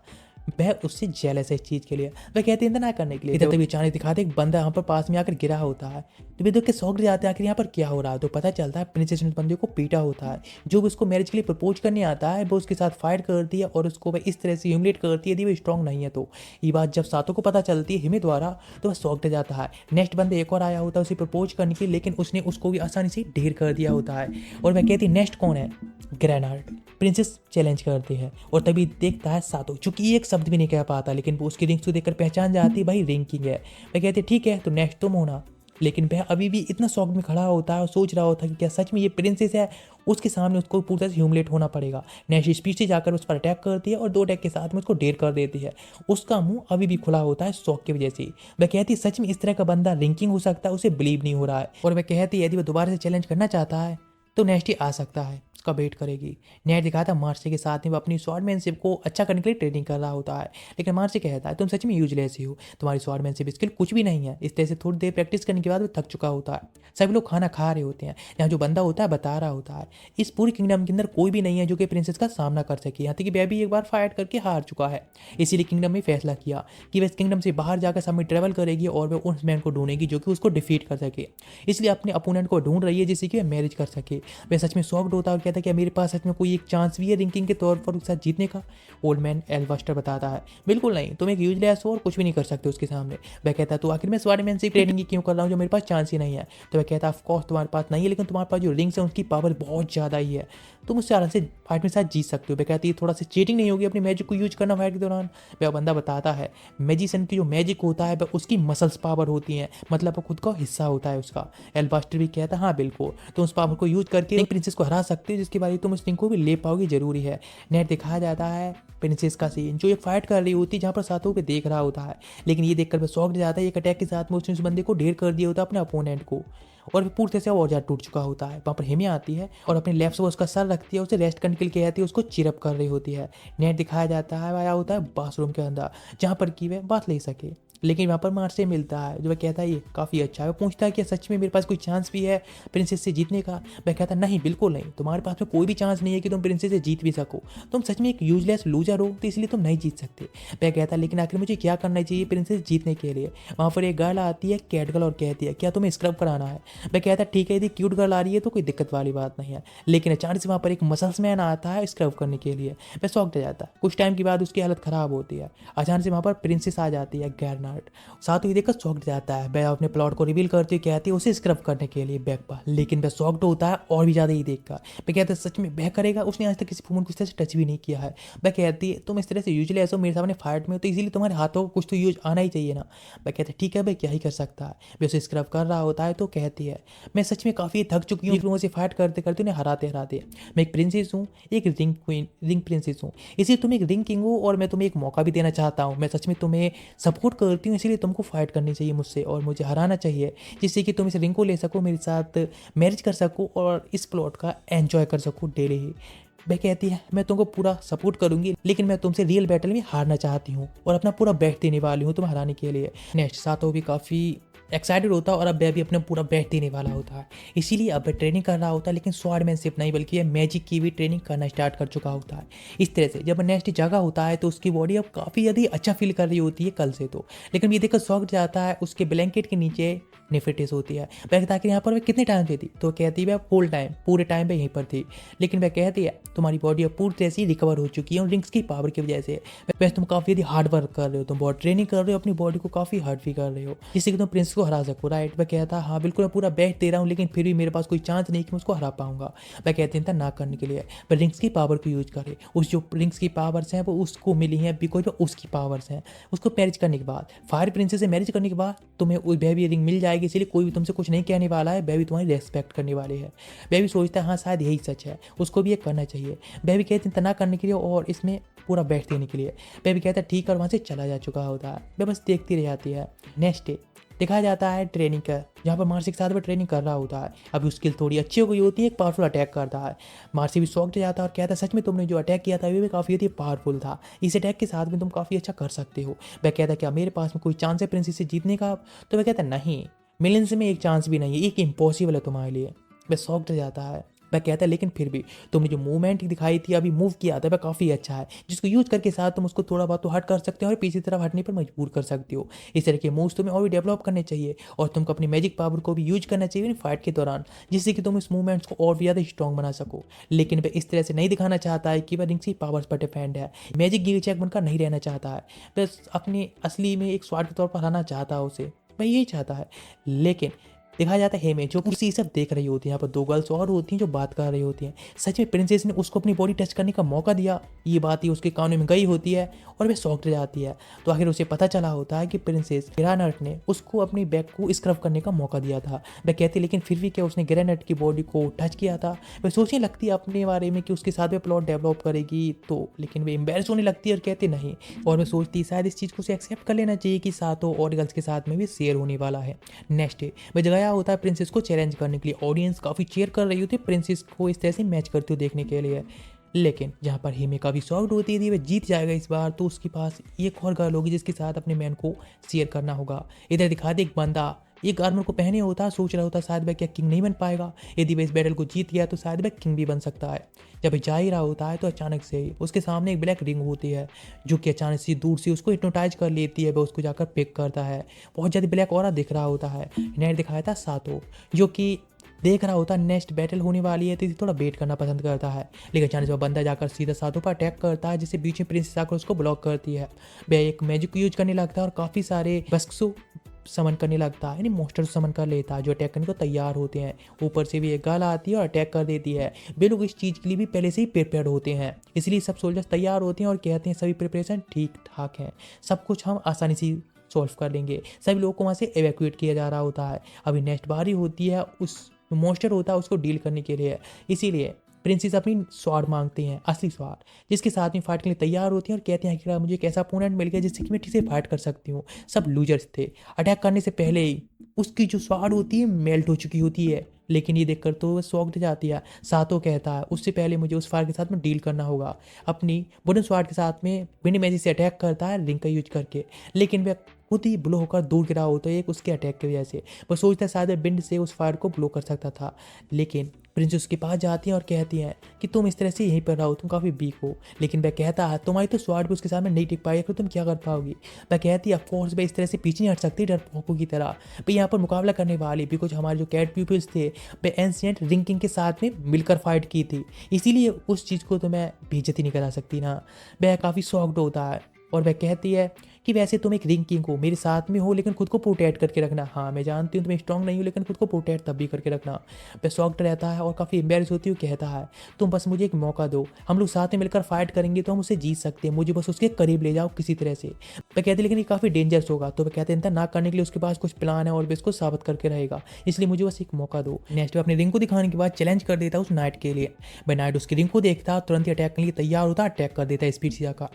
वह उससे जेलस है इस चीज़ के लिए। वह कहती है ना करने के लिए। इधर तभी अचानक दिखाते एक बंदा यहाँ पर पास में आकर गिरा होता है, तो वे देख के शॉक जाते हैं आखिर यहाँ पर क्या हो रहा है। तो पता चलता है प्रिंसेस ने बंदे को पीटा होता है, जो भी उसको मैरिज के लिए प्रपोज करने आता है वो उसके साथ फाइट करती है और उसको वह इस तरह से ह्यूमिलेट करती है यदि वो स्ट्रॉन्ग नहीं है तो। ये बात जब सातो को पता चलती है हिमे द्वारा, तो वह शॉक जाता है। नेक्स्ट बंदे एक और आया होता है उसे प्रपोज करने के लिए, लेकिन उसने उसको भी आसानी से ढेर कर दिया होता है। और वह कहती है नेक्स्ट कौन है, ग्रेनार्ड। प्रिंसेस चैलेंज करती है और तभी देखता है सातो, चूंकि एक शब्द भी नहीं कह पाता, लेकिन वो उसकी रिंग्स को देखकर पहचान जाती है भाई रिंग किंग है। वह कहती है ठीक है तो नेक्स्ट तुम होना। लेकिन वह अभी भी इतना शॉक में खड़ा होता है और सोच रहा होता है कि क्या सच में ये प्रिंसेस है। उसके सामने उसको पूरी तरह से ह्यूमिलेट होना पड़ेगा। नेक्स्ट स्पीड से जाकर उस पर अटैक करती है और 2 अटैक के साथ में उसको ढेर कर देती है। उसका मुंह अभी भी खुला होता है शॉक की वजह से। वह कहती है सच में इस तरह का बंदा रिंकिंग हो सकता है, उसे बिलीव नहीं हो रहा है। और वह कहती है यदि वह दोबारा से चैलेंज करना चाहता है तो नेक्स्ट ही आ सकता है, उसका वेट करेगी। नेट दिखाया था मार्सी के साथ में वो अपनी स्वॉर्डमैनशिप को अच्छा करने के लिए ट्रेनिंग कर रहा होता है, लेकिन मार्सी कहता है तुम सच में यूजलेस ही हो, तुम्हारी स्वॉर्डमैनशिप स्किल कुछ भी नहीं है। इस तरह से थोड़ी देर प्रैक्टिस करने के बाद वो थक चुका होता है। सभी लोग खाना खा रहे होते हैं, यहाँ जो बंदा होता है बता रहा होता है इस पूरी किंगडम के अंदर कोई भी नहीं है जो कि प्रिंसेस का सामना कर सके। यहाँ तक कि वह भी एक बार फाइट करके हार चुका है, इसीलिए किंगडम में फैसला किया कि वह इस किंगडम से बाहर जाकर सब में ट्रेवल करेगी और वह उस मैन को ढूंढेगी जो कि उसको डिफीट कर सके। इसलिए अपने अपोनेंट को ढूंढ रही है जिससे कि वह मैरिज कर सके। वह सच में शॉक्ड होता है और कहता है कि मेरे पास सच में कोई एक चांस भी है रिंकिंग के तौर पर उसके साथ जीतने का। ओल्ड मैन एल्वास्टर बताता है बिल्कुल नहीं, तुम एक यूजलेस हो और कुछ भी नहीं कर सकते उसके सामने। वह कहता है तो आखिर मैं स्वॉर्डमैन से ट्रेनिंग क्यों कर रहा हूँ जो मेरे पास चांस ही नहीं है। तो वह कहता है ऑफ कोर्स तुम्हारे पास नहीं है, लेकिन तुम्हारे पास जो रिंग्स है उनकी पावर बहुत ज़्यादा ही है, तुम उससे आराम से फाइट में साथ जीत सकते हो। वह कहती है थोड़ा सा चीटिंग नहीं होगी अपनी मैजिक को यूज करना फाइट के दौरान। वह बंदा बताता है मैजिशियन की जो मैजिक होता है वह उसकी मसल्स पावर होती है, मतलब वो खुद का हिस्सा होता है उसका। एल्बास्टर भी कहता है हाँ बिल्कुल, तो उस पावर को यूज करके प्रिंसेस को हरा सकते हो, जिसके बाद तुम उस रिंग को भी ले पाओगे जरूरी है। नेट दिखाया जाता है प्रिंसेस का सीन जो एक फाइट कर रही होती है जहाँ पर सातों पे देख रहा होता है, लेकिन ये देखकर वह शॉक जाता है। एक अटैक के साथ में उसने उस बंदे को ढेर कर दिया होता है अपने अपोनेंट को, और फिर पूरी तरह से और ज़्यादा टूट चुका होता है। वहाँ पर हिमे आती है और अपने लेफ्ट से वो उसका सर रखती है, उसे रेस्ट करने के लिए कहती है, उसको चिरअप कर रही होती है। नेट दिखाया जाता है आया होता है बाथरूम के अंदर जहाँ पर कि वह बात ले सके, लेकिन वहाँ पर मार्च से मिलता है जो वह कहता है ये काफ़ी अच्छा है। वो पूछता है कि सच में मेरे पास कोई चांस भी है प्रिंसेस से जीतने का। वह कहता है नहीं बिल्कुल नहीं, तुम्हारे पास में कोई भी चांस नहीं है कि तुम प्रिंसेस से जीत भी सको, तुम सच में एक यूजलेस लूजर हो, तो इसलिए तुम नहीं जीत सकते। वह कहता है लेकिन आखिर मुझे क्या करना चाहिए प्रिंसेस जीतने के लिए। वहाँ पर एक गर्ल आती है कैट गर्ल और कहती है क्या तुम्हें स्क्रब कराना है। वह कहता है ठीक है यदि क्यूट गर्ल आ रही है तो कोई दिक्कत वाली बात नहीं है, लेकिन अचानक से वहाँ पर एक मसल्स मैन आता है स्क्रब करने के लिए। वह शॉक जाता है, कुछ टाइम के बाद उसकी हालत खराब होती है। अचानक से वहाँ पर प्रिंसेस आ जाती है गैरनार्ड, साथ ही देखकर शॉक्ड जाता है। वह अपने प्लॉट को रिवील करती है, कहती है उसे स्क्रब करने के लिए बैक पर, लेकिन वह शॉक्ड होता है और भी ज़्यादा ही देखकर। वह कहता है सच में वह करेगा, उसने आज तक किसी वुमन को इस तरह से टच भी नहीं किया है। वह कहती है तुम इस तरह से यूजुअली ऐसा मेरे सामने फाइट में, तो इसीलिए तुम्हारे हाथों को कुछ तो यूज आना ही चाहिए ना। वह कहता है ठीक है भाई क्या ही कर सकता है। वह उसे स्क्रब कर रहा होता है तो कहती है मैं सच में काफ़ी थक चुकी हूँ लोगों से फाइट करते करते उन्हें हराते हराते। मैं एक प्रिंसेस हूँ, एक रिंग क्वीन, रिंग प्रिंसेस हूँ, इसलिए तुम एक रिंग किंग हो और मैं तुम्हें एक मौका भी देना चाहता हूँ। मैं सच में तुम्हें सपोर्ट कर करती हूँ, इसीलिए तुमको फाइट करनी चाहिए मुझसे और मुझे हराना चाहिए, जिससे कि तुम इस रिंग को ले सको, मेरे साथ मैरिज कर सको और इस प्लॉट का एंजॉय कर सको डेली ही। वह कहती है मैं तुमको पूरा सपोर्ट करूंगी, लेकिन मैं तुमसे रियल बैटल में हारना चाहती हूँ और अपना पूरा बेस्ट देने वाली हूँ तुम्हें हराने के लिए। नेक्स्ट सातो भी काफ़ी एक्साइटेड होता है और अब वह भी अपना पूरा बेस्ट देने वाला होता है, इसीलिए अब वह ट्रेनिंग कर रहा होता है, लेकिन स्वॉर्डमैनशिप नहीं बल्कि मैजिक की भी ट्रेनिंग करना स्टार्ट कर चुका होता है। इस तरह से जब नेक्स्ट जगह होता है तो उसकी बॉडी अब काफ़ी ज़्यादा अच्छा फील कर रही होती है कल से तो, लेकिन ये देखकर शॉक जाता है उसके ब्लैंकेट के नीचे नेफिटिस होती है। वह कहता है कि यहाँ पर वह कितने टाइम से थी, तो कहती है वह फुल टाइम पूरे टाइम पे यहीं पर थी, लेकिन वह कहती है तुम्हारी बॉडी अब पूरी तरह से रिकवर हो चुकी है और रिंग्स की पावर की वजह से। वैसे तुम काफ़ी यदि हार्ड वर्क कर रहे हो, तुम बहुत ट्रेनिंग कर रहे हो, अपनी बॉडी को काफ़ी हार्ड भी कर रहे हो, जिससे कि तुम प्रिंस को हरा सको, राइट। वह कहता है हाँ बिल्कुल मैं पूरा बेस्ट दे रहा हूँ, लेकिन फिर भी मेरे पास कोई चांस नहीं कि मैं उसको हरा पाऊंगा। वह कहते हैं ना करने के लिए वह रिंग्स की पावर को यूज करे, उस जो रिंग्स की पावर्स हैं वो उसको मिली हैं बिकॉज उसकी पावर्स हैं। उसको मैरिज करने के बाद, फायर प्रिंसेस से मैरिज करने के बाद तुम्हें वह भी रिंग मिल जाएगी, इसलिए कोई भी तुमसे कुछ नहीं कहने वाला है, वह भी तुम्हारी रेस्पेक्ट करने वाले है। वह भी सोचता है हाँ शायद यही सच है, उसको भी ये करना चाहिए। वह भी कहते हैं ना करने के लिए और इसमें पूरा बैठ देने के लिए। वह भी कहता है ठीक है और वहाँ से चला जा चुका होता है, वह बस देखती रह जाती है। नेक्स्ट डे दिखाया जाता है ट्रेनिंग का, जहाँ पर मार्सी के साथ वो ट्रेनिंग कर रहा होता है। अभी उसकी थोड़ी अच्छी हो गई होती है, एक पावरफुल अटैक करता है। मार्सी भी शॉक्ड हो जाता है और कहता है सच में तुमने जो अटैक किया था वो भी काफ़ी पावरफुल था, इस अटैक के साथ में तुम काफ़ी अच्छा कर सकते हो। वह कहता है क्या मेरे पास में कोई चांस है प्रिंसेस से जीतने का, तो वह कहता है नहीं, मिलियंस में एक चांस भी नहीं है, एक इम्पॉसिबल है तुम्हारे लिए। वह शॉक्ड हो जाता है। वह कहता है लेकिन फिर भी तुमने जो मूवमेंट दिखाई थी, अभी मूव किया था, वह काफ़ी अच्छा है, जिसको यूज करके साथ तुम उसको थोड़ा बहुत तो हट कर सकते हो और पीछे तरफ हटने पर मजबूर कर सकते हो। इस तरह के मूव्स तुम्हें और भी डेवलप करने चाहिए और तुमको अपनी मैजिक पावर को भी यूज करना चाहिए फाइट के दौरान, जिससे कि तुम इस मूवमेंट्स को और भी ज़्यादा स्ट्रॉन्ग बना सको। लेकिन वह इस तरह से नहीं दिखाना चाहता है कि वह रिंग्स की पावर्स पर डिपेंड है, मैजिक गिव चेक बनकर नहीं रहना चाहता है, वह अपनी असली में एक स्वाद के तौर पर हराना चाहता है उसे, वह यही चाहता है। लेकिन दिखाया जाता है हेमे जो कुर्सी सब देख रही होती है, यहाँ पर दो गर्ल्स और होती हैं जो बात कर रही होती हैं। सच में प्रिंसेस ने उसको अपनी बॉडी टच करने का मौका दिया, ये बात ही उसके कानों में गई होती है और वह शॉक्ड जाती है। तो आखिर उसे पता चला होता है कि प्रिंसेस ग्रेनाइट ने उसको अपनी बैक को स्क्रब करने का मौका दिया था। वह कहती लेकिन फिर भी क्या उसने ग्रेनाइट की बॉडी को टच किया था। वह सोचने लगती है अपने बारे में कि उसके साथ में प्लॉट डेवलप करेगी तो, लेकिन वे एम्बेरस होने लगती है और कहते नहीं, और वह सोचती शायद इस चीज़ को उसे एक्सेप्ट कर लेना चाहिए कि सातों और गर्ल्स के साथ में भी शेयर होने वाला है। नेक्स्ट डे वह जगह होता है प्रिंसेस को चैलेंज करने के लिए। ऑडियंस काफ़ी चेयर कर रही होती है प्रिंसेस को इस तरह से मैच करते हुए देखने के लिए, लेकिन जहाँ पर हिमे काफ़ी सॉफ्ट होती थी वह जीत जाएगा इस बार, तो उसके पास एक और गर्ल होगी जिसके साथ अपने मैन को शेयर करना होगा। इधर दिखा दे एक बंदा एक आर्मर को पहने होता, सोच रहा होता शायद वह क्या किंग नहीं बन पाएगा, यदि वह इस बैटल को जीत गया तो शायद वह किंग भी बन सकता है। जब जा ही रहा होता है तो अचानक से ही उसके सामने एक ब्लैक रिंग होती है जो कि अचानक से दूर से उसको हिप्नोटाइज कर लेती है। वह उसको जाकर पिक करता है, बहुत ज़्यादा ब्लैक ऑरा दिख रहा होता है। नेट दिखाया था सातो जो कि देख रहा होता नेक्स्ट बैटल होने वाली है तो थोड़ा वेट करना पसंद करता है, लेकिन अचानक से वह बंदा जाकर सीधा सातों पर अटैक करता है, जिससे बीच में प्रिंसेस आकर उसको ब्लॉक करती है। वह एक मैजिक को यूज करने लगता है और काफ़ी सारे बस्क्सो समन करने लगता है, यानी मोस्टर समन कर लेता है जो अटैक करने को तैयार होते हैं। ऊपर से भी एक गर्ल आती है और अटैक कर देती है। वे लोग इस चीज़ के लिए भी पहले से ही प्रिपेयर्ड होते हैं, इसलिए सब सोल्जर्स तैयार होते हैं और कहते हैं सभी प्रिपरेशन ठीक ठाक है, सब कुछ हम आसानी से सॉल्व कर लेंगे। सभी लोगों को वहाँ से एवैक्यूएट किया जा रहा होता है। अभी नेक्स्ट बारी होती है उस मोस्टर होता है उसको डील करने के लिए, इसीलिए प्रिंसेस अपनी स्वाड मांगती हैं, असली स्वाड, जिसके साथ में फाइट के लिए तैयार होती हैं और कहते हैं कि मुझे एक ऐसा अपोनेंट मिल गया जिससे कि मैं ठीक से फाइट कर सकती हूँ। सब लूजर्स थे, अटैक करने से पहले ही उसकी जो स्वाड होती है मेल्ट हो चुकी होती है, लेकिन ये देखकर तो वह शॉक्ड जाती है। सातो कहता है उससे पहले मुझे उस फायर के साथ में डील करना होगा। अपनी वुडन स्वाड के साथ में विंड मैजिक से अटैक करता है रिंग का यूज करके, लेकिन वह खुद ही ब्लो होकर दूर गिरा होता है एक उसके अटैक की वजह से। वह सोचता है शायद विंड से उस फायर को ब्लो कर सकता था, लेकिन प्रिंसेस उसके पास जाती हैं और कहती हैं कि तुम इस तरह से यहीं पर रहो, तुम काफ़ी वीक हो। लेकिन वह कहता है तुम्हारी तो स्वाड भी उसके सामने नहीं टिक पाएगी, तुम क्या कर पाओगी। वह कहती है ऑफकोर्स वह इस तरह से पीछे नहीं हट सकती डरपोकों की तरह, वह यहाँ पर मुकाबला करने वाली, बिकॉज हमारे जो कैट पीपल्स थे वह एंशिएंट रिंग किंग के साथ में मिलकर फाइट की थी, इसीलिए उस चीज़ को तो मैं बेइज्जती नहीं करा सकती ना। वह काफ़ी शॉक्ड होता है और वह कहती है कि वैसे तुम एक रिंग किंग हो, मेरे साथ में हो, लेकिन खुद को प्रोटेक्ट करके रखना। हाँ मैं जानती हूँ तुम स्ट्रांग नहीं हो, लेकिन खुद को प्रोटेक्ट तब भी करके रखना। वह शॉक्ड रहता है और काफ़ी एम्बेरस होती है, कहता है तुम बस मुझे एक मौका दो, हम लोग साथ में मिलकर फाइट करेंगे तो हम उसे जीत सकते हैं, मुझे बस उसके करीब ले जाओ किसी तरह से। वह कहते लेकिन ये काफ़ी डेंजरस होगा, तो वह कहते हैं ना करने के लिए उसके पास कुछ प्लान है और वह इसको साबित करके रहेगा, इसलिए मुझे बस एक मौका दो। नेक्स्ट अपने रिंग को दिखाने के बाद चैलेंज कर देता है उस नाइट के लिए। वह नाइट उसकी रिंग को देखता तुरंत ही अटैक के लिए तैयार होता, अटैक कर देता है स्पीड से जाकर,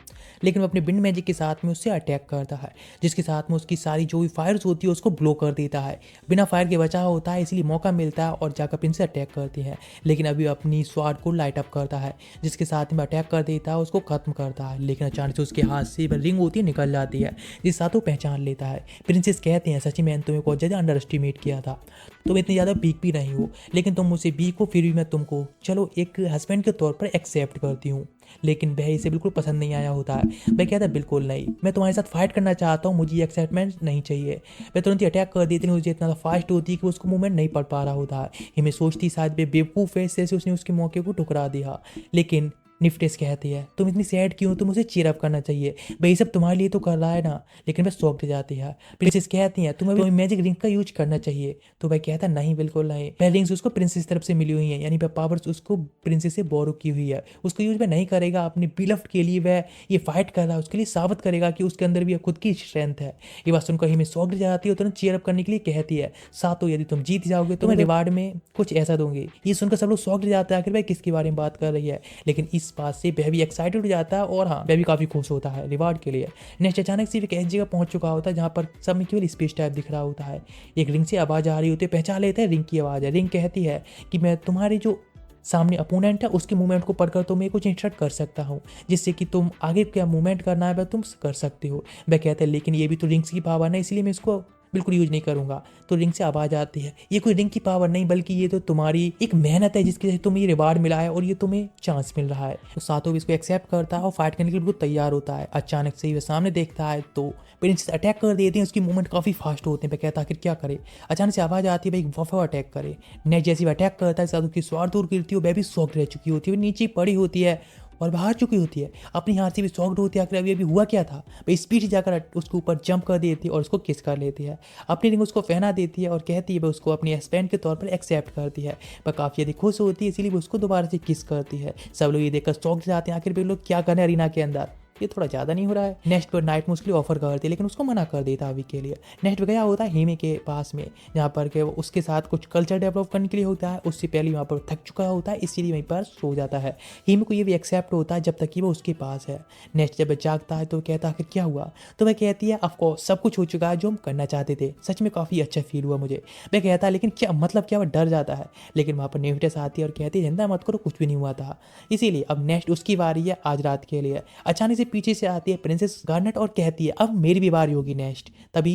लेकिन वह अपने विंड मैजिक के साथ में उससे अटैक अटैक करता है, जिसके साथ में उसकी सारी जो भी फायर्स होती है उसको ब्लो कर देता है। बिना फायर के बचा होता है, इसलिए मौका मिलता है और जाकर प्रिंसेस अटैक करती है। लेकिन अभी अपनी स्वाड को लाइट अप करता है, जिसके साथ में अटैक कर देता है, उसको खत्म करता है। लेकिन अचानक से उसके हाथ से रिंग होती है निकल जाती है, जिस साथ वो पहचान लेता है। प्रिंसेस कहते हैं, सच्ची मैंने तुम्हें बहुत ज़्यादा अंडर एस्टिमेट किया था, तुम इतनी ज़्यादा वीक भी नहीं हो, लेकिन तुम मुझसे वीक हो फिर भी मैं तुमको चलो एक हस्बैंड के तौर पर एक्सेप्ट करती हूँ। लेकिन वह इसे बिल्कुल पसंद नहीं आया होता है। वह कहता है बिल्कुल नहीं, मैं तुम्हारे साथ फाइट करना चाहता हूँ, मुझे ये एक्साइटमेंट नहीं चाहिए। वह तुरंत ही अटैक कर देती है, मुझे इतना फास्ट होती है कि उसको मूवमेंट नहीं पड़ पा रहा होता है। हिमें सोचती शायद वे बेवकूफ़ है, इससे उसने उसके मौके को ठुकरा दिया। लेकिन निफ्टेस कहती है, तुम इतनी सैड क्यों, तुम उसे चीयर अप करना चाहिए, भाई सब तुम्हारे लिए तो कर रहा है ना। लेकिन वह शॉक जाती है। प्रिंसेस कहती है, तुम्हें मैजिक रिंग का यूज करना चाहिए। तो वह कहता है नहीं बिल्कुल नहीं, वह रिंग्स उसको प्रिंसेस तरफ से मिली हुई है, यानी वह पावर्स उसको प्रिंसेस से बोरो की हुई है, उसको यूज वह नहीं करेगा। अपने बिलफ्ड के लिए वह ये फाइट कर रहा है, उसके लिए साबित करेगा कि उसके अंदर भी खुद की स्ट्रेंथ है। ये बात सुनकर हिमें शॉक जाती है, तुरंत चीयर अप करने के लिए कहती है, सातो यदि तुम जीत जाओगे तो मैं रिवार्ड में कुछ ऐसा दूंगी। ये सुनकर सब लोग शॉक जाता है, आखिर वह किसके बारे में बात कर रही है। लेकिन इस बात से वह भी एक्साइटेड हो जाता है और हाँ वह भी काफ़ी खुश होता है रिवार्ड के लिए। नेक्स्ट अचानक से एक ऐसी जगह पहुंच चुका होता है जहाँ पर सब में केवल स्पेस टाइप दिख रहा होता है। एक रिंग से आवाज़ आ रही होती है, पहचान लेते हैं रिंग की आवाज़ है। रिंग कहती है कि मैं तुम्हारे जो सामने अपोनेंट है उसके मूवमेंट को पढ़कर तुम्हें कुछ इंस्ट्रक्ट कर सकता हूँ, जिससे कि तुम आगे क्या मूवमेंट करना है वह तुम कर सकते हो। वह कहते हैं लेकिन ये भी तो रिंग्स की पावर है, इसलिए मैं इसको बिल्कुल यूज नहीं करूंगा। तो रिंग से आवाज़ आती है, ये कोई रिंग की पावर नहीं बल्कि ये तो तुम्हारी एक मेहनत है जिसकी वजह से तुम्हें ये रिवार्ड मिला है और ये तुम्हें चांस मिल रहा है। तो सातों भी इसको एक्सेप्ट करता है और फाइट करने के लिए बिल्कुल तैयार होता है। अचानक से ही वह सामने देखता है तो प्रिंसेस अटैक कर देते हैं, उसकी मूवमेंट काफ़ी फास्ट होते हैं। वह कहता है आखिर क्या करे। अचानक से आवाज़ आती है भाई वफा अटैक करे। नेक्स्ट जैसे वह अटैक करता है साधु की स्वार्थ दूर गिरती है, वह भी शॉक रह चुकी होती है, वो नीचे पड़ी होती है और बाहर चुकी होती है। अपनी हाथ से भी शॉक्ड होती है, आखिर अभी हुआ क्या था। भाई स्पीड जाकर उसके ऊपर जंप कर देती है और उसको किस कर लेती है। अपनी रिंग उसको पहना देती है और कहती है वह उसको अपनी हस्बैंड के तौर पर एक्सेप्ट करती है। वह काफ़ी अधिक खुश होती है, इसीलिए वो उसको दोबारा से किस करती है। सब लोग ये देखकर शॉक्ड जाते हैं, आखिर वे लोग क्या करें अरीना के अंदर, ये थोड़ा ज़्यादा नहीं हो रहा है। नेक्स्ट पर नाइट में उसके लिए ऑफर करती है लेकिन उसको मना कर देता अभी के लिए। नेक्स्ट पर गया होता है हेमे के पास में, जहाँ पर के वो उसके साथ कुछ कल्चर डेवलप करने के लिए होता है। उससे पहले वहाँ पर थक चुका होता है, इसीलिए वहीं पर सो जाता है। हेमे को ये भी एक्सेप्ट होता है जब तक कि वो उसके पास है। नेक्स्ट जब वह जागता है तो कहता है आखिर क्या हुआ। तो वह कहती है ऑफकोर्स सब कुछ हो चुका है जो हम करना चाहते थे, सच में काफ़ी अच्छा फील हुआ मुझे। वह कहता है लेकिन क्या मतलब क्या, वह डर जाता है। लेकिन वहाँ पर नेविटेस आती है और कहती है चिंता मत करो, कुछ भी नहीं हुआ था। इसीलिए अब नेक्स्ट उसकी बारी है आज रात के लिए। अचानक से पीछे से आती है प्रिंसेस गार्नेट और कहती है अब मेरी भी बारी होगी नेक्स्ट। तभी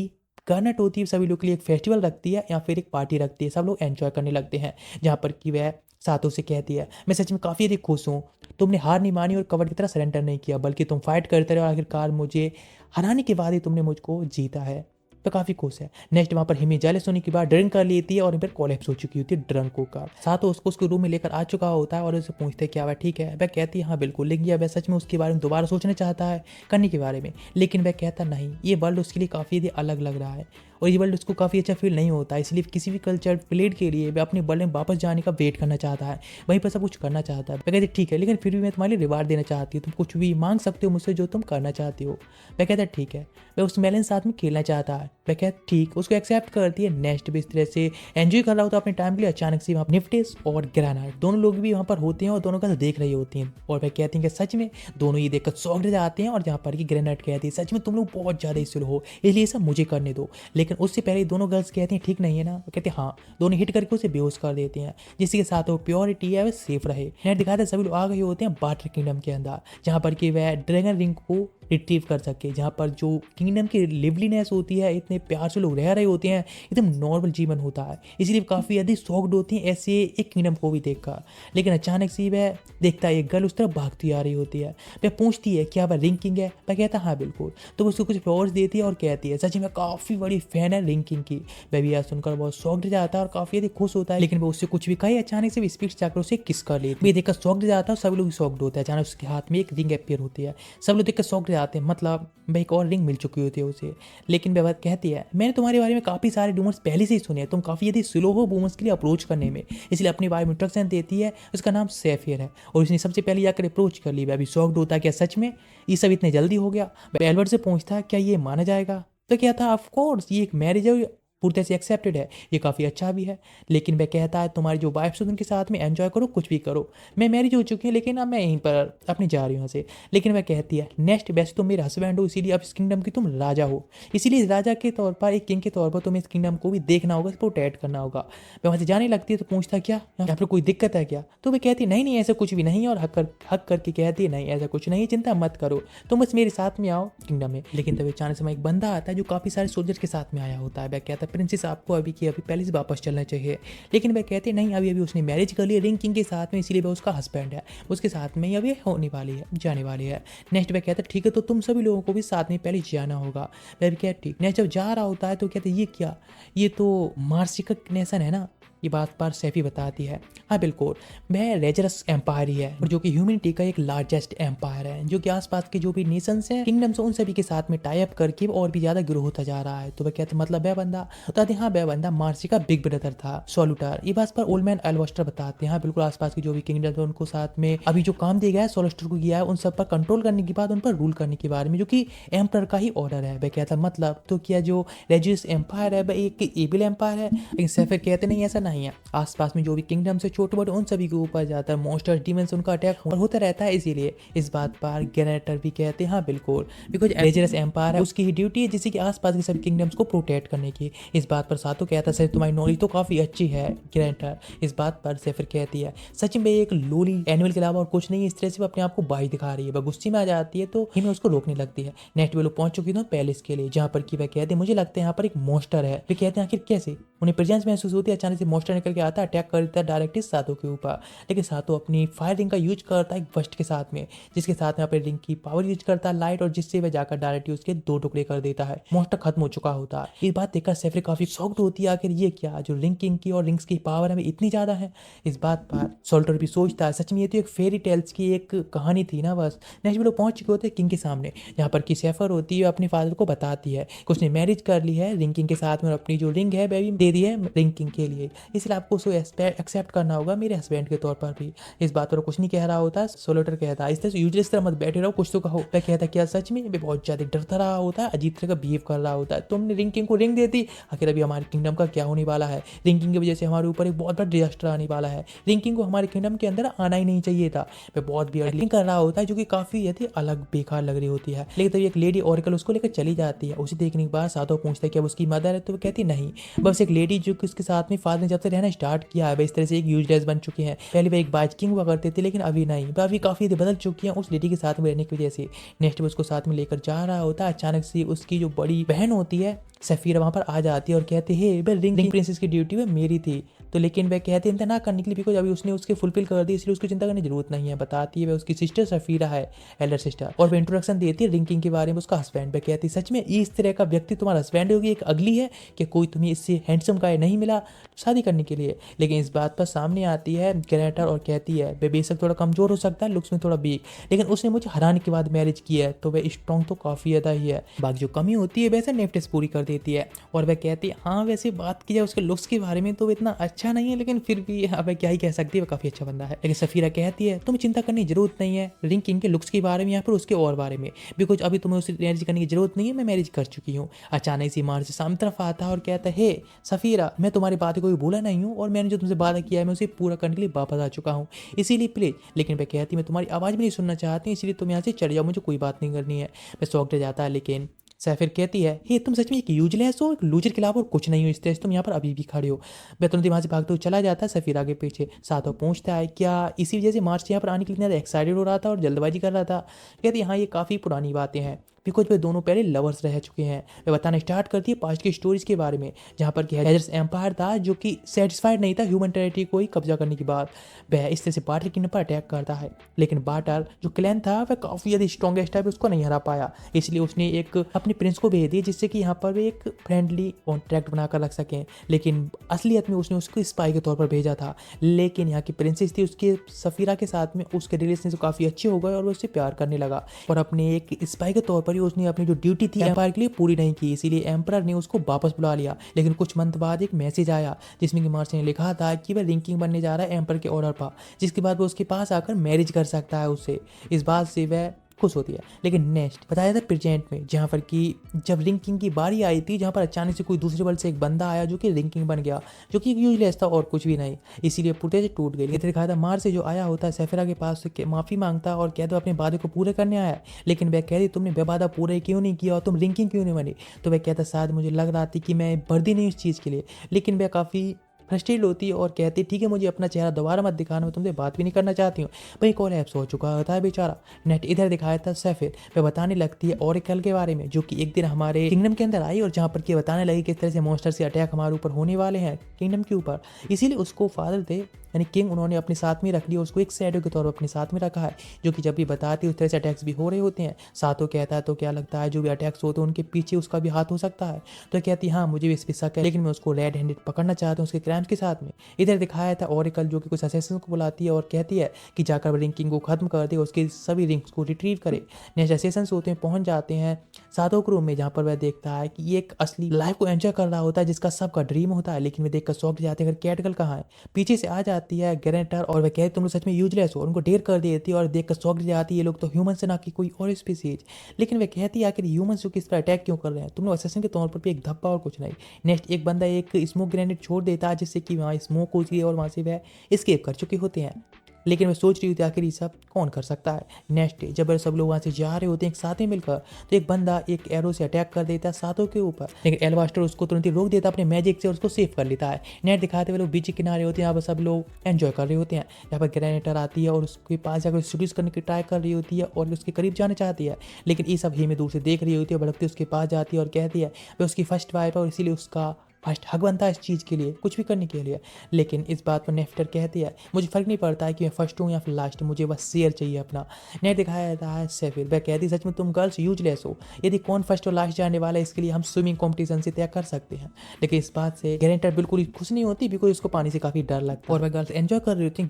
गार्नेट होती है सभी लोग के लिए एक फेस्टिवल रखती है या फिर एक पार्टी रखती है, सब लोग एंजॉय करने लगते हैं। जहाँ पर कि वह सातों से कहती है मैं सच में काफ़ी अधिक खुश हूँ, तुमने हार नहीं मानी और कवर की तरह सरेंडर नहीं किया, बल्कि तुम फाइट करते रहे और आखिरकार मुझे हराने के बाद ही तुमने मुझको जीता है। तो काफ़ी खुश है। नेक्स्ट वहाँ पर हिमी जेलस होने के बाद ड्रिंक कर लेती है और इन पर कोलैप्स हो चुकी होती है ड्रंक होकर। साथ उसको उसके रूम में लेकर आ चुका होता है और उसे पूछते हैं क्या वह ठीक है। वह कहती है हाँ बिल्कुल, लेकिन वह सच में उसके बारे में दोबारा सोचना चाहता है करने के बारे में। लेकिन वह कहता नहीं, ये वर्ल्ड उसके लिए काफ़ी अलग लग रहा है और ये वर्ल्ड उसको काफ़ी अच्छा फील नहीं होता, इसलिए किसी भी कल्चर प्लेट के लिए वह अपने वर्ल्ड में वापस जाने का वेट करना चाहता है, वहीं पर सब कुछ करना चाहता है। वह कहते ठीक है लेकिन फिर भी मैं तुम्हारे लिए रिवार्ड देना चाहती हूँ, तुम कुछ भी मांग सकते हो मुझसे जो तुम करना चाहती हो। वह कहता है ठीक है। वह उस मेलन साथ में खेलना चाहता है। वह कहता ठीक, उसको एक्सेप्ट करती है। नेक्स्ट भी इस तरह से एंजॉय कर रहा होता है अपने टाइम के लिए। अचानक से वहाँ निफ्टेस और ग्रेनाइट दोनों लोग भी वहाँ पर होते हैं और दोनों का देख रही होती हैं और वह कहती हैं कि सच में दोनों ये देखकर शॉक्ड जाते हैं। और जहाँ पर कि ग्रेनाइट कहती है सच में तुम लोग बहुत ज़्यादा स्लो हो, इसलिए सब मुझे करने दो। लेकिन उससे पहले दोनों गर्ल्स कहती हैं ठीक नहीं है ना। वो कहते हैं हाँ, दोनों हिट करके उसे बेहोश कर देते हैं, जिसके साथ वो प्योरिटी है वह सेफ रहे। नेट दिखाते हैं सभी लोग आ गए होते हैं वाटर किंगडम के अंदर, जहाँ पर कि वह ड्रैगन रिंग को रिट्रीव कर सके, जहाँ पर जो किंगडम की लिवलीनेस होती है, इतने प्यार से लोग रह रहे होते हैं, एकदम नॉर्मल जीवन होता है, इसलिए काफ़ी अधिक शॉक्ड होती हैं ऐसे एक किंगडम को भी देखकर। लेकिन अचानक से वह देखता है एक गर्ल उस तरफ भागती आ रही होती है। वह पूछती है क्या वह रिंग किंग है। वह कहता है हाँ बिल्कुल। तो वो उसको कुछ फ्लावर्स देती है और कहती है सच में काफ़ी बड़ी फैन है रिंग किंग की। वह भी यह सुनकर बहुत शॉक्ड जाता है और काफ़ी अधिक खुश होता है, लेकिन वो उससे कुछ भी कहे अचानक से स्पीड जाकर उसे किस कर लेती है। देखकर शॉक्ड जाता है, सभी लोग शॉक्ड होते हैं। अचानक उसके हाथ में एक रिंग अपीयर होती है, सब लोग देखकर शॉक्ड जाते हैं, मतलब भाई एक और रिंग मिल चुकी होती है उसे। लेकिन वह बात कहती है मैंने तुम्हारे बारे में काफ़ी सारे रूमर्स पहले से ही सुने हैं, तुम काफ़ी यदि स्लो हो वुमेन्स के लिए अप्रोच करने में, इसलिए अपनी बारे में इंस्ट्रक्शन देती है। उसका नाम सैफियर है और उसने सबसे पहले जाकर अप्रोच कर ली। वह अभी शॉक्ड होता है क्या सच में ये सब इतने जल्दी हो गया। वह एल्बर्ट से पूछता है क्या ये माना जाएगा। तो क्या था ऑफ कोर्स ये एक मैरिज है, पूरी तरह से एक्सेप्टेड है, ये काफ़ी अच्छा भी है। लेकिन वह कहता है तुम्हारी जो वाइफ है उनके साथ में एंजॉय करो, कुछ भी करो, मैं मैरिज हो चुकी हूँ, लेकिन अब मैं यहीं पर अपनी जा रही हूँ यहाँ से। लेकिन वह कहती है नेक्स्ट वैसे तुम मेरे हस्बैंड हो, इसीलिए अब इस किंगडम की तुम राजा हो, इसीलिए इस राजा के तौर पर, एक किंग के तौर पर तुम्हें इस किंगडम को भी देखना होगा, प्रोटेक्ट करना होगा। वह वहाँ से जाने लगती है तो पूछता क्या यहाँ पर कोई दिक्कत है क्या, तो वह कहती नहीं नहीं ऐसा कुछ भी नहीं है, और हक करके कहती है नहीं ऐसा कुछ नहीं, चिंता मत करो, तुम बस मेरे साथ में आओ किंगडम में। लेकिन तभी अचानक से एक बंदा आता है जो काफ़ी सारे सोल्जर के साथ में आया होता है। वह कहता है प्रिंसेस आपको अभी की अभी पहले से वापस चलना चाहिए, लेकिन वह कहते नहीं अभी अभी उसने मैरिज कर लिया रिंग किंग के साथ में, इसीलिए वह उसका हस्बैंड है, उसके साथ में ही अभी होने वाली है, जाने वाली है। नेक्स्ट वह कहता है ठीक है तो तुम सभी लोगों को भी साथ में पहले जाना होगा। वह भी कहता ठीक। नेक्स्ट जब जा रहा होता है तो कहते ये क्या, ये तो मार्सी का नेशन है ना, ये बात पर सैफी बताती है हाँ बिल्कुल, वह रेजरस एम्पायर ही है, और जो कि ह्यूमैनिटी का एक लार्जेस्ट एम्पायर है, जो कि आसपास के जो भी नेशंस हैं किंगडम्स उन सभी के साथ में टाई अप करके और भी ज्यादा ग्रो होता जा रहा है। तो वह कहते मतलब वह बंदा बताते हाँ वह बंदा मार्सी का बिग ब्रदर था सोल्यूटर। ये बात पर ओल्ड मैन एल्वस्टर बताते हैं हाँ बिल्कुल, आसपास के जो भी किंगडम है उनको साथ में अभी जो काम दिया गया है सोल्यूटर को किया है, उन सब पर कंट्रोल करने के बाद उन पर रूल करने के बारे में, जो कि एम्पर का ही ऑर्डर है। वह कहता मतलब तो क्या जो रेजरस एम्पायर है वह एक एबल एम्पायर है, लेकिन सैफिर कहते नहीं ऐसा नहीं है, आसपास में जो भी किंगडम से छोटे बड़े उन सभी के ऊपर जाता है मॉन्स्टर डीमंस उनका अटैक होता रहता है, इसीलिए इस बात पर ग्रेनेटर भी कहते हैं हाँ बिल्कुल, बिकॉज रेजरस एम्पायर है उसकी ही ड्यूटी है जिससे कि आसपास के सभी किंगडम्स को प्रोटेक्ट करने की। इस बात पर सातो कहता है तुम्हारी नॉलेज तो काफी अच्छी है ग्रेनेटर। इस बात पर सेफिर कहती है सच में एक लोली एनिमल के अलावा और कुछ नहीं, इस तरह से वो अपने आप को बाई दिखा रही है। वह गुस्से में आ जाती है तो हिमें उसको रोकने लगती है। नेक्स्ट वे लोग पहुंच चुकी थी पैलेस के लिए, जहाँ पर कि वह कहते हैं मुझे लगता है यहाँ पर एक मॉन्स्टर है। वे कहते हैं आखिर कैसे, उन्हें प्रेजेंस महसूस होती है, अचानक से मॉन्स्टर निकल के आता है, अटैक कर देता है डायरेक्टली सातो के ऊपर। लेकिन सातो अपनी फायर रिंग का यूज करता है एक बस्ट के साथ में, जिसके साथ में अपनी रिंग की पावर यूज करता है लाइट, और जिससे वह जाकर डायरेक्टली उसके 2 टुकड़े कर देता है। मॉन्स्टर खत्म हो चुका होता है। ये बात देखकर सेफिर काफी शॉक्ड होती है, आखिर ये क्या, जो रिंग किंग की और रिंग्स की पावर है इतनी ज्यादा है। इस बात पर सोल्टर भी सोचता है सच में ये तो एक फेरी टेल्स की एक कहानी थी ना बस। नेक्स्ट लोग पहुंच चुके होते हैं किंग के सामने, जहाँ पर कि सेफर होती है अपने फादर को बताती है कि उसने मैरिज कर ली है रिंग किंग के साथ में, और अपनी जो रिंग है वह भी दे दी है रिंग किंग के लिए, इसलिए आपको उसको एक्सेप्ट करना होगा मेरे हस्बैंड के तौर पर भी। इस बात पर कुछ नहीं कह रहा होता, सोल्टर कहता है इस तरह से यूजलेस तरह मत बैठे रहो, कुछ तो कहो। वह कहता है क्या सच में, वे बहुत ज्यादा डरता रहा होता है, अजीब तरह का बिहेव कर रहा होता है, तुमने रिंग किंग को रिंग दे दी, आखिर अभी हमारे किंगडम का क्या होने वाला है, रिंग किंग की वजह से हमारे ऊपर एक बहुत बड़ा डिजास्टर आने वाला है, रिंग किंग को हमारे किंगडम के अंदर आना ही नहीं चाहिए था। वह बहुत बियर्डली कर रहा होता है, जो कि काफी अलग बेकार लग रही होती है। लेकिन तभी एक लेडी ऑरेकल उसको लेकर चली जाती है। उसे देखने के बाद सातो पूछता है कि अब उसकी मदर है, तो वो कहती नहीं, बस एक लेडी जो कि उसके साथ में फादर ने जब से रहना स्टार्ट किया है वह इस तरह से एक यूजलेस बन चुकी है। पहले वह एक बाइकिंग हुआ करते थे, लेकिन अभी नहीं, वह अभी काफी बदल चुकी है उस लेडी के साथ में रहने की वजह से। नेक्स्ट वो उसको साथ में लेकर जा रहा होता है, अचानक से उसकी जो बड़ी बहन होती है सफीरा वहां पर आ जाती है और कहती है रिंग प्रिंसेस की ड्यूटी वह मेरी थी, तो लेकिन वह कहती है ना करने के लिए, बिकॉज अभी उसने उसके फुलफिल कर दी, इसलिए उसको चिंता करने की जरूरत नहीं है। बताती है वह उसकी सिस्टर सफीरा है, एल्डर सिस्टर, और वह इंट्रोडक्शन देती है रिंग किंग के बारे में उसका हस्बैंड। वह कहती है सच में इस तरह का व्यक्ति तुम्हारा हस्बैंड होगी, एक अगली है कि कोई तुम्हें इससे हैंडसम गाय नहीं मिला शादी करने के लिए। लेकिन इस बात पर सामने आती है ग्रेनेटर और कहती है वह बेशक थोड़ा कमजोर हो सकता है, लुक्स में थोड़ा वीक, लेकिन उसने मुझे हराने के बाद मैरिज की है, तो वह स्ट्रॉन्ग तो काफी ज्यादा ही है। बाकी जो कमी होती है वैसे नेफ्टेस पूरी कर देती है। और वह कहती है हाँ वैसे बात की जाए उसके लुक्स के बारे में तो इतना अच्छा नहीं है, लेकिन फिर भी अब क्या ही कह सकती है, वह काफी अच्छा बंदा है। लेकिन सफीरा कहती है तुम्हें चिंता करने की जरूरत नहीं है रिंग किंग के लुक्स के बारे में या फिर उसके और बारे में, बिकॉज अभी तुम्हें उससे मैरिज करने की जरूरत नहीं है, मैं मैरिज कर चुकी हूँ। अचानक से मार्च सामने तरफ आता है और कहता है हे सफीरा, मैं तुम्हारी बात को भूला नहीं हूँ, और मैंने जो तुमसे वादा किया है मैं उसे पूरा करने के लिए वापस आ चुका हूँ, इसीलिए प्लीज। लेकिन वह कहती मैं तुम्हारी आवाज भी नहीं सुनना चाहती, इसलिए तुम यहाँ से चढ़ जाओ, मुझे कोई बात नहीं करनी है। मैं शौक रह जाता है, लेकिन सैफिर कहती है हे तुम सच में एक यूजलेस हो, एक लूजर के अलावा और कुछ नहीं हो, इस तरह से तुम यहाँ पर अभी भी खड़े हो। वह तुरंत वहाँ से भागते हुए चला जाता है, सफीरा के पीछे। साथ पूछता है क्या इसी वजह से मार्च यहाँ पर आने के लिए इतना एक्साइटेड हो रहा था और जल्दबाजी कर रहा था। कहती है हाँ ये काफ़ी पुरानी बातें हैं, बिकॉज वे दोनों पहले लवर्स रह चुके हैं। वे बताना स्टार्ट करती है पास्ट की स्टोरीज के बारे में, जहाँ पर कि हेजर्स एम्पायर था जो कि सेटिस्फाइड नहीं था ह्यूमन टेरिटरी को ही कब्जा करने के बाद। वह इस तरह से बाटर किंगडम पर अटैक करता है, लेकिन बाटर जो क्लैन था वह काफ़ी ज़्यादा स्ट्रॉन्गेस्ट है, उसको नहीं हरा पाया, इसलिए उसने एक अपने प्रिंस को भेज दिया जिससे कि यहाँ पर वे एक फ्रेंडली कॉन्ट्रैक्ट बनाकर रख सकें। लेकिन असलियत में उसने उसको स्पाई के तौर पर भेजा था, लेकिन यहाँ की प्रिंसेस थी उसके सफीरा के साथ में उसके रिलेशन काफ़ी अच्छे हो गए और वो उससे प्यार करने लगा, और अपने एक स्पाई के तौर पर उसने अपनी जो ड्यूटी थी एम्पायर के लिए पूरी नहीं की, इसीलिए एम्परर ने उसको वापस बुला लिया। लेकिन कुछ मंथ बाद एक मैसेज आया जिसमें कि मार्च ने लिखा था कि वह रिंग किंग बनने जा रहा है एम्पर के ऑर्डर पर, जिसके बाद वो उसके पास आकर मैरिज कर सकता है उससे। इस बात से वह खुश होती है। लेकिन नेक्स्ट बताया था प्रेजेंट में, जहाँ पर कि जब रिंग किंग की बारी आई थी, जहाँ पर अचानक से कोई दूसरे वर्ल्ड से एक बंदा आया जो कि रिंग किंग बन गया, जो कि यूजलेस था और कुछ भी नहीं, इसीलिए पुटे से टूट गई। इधर दिखाया था मार्स से जो आया होता है सेफिरा के पास से माफी मांगता और कहता अपने वादे को पूरे करने आया, लेकिन वह कहती तुमने वादा पूरा क्यों नहीं किया और तुम रिंग किंग क्यों नहीं बनी। तो वह कहता शायद मुझे लग रहा था कि मैं वर्दी नहीं उस चीज़ के लिए, लेकिन वह काफ़ी फ्रस्ट्रेट होती है और कहती ठीक है मुझे अपना चेहरा दोबारा मत दिखाना, मैं तुमसे बात भी नहीं करना चाहती हूँ। वही कॉल ऐप्स हो चुका होता है बेचारा। नेट इधर दिखाया था सेफिर, वह बताने लगती है ओरेकल के बारे में, जो कि एक दिन हमारे किंगडम के अंदर आई और जहाँ पर कि बताने लगी किस तरह से मॉन्स्टर से अटैक हमारे ऊपर होने वाले हैं किंगडम के ऊपर। इसीलिए उसको फादर थे यानी किंग उन्होंने अपने साथ में रख लिया, उसको एक शैडो के तौर पर अपने साथ में रखा है, जो कि जब भी बताती है उस तरह से अटैक्स भी हो रहे होते हैं। साथों कहता है तो क्या लगता है जो भी अटैक्स होते हैं उनके पीछे उसका भी हाथ हो सकता है। तो कहती हाँ मुझे भी इस पर शक है, लेकिन मैं उसको रेड हैंडेड पकड़ना चाहता हूँ उसके क्राइम्स के साथ में। इधर दिखाया था ओरेकल जो कि कुछ असैसिन को बुलाती है और कहती है कि जाकर रिंग किंग को खत्म कर दे, उसके सभी रिंग्स को रिट्रीव करे। नेक्स्ट असैसिन्स होते हैं पहुंच जाते हैं सातों के रूम में, जहाँ पर वह देखता है कि ये एक असली लाइफ को एंजॉय कर रहा होता है जिसका सबका ड्रीम होता है। लेकिन वे देखकर शॉक जाते हैं कैटगल कहाँ है। पीछे से आ जाती है ग्रेनेटर और वह कहती तुम लोग सच में यूजलेस हो, उनको ढेर कर देती है और देखकर शॉक जाती है ये लोग तो ह्यूमन से ना कि कोई और स्पीसीज। लेकिन वह कहती है आखिर ह्यूमन को किस पर अटैक क्यों कर रहे हैं, तुम लोग असैसिन के तौर पर भी एक धब्बा और कुछ नहीं। नेक्स्ट एक बंदा एक स्मोक ग्रेनेड छोड़ देता है जिससे कि वहाँ स्मोक होती है और वहाँ से वह एस्केप कर चुके होते हैं। लेकिन मैं सोच रही थी आखिर ये सब कौन कर सकता है। नेक्स्ट डे जब सब लोग वहाँ से जा रहे होते हैं एक साथ में मिलकर, तो एक बंदा एक एरो से अटैक कर देता है सातों के ऊपर, लेकिन एल्बास्टर उसको तुरंत ही रोक देता है अपने मैजिक से और उसको सेव कर लेता है। नेट दिखाते हुए लोग बीच के किनारे होते हैं, यहाँ पर सब लोग एंजॉय कर रहे होते हैं। यहाँ पर ग्रेनेटर आती है और उसके पास जाकर सीड्यूस करने की ट्राई कर रही होती है और उसके करीब जाना चाहती है, लेकिन ये सब ही में दूर से देख रही होती है, भड़कती उसके पास जाती है और कहती है वह उसकी फर्स्ट वाइफ है और इसीलिए उसका फर्स्ट हक बनता है इस चीज़ के लिए कुछ भी करने के लिए। लेकिन इस बात पर नेफ्टर कहती है मुझे फ़र्क नहीं पड़ता है कि मैं फर्स्ट हूँ या फिर लास्ट, मुझे बस शेयर चाहिए अपना। नेट दिखाया जाता है सेफिर, वह कहती सच में तुम गर्ल्स यूजलेस हो, यदि कौन फर्स्ट और लास्ट जाने वाला है इसके लिए हम स्विमिंग कॉम्पिटिशन से तय कर सकते हैं। लेकिन इस बात से ग्रेनेटर बिल्कुल खुश नहीं होती, बिकॉज उसको पानी से काफ़ी डर लगता है और वह गर्ल्स एंजॉय कर रही होती हैं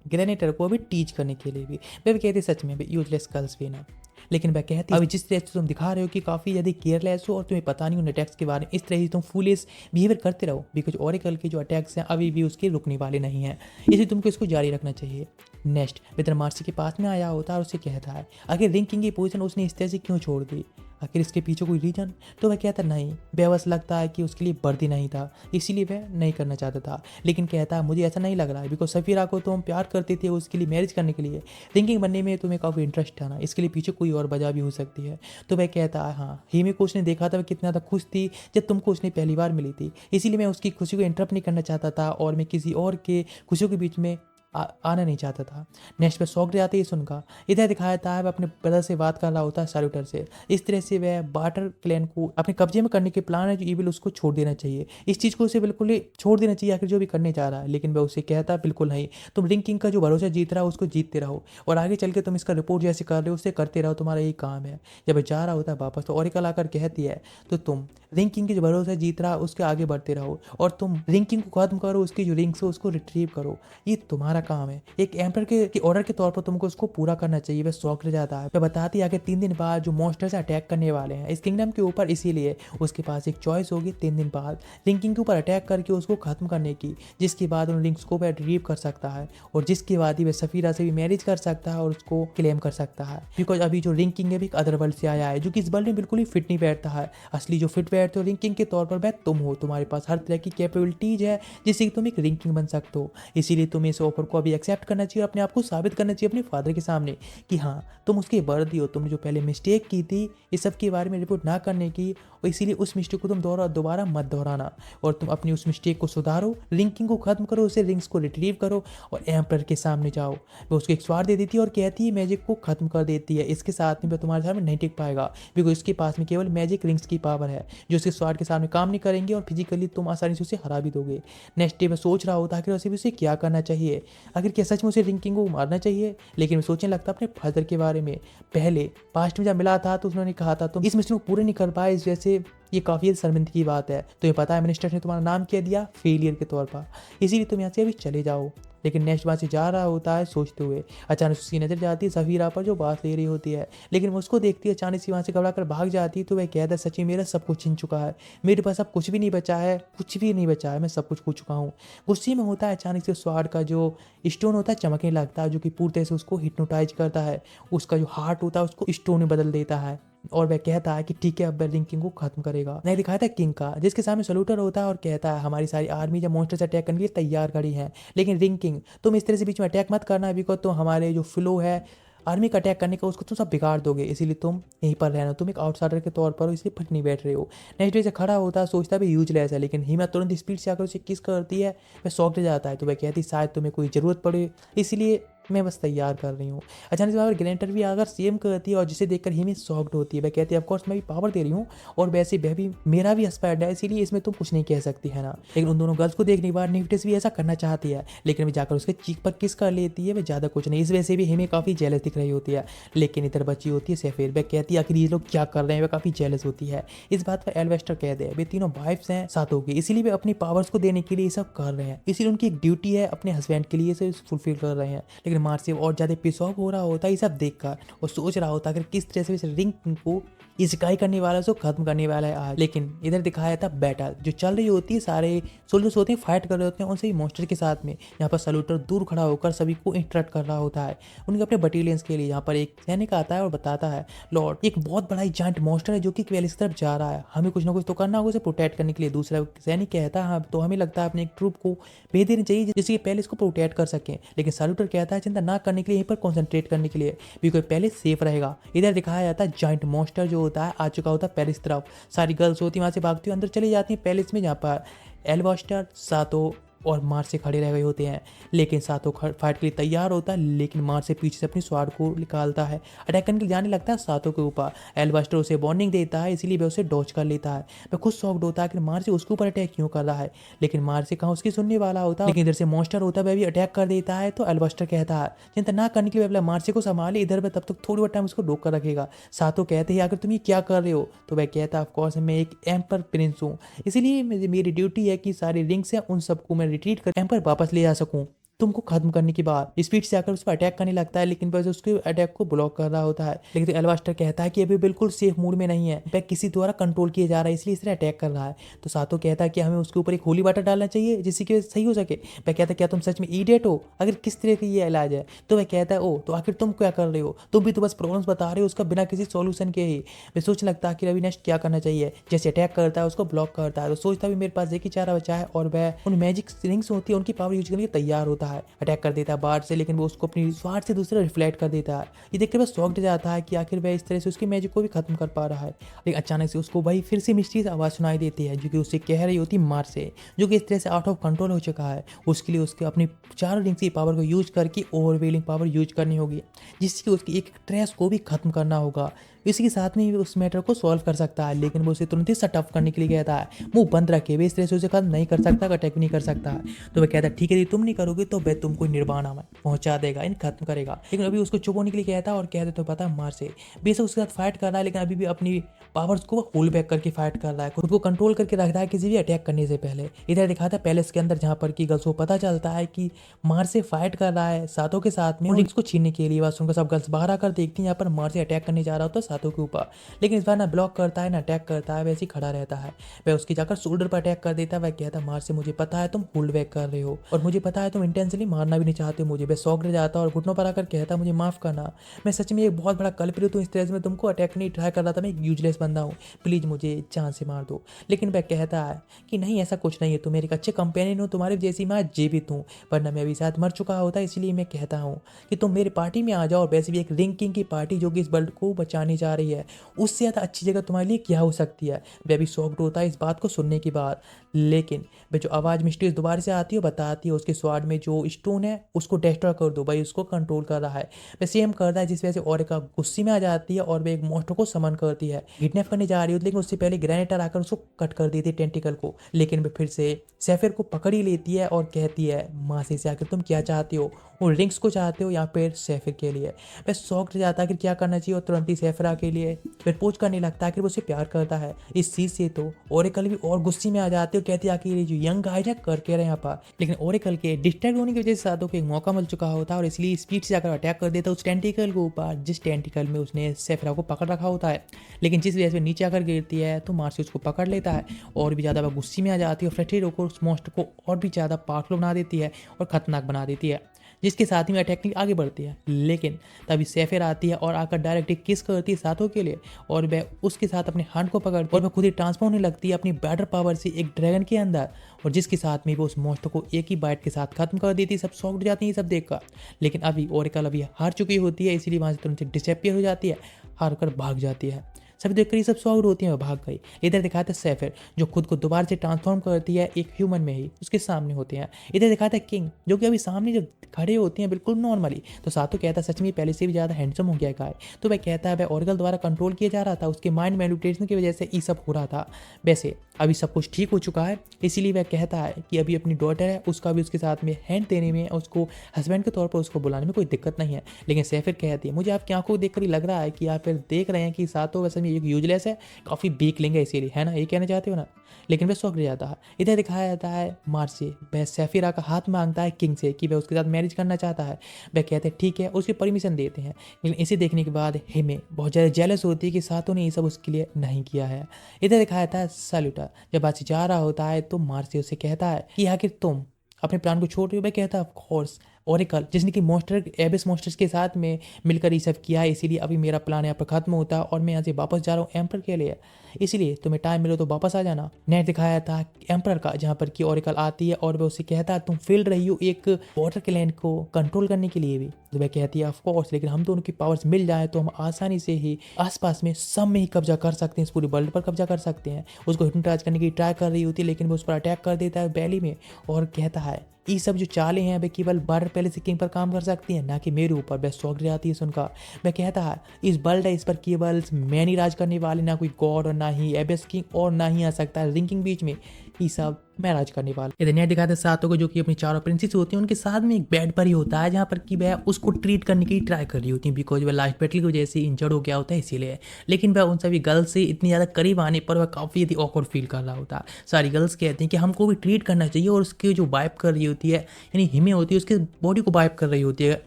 ग्रेनेटर को अभी टीच करने के लिए भी। वह भी कहती सच में यूजलेस गर्ल्स भी ना। लेकिन वह कहती अभी जिस तरह से तुम दिखा रहे हो कि काफ़ी यदि केयरलेस हो और तुम्हें पता नहीं उन अटैक्स के बारे में, इस तरह से तुम फुलिश बिहेवियर करते रहो, बिकॉज ओरेकल के जो अटैक्स हैं अभी भी उसके रुकने वाले नहीं हैं, इसलिए तुमको इसको जारी रखना चाहिए। नेक्स्ट मित्र मार्सी के पास में आया होता है और उसे कहता है आखिर रिंग किंग की पोजीशन उसने इस तरह से क्यों छोड़ दी, आखिर इसके पीछे कोई रीजन। तो वह कहता नहीं, बेबस लगता है कि उसके लिए वर्दी नहीं था इसीलिए वह नहीं करना चाहता था। लेकिन कहता है मुझे ऐसा नहीं लग रहा है, बिकॉज सफीरा को तो हम प्यार करते थे, उसके लिए मैरिज करने के लिए रिंग किंग बनने में तुम्हें काफ़ी इंटरेस्ट था ना, इसके लिए पीछे कोई और वजह भी हो सकती है। तो वह कहता है हाँ हिमे को उसने देखा था वह कितना ज़्यादा खुश थी जब तुमको उसने पहली बार मिली थी, इसीलिए मैं उसकी खुशी को इंटरप्ट नहीं करना चाहता था और मैं किसी और के खुशियों के बीच में आना नहीं चाहता था। नेक्स्ट पे शौक जाते ही सुनकर इधर दिखाया था वह अपने ब्रदर से बात कर रहा होता है सैल्यूटर से, इस तरह से वह बाटर क्लैन को अपने कब्जे में करने के प्लान है जो ईविल उसको छोड़ देना चाहिए, इस चीज़ को उसे बिल्कुल ही छोड़ देना चाहिए आखिर जो भी करने जा रहा है। लेकिन वह उसे कहता बिल्कुल नहीं, तुम रिंग किंग का जो भरोसा जीत रहा हो उसको जीतते रहो और आगे चल के तुम इसका रिपोर्ट जैसे कर रहे हो उससे करते रहो, तुम्हारा यही काम है। जब जा रहा होता है वापस तो ओरेकल आकर कहती है तो तुम रिंग किंग के जो भरोसा जीत रहा उसके आगे बढ़ते रहो और तुम रिंग किंग को खत्म करो, उसकी जो रिंग्स हो उसको रिट्रीव करो, ये तुम्हारा काम है। एक एम्पर के ऑर्डर के तौर पर तुमको उसको पूरा करना चाहिए। वह शौक ले जाता है, वह बताती है कि 3 दिन बाद जो मॉन्स्टर्स अटैक करने वाले हैं इस किंगडम के ऊपर, इसीलिए उसके पास एक चॉइस होगी 3 दिन बाद रिंग किंग के ऊपर अटैक करके उसको खत्म करने की, जिसके बाद उन रिंग्स को वह रिट्रीव कर सकता है और जिसके बाद ही वह सफीरा से भी मैरिज कर सकता है और उसको क्लेम कर सकता है। बिकॉज अभी जो रिंग किंग है भी एक अदर वर्ल्ड से आया है जो कि इस वर्ल्ड में बिल्कुल ही फिट नहीं बैठता है। असली जो फिट बैठते हो रिंग किंग के तौर पर वह तुम हो, तुम्हारे पास हर तरह की कैपेबिलिटीज है जिससे कि तुम एक रिंग किंग बन सकते हो। इसीलिए तुम्हें इस ऑफर को अभी एक्सेप्ट करना चाहिए, अपने आप को साबित करना चाहिए अपने फादर के सामने कि हाँ तुम उसके वर्दी हो, तुमने जो पहले मिस्टेक की थी इस सब के बारे में रिपोर्ट ना करने की, और इसीलिए उस मिस्टेक को तुम दोबारा मत दोहराना और तुम अपनी उस मिस्टेक को सुधारो, रिंग किंग को खत्म करो, उसे रिंग्स को रिट्रीव करो और एम्परर के सामने जाओ। वो उसको एक स्वार दे देती है और कहती है मैजिक को खत्म कर देती है, इसके साथ में वह तुम्हारे सामने नहीं टिक पाएगा बिकॉज इसके पास में केवल मैजिक रिंग्स की पावर है जो उसके स्वार के सामने काम नहीं करेंगे और फिजिकली तुम आसानी से उसे हरा भी दोगे। नेक्स्ट डे में सोच रहा होता है कि उसे क्या करना चाहिए, आखिर क्या सच में उसे रिंग किंग को मारना चाहिए। लेकिन सोचने लगता अपने फादर के बारे में, पहले पास्ट में जब मिला था तो उन्होंने कहा था तुम इस मिशन को पूरे नहीं कर पाए, इस वजह से ये काफ़ी शर्मिंदगी की बात है, तो ये पता है मिनिस्टर ने तुम्हारा नाम क्या दिया फेलियर के तौर पर, इसीलिए तुम यहाँ से अभी चले जाओ। लेकिन नेक्स्ट वहाँ से जा रहा होता है सोचते हुए। अचानक उसकी नज़र जाती है सफीरा पर जो बात ले रही होती है, लेकिन वो उसको देखती है, अचानक से वहाँ से घबरा कर भाग जाती है। तो वह कहता है सच में मेरा सब कुछ छीन चुका है, मेरे पास अब कुछ भी नहीं बचा है, कुछ भी नहीं बचा है, मैं सब कुछ खो चुका हूँ। गुस्से में होता है, अचानक से स्वाड का जो स्टोन होता है चमकने लगता है, जो कि पूरी तरह से उसको हिप्नोटाइज करता है। उसका जो हार्ट होता है उसको स्टोन में बदल देता है और वह कहता है कि ठीक है अब वह रिंग किंग को खत्म करेगा। नहीं दिखाया था किंग का, जिसके सामने सल्यूटर होता है और कहता है हमारी सारी आर्मी जब मॉन्स्टर से अटैक करने के लिए तैयार खड़ी है, लेकिन रिंग किंग तुम इस तरह से बीच में अटैक मत करना, बिकॉज तुम हमारे जो फ्लो है आर्मी का अटैक करने का उसको तुम सब बिगाड़ दोगे, इसीलिए तुम यहीं पर रहना, तुम एक आउटसाइडर के तौर पर हो, इसलिए फट नहीं बैठ रहे हो। नेक्स्ट डे से खड़ा होता है, सोचता है यूजलेस है, लेकिन हिमा तुरंत स्पीड से आकर उसे किस करती है। वह शॉक्ड जाता है, तो वह कहती शायद तुम्हें कोई ज़रूरत पड़े, इसलिए मैं बस तैयार कर रही हूँ। अचानक से वहाँ पर ग्रेंटर भी आकर सेम करती है और जिसे देखकर हिमी शॉक्ड होती है। वह कहती है ऑफ कोर्स मैं भी पावर दे रही हूँ और वैसे वह भी मेरा भी एक्सपायर्ड है, इसीलिए इसमें तुम कुछ नहीं कह सकती है ना। लेकिन उन दोनों गर्ल्स को देखने के बाद निफ्टिस भी ऐसा करना चाहती है, लेकिन वे जाकर उसके चीक पर किस कर लेती है, वह ज़्यादा कुछ नहीं। इस वजह से भी हिमी काफ़ी जेलस दिख रही होती है, लेकिन इधर बची होती है सैफिर। वह कहती है आखिर ये लोग क्या कर रहे हैं, वह काफ़ी जेलस होती है। इस बात पर एल्वेस्टर कहते हैं वे तीनों वाइफ्स हैं साथों की, इसीलिए वे अपनी पावर्स को देने के लिए ये सब कर रहे हैं, इसीलिए उनकी एक ड्यूटी है अपने हस्बैंड के लिए इसे फुलफिल कर रहे हैं। लेकिन मार्सिव और ज़्यादा पिस ऑफ हो रहा होता है ये सब देखकर और सोच रहा होता है कि किस तरह से इस रिंग को इकाई करने वाला है, खत्म करने वाला है आज। लेकिन इधर दिखाया था बैटल जो चल रही होती है, सारे सोल्जर्स होते हैं फाइट कर रहे होते हैं उनसे मॉन्स्टर के साथ में। यहाँ पर सल्यूटर दूर खड़ा होकर सभी को इंटरप्ट कर रहा होता है उनके अपने बटालियंस के लिए। यहाँ पर एक सैनिक आता है और बताता है लॉर्ड एक बहुत बड़ा जायंट मॉन्स्टर है जो कि क्वेलिस की तरफ जा रहा है, हमें कुछ ना कुछ तो करना होगा उसे प्रोटेक्ट करने के लिए। दूसरा सैनिक कहता है हाँ तो हमें लगता है अपने एक ट्रूप को भेज देनी चाहिए जिससे पहले इसको प्रोटेक्ट कर सकें। लेकिन सल्यूटर कहता है चिंता ना करने के लिए यहीं पर कॉन्सेंट्रेट करने के लिए, बिकॉज पहले सेफ रहेगा। इधर दिखाया जाता है जायंट मॉन्स्टर जो होता है आ चुका होता है पैलेस तरफ। सारी गर्ल्स होती वहाँ से भागती हुई अंदर चली जाती हैं पैलेस में, जहाँ पर एल्वेस्टर सातो और मार्स से खड़े रह गए होते हैं। लेकिन सातो फाइट के लिए तैयार होता है, लेकिन मार्स से पीछे से अपनी स्वाड को निकालता है, अटैक करने के लिए जाने लगता है सातो के ऊपर। एल्वेस्टर उसे वार्निंग देता है, इसीलिए वह उसे डॉच कर लेता है। वह खुद शॉक्ड होता है कि मार्स उसके ऊपर अटैक क्यों कर रहा है, लेकिन मार्स से कहाँ उसकी सुनने वाला होता है। लेकिन इधर से मॉन्स्टर होता है वह भी अटैक कर देता है। तो एल्वेस्टर कहता है चिंता ना करने के लिए मार्स को संभाले, इधर वह तब तक थोड़ी बहुत टाइम उसको रोक कर रखेगा। सातो कहते हैं आखिर तुम ये क्या कर रहे हो, तो वह कहता है ऑफकोर्स मैं एक एम्पर प्रिंस हूँ, इसीलिए मेरी ड्यूटी है कि सारी रिंग्स हैं उन सबको मैं रिट्रीट कर एम्पर वापस ले जा सकूं तुमको खत्म करने के बाद। स्पीड से आकर उस पर अटैक करने लगता है, लेकिन वह उसके अटैक को ब्लॉक कर रहा होता है। लेकिन तो एल्वेस्टर कहता है कि अभी बिल्कुल सेफ मूड में नहीं है, वह किसी द्वारा कंट्रोल किया जा रहा है इसलिए इस तरह अटैक कर रहा है। तो सातो कहता है कि हमें उसके ऊपर एक होली वाटर डालना चाहिए जिससे कि सही हो सके। वह कहता है क्या तुम सच में इडियट हो, अगर किस तरह की ये इलाज है। तो वह कहता है ओ तो आखिर तुम क्या कर रहे हो, तुम भी तो बस प्रॉब्लम्स बता रहे हो उसका बिना किसी सॉल्यूशन के ही। वह सोचने लगता है कि रवि नेक्स्ट क्या करना चाहिए, जैसे अटैक करता है उसको ब्लॉक करता है। तो सोचता भी मेरे पास एक ही चारा बचा है और वह उन मैजिक रिंग्स होती है उनकी पावर यूज करने के लिए तैयार होता है, अटैक कर देता है बाहर से, लेकिन वो उसको अपनी स्वार्थ से दूसरे रिफ्लेक्ट कर देता है। ये देखकर वह शॉक्ड जाता है कि आखिर वह इस तरह से उसकी मैजिक को भी खत्म कर पा रहा है। लेकिन अचानक से उसको वही फिर से मिस्टीरियस आवाज़ सुनाई देती है जो कि उससे कह रही होती मार से, जो कि इस तरह से आउट ऑफ कंट्रोल हो चुका है। उसके लिए उसके अपनी चारों रिंग्स की पावर को यूज करके ओवरवेलिंग पावर यूज करनी होगी, जिससे उसकी एक ट्रेस को भी खत्म करना होगा। इसी के साथ में उस मैटर को सॉल्व कर सकता है, लेकिन वो उसे तुरंत ही सट ऑफ करने के लिए कहता है मुंह बंद रखे, वे इस तरह से उसे खत्म नहीं कर सकता, अटैक भी नहीं कर सकता है। तो वह कहता है ठीक है यदि तुम नहीं करोगे तो वह तुमको निर्वाणा में पहुंचा देगा, इन खत्म करेगा। लेकिन अभी उसको चुप होने के लिए कहता है और कहते तो पता मार से बेशक उसके साथ फाइट कर रहा है, लेकिन अभी भी अपनी पावर्स को होल्ड बैक करके फाइट कर रहा है, खुद को कंट्रोल करके रखता है किसी भी अटैक करने से पहले। इधर दिखाता है पैलेस के अंदर जहाँ पर की गर्ल्स को पता चलता है कि मार से फाइट कर रहा है सातों के साथ में रिंग्स को छीनने के लिए। बस उनका सब गर्ल्स बाहर आकर देखती हैं यहाँ पर मार से अटैक करने जा रहा होता है सातों के ऊपर, लेकिन इस बार ना ब्लॉक करता है ना अटैक करता है, वैसे ही खड़ा रहता है। वह उसकी जाकर शोल्डर पर अटैक कर देता है। वह कहता है मार से मुझे पता है तुम होल्ड बैक कर रहे हो और मुझे पता है तुम इंटेंशनली मारना भी नहीं चाहते हो मुझे। वह शॉक रह जाता है और घुटनों पर आकर कहता है मुझे माफ करना, मैं सच में एक बहुत बड़ा कल्प्रिट हूँ, इस तरह से मैं तुमको अटैक नहीं ट्राई कर रहा था, मैं एक यूजलेस बंदा हूँ, प्लीज मुझे जान से मार दो। लेकिन वह कहता है कि नहीं ऐसा कुछ नहीं है, तुम मेरे एक अच्छे कंपेनियन हो, तुम्हारे जैसी मैं जीवित हूँ, वरना मैं अभी शायद मर चुका होता, इसलिए मैं कहता हूँ कि तुम मेरी पार्टी में आ जाओ। और वैसे भी एक रिंग किंग की पार्टी जो कि इस वर्ल्ड को बचाने जा रही है, उससे ज़्यादा अच्छी जगह तुम्हारे लिए क्या हो सकती है। वह भी शॉक्ड होता है इस बात को सुनने के बाद, लेकिन वह जो आवाज़ मिस्टीरियस दोबारा से आती है बताती है उसके स्वाड में जो स्टोन है उसको डिस्ट्रॉय कर दो, भाई उसको कंट्रोल कर रहा है। वह सेम करता है जिस वजह से ओरिका गुस्से में आ जाती है और वह एक मॉन्स्टर को समन करती है, किडनैप करने जा रही होती है, लेकिन उससे पहले ग्रेनेटर आकर उसको कट कर देती है टेंटिकल को। लेकिन वह फिर से सैफिर को पकड़ ही लेती है और कहती है मासी से आकर तुम क्या चाहती हो, वो रिंग्स को चाहते हो या फिर सैफिर के लिए। वह शॉक्ड जाता है कि क्या करना चाहिए और तुरंत ही सैफिर के लिए प्रपोज करने लगता है कि वो उसे प्यार करता है। इस चीज से तो ओरेकल भी और गुस्से में आ जाती है और कहती है आखिर ये जो यंग गाय है कर के रहे यहाँ पर। लेकिन ओरेकल के डिस्ट्रैक्ट होने की वजह से सातो को एक मौका मिल चुका होता है और इसलिए स्पीड से जाकर अटैक कर देता है उस टेंटिकल के ऊपर, जिस टेंटिकल में उसने सेफिरा को पकड़ रखा होता है। लेकिन जिस वजह से नीचे आकर गिरती है तो मार्सी उसको पकड़ लेता है और भी ज़्यादा वह गुस्से में आ जाती है और फ्रस्ट्रेट होकर उस मॉन्स्टर को और भी ज़्यादा पावरफुल बना देती है और खतरनाक बना देती है, जिसके साथ ही अटैक के लिए आगे बढ़ती है। लेकिन तभी सेफिर आती है और आकर डायरेक्ट एक किस करती है सातो के लिए और वह उसके साथ अपने हैंड को पकड़ती है और वह खुद ही ट्रांसफॉर्म होने लगती है अपनी बैटर पावर से एक ड्रैगन के अंदर, और जिसके साथ में वो उस मॉन्स्टर को एक ही बाइट के साथ खत्म कर देती है। सब शॉक्ड हो जाती है सब देखकर। लेकिन अभी ओरेकल अभी हार चुकी होती है, इसीलिए वहाँ से तुरंत डिसअपियर हो जाती है, हार कर भाग जाती है। सभी देखकर ये सब शॉक्ड होती है, वह भाग गई। इधर दिखाता है सेफिर जो खुद को दोबारा से ट्रांसफॉर्म करती है एक ह्यूमन में ही, उसके सामने होते हैं। इधर दिखाता है किंग जो कि अभी सामने जो खड़े होते हैं बिल्कुल नॉर्मली। तो सातो कहता है सच में पहले से भी ज़्यादा हैंडसम हो गया गाय। तो वह कहता है वह ओरेकल द्वारा कंट्रोल किया जा रहा था, उसके माइंड मैनिपुलेशन की वजह से ये सब हो रहा था। वैसे अभी सब कुछ ठीक हो चुका है, इसीलिए वह कहता है कि अभी अपनी डॉटर है उसका भी उसके साथ में हैंड देने में, उसको हस्बैंड के तौर पर उसको बुलाने में कोई दिक्कत नहीं है। लेकिन सेफिर कहती है मुझे आपकी आंखों को देखकर ही लग रहा है कि आप फिर देख रहे हैं कि सातो वैसे में एक यूजलेस है, काफ़ी वीक लेंगे इसीलिए, है ना, ये कहना चाहते हो ना। लेकिन वह शौक रह जाता है। इधर दिखाया जाता है मार्सी वह सेफिरा का हाथ मांगता है किंग से कि वह उसके साथ मैरिज करना चाहता है। वह कहते हैं ठीक है, उसकी परमिशन देते हैं। लेकिन इसे देखने के बाद हिमे बहुत ज़्यादा जेलस होती है कि सातो ने ये सब उसके लिए नहीं किया है। इधर दिखाया जाता है सैल्यूटर जब बातचीत जा रहा होता है तो मार्सी उसे कहता है कि आखिर तुम अपने प्लान को छोड़ रही हो। वह कहता है ऑफ कोर्स ओरेकल जिसने कि मॉन्स्टर एबिस मॉन्स्टर्स के साथ में मिलकर ये सब किया है, इसीलिए अभी मेरा प्लान यहाँ पर खत्म होता है और मैं यहाँ से वापस जा रहा हूँ एम्पर के लिए, इसीलिए तुम्हें टाइम मिले तो वापस आ जाना। नेट दिखाया था एम्पर का जहाँ पर कि ओरेकल आती है और वह उससे कहता है तुम फील रही हो एक वाटर के लैंड को कंट्रोल करने के लिए भी। तो वह कहती है ऑफ कोर्स, लेकिन हम दोनों की पावर्स मिल जाए तो हम आसानी से ही आसपास में सब में ही कब्जा कर सकते हैं, इस पूरी वर्ल्ड पर कब्जा कर सकते हैं। उसको हिप्नोटाइज करने की ट्राई कर रही होती है लेकिन वो उस पर अटैक कर देता है बैली में और कहता है ये सब जो चालें हैं वे केवल वाटर पैलेस किंग पर काम कर सकती हैं, ना कि मेरे ऊपर। वह शौक जाती है सुनकर। वह कहता है इस वर्ल्ड है, इस पर केवल मैं ही राज करने वाले, ना कोई गॉड और ना ही एबिस किंग और ना ही आ सकता है रिंकिंग बीच में, ये सब मैं राज करने वाला। इधर न्याय दिखाते हैं सातो को जो कि अपनी चारों प्रिंसेस होती हैं उनके साथ में एक बेड पर ही होता है जहाँ पर कि वह उसको ट्रीट करने की ट्राई कर रही होती है बिकॉज वह लास्ट बैटल की वजह से इंजर्ड हो गया होता है इसीलिए। लेकिन वह उन सभी गर्ल्स से इतनी ज़्यादा करीब आने पर वह काफ़ी ज़्यादा ऑकवर्ड फील कर रहा होता है। सारी गर्ल्स कहती हैं कि हमको भी ट्रीट करना चाहिए और उसकी जो वाइप कर रही होती है यानी हिमे होती है उसके बॉडी को वाइप कर रही होती है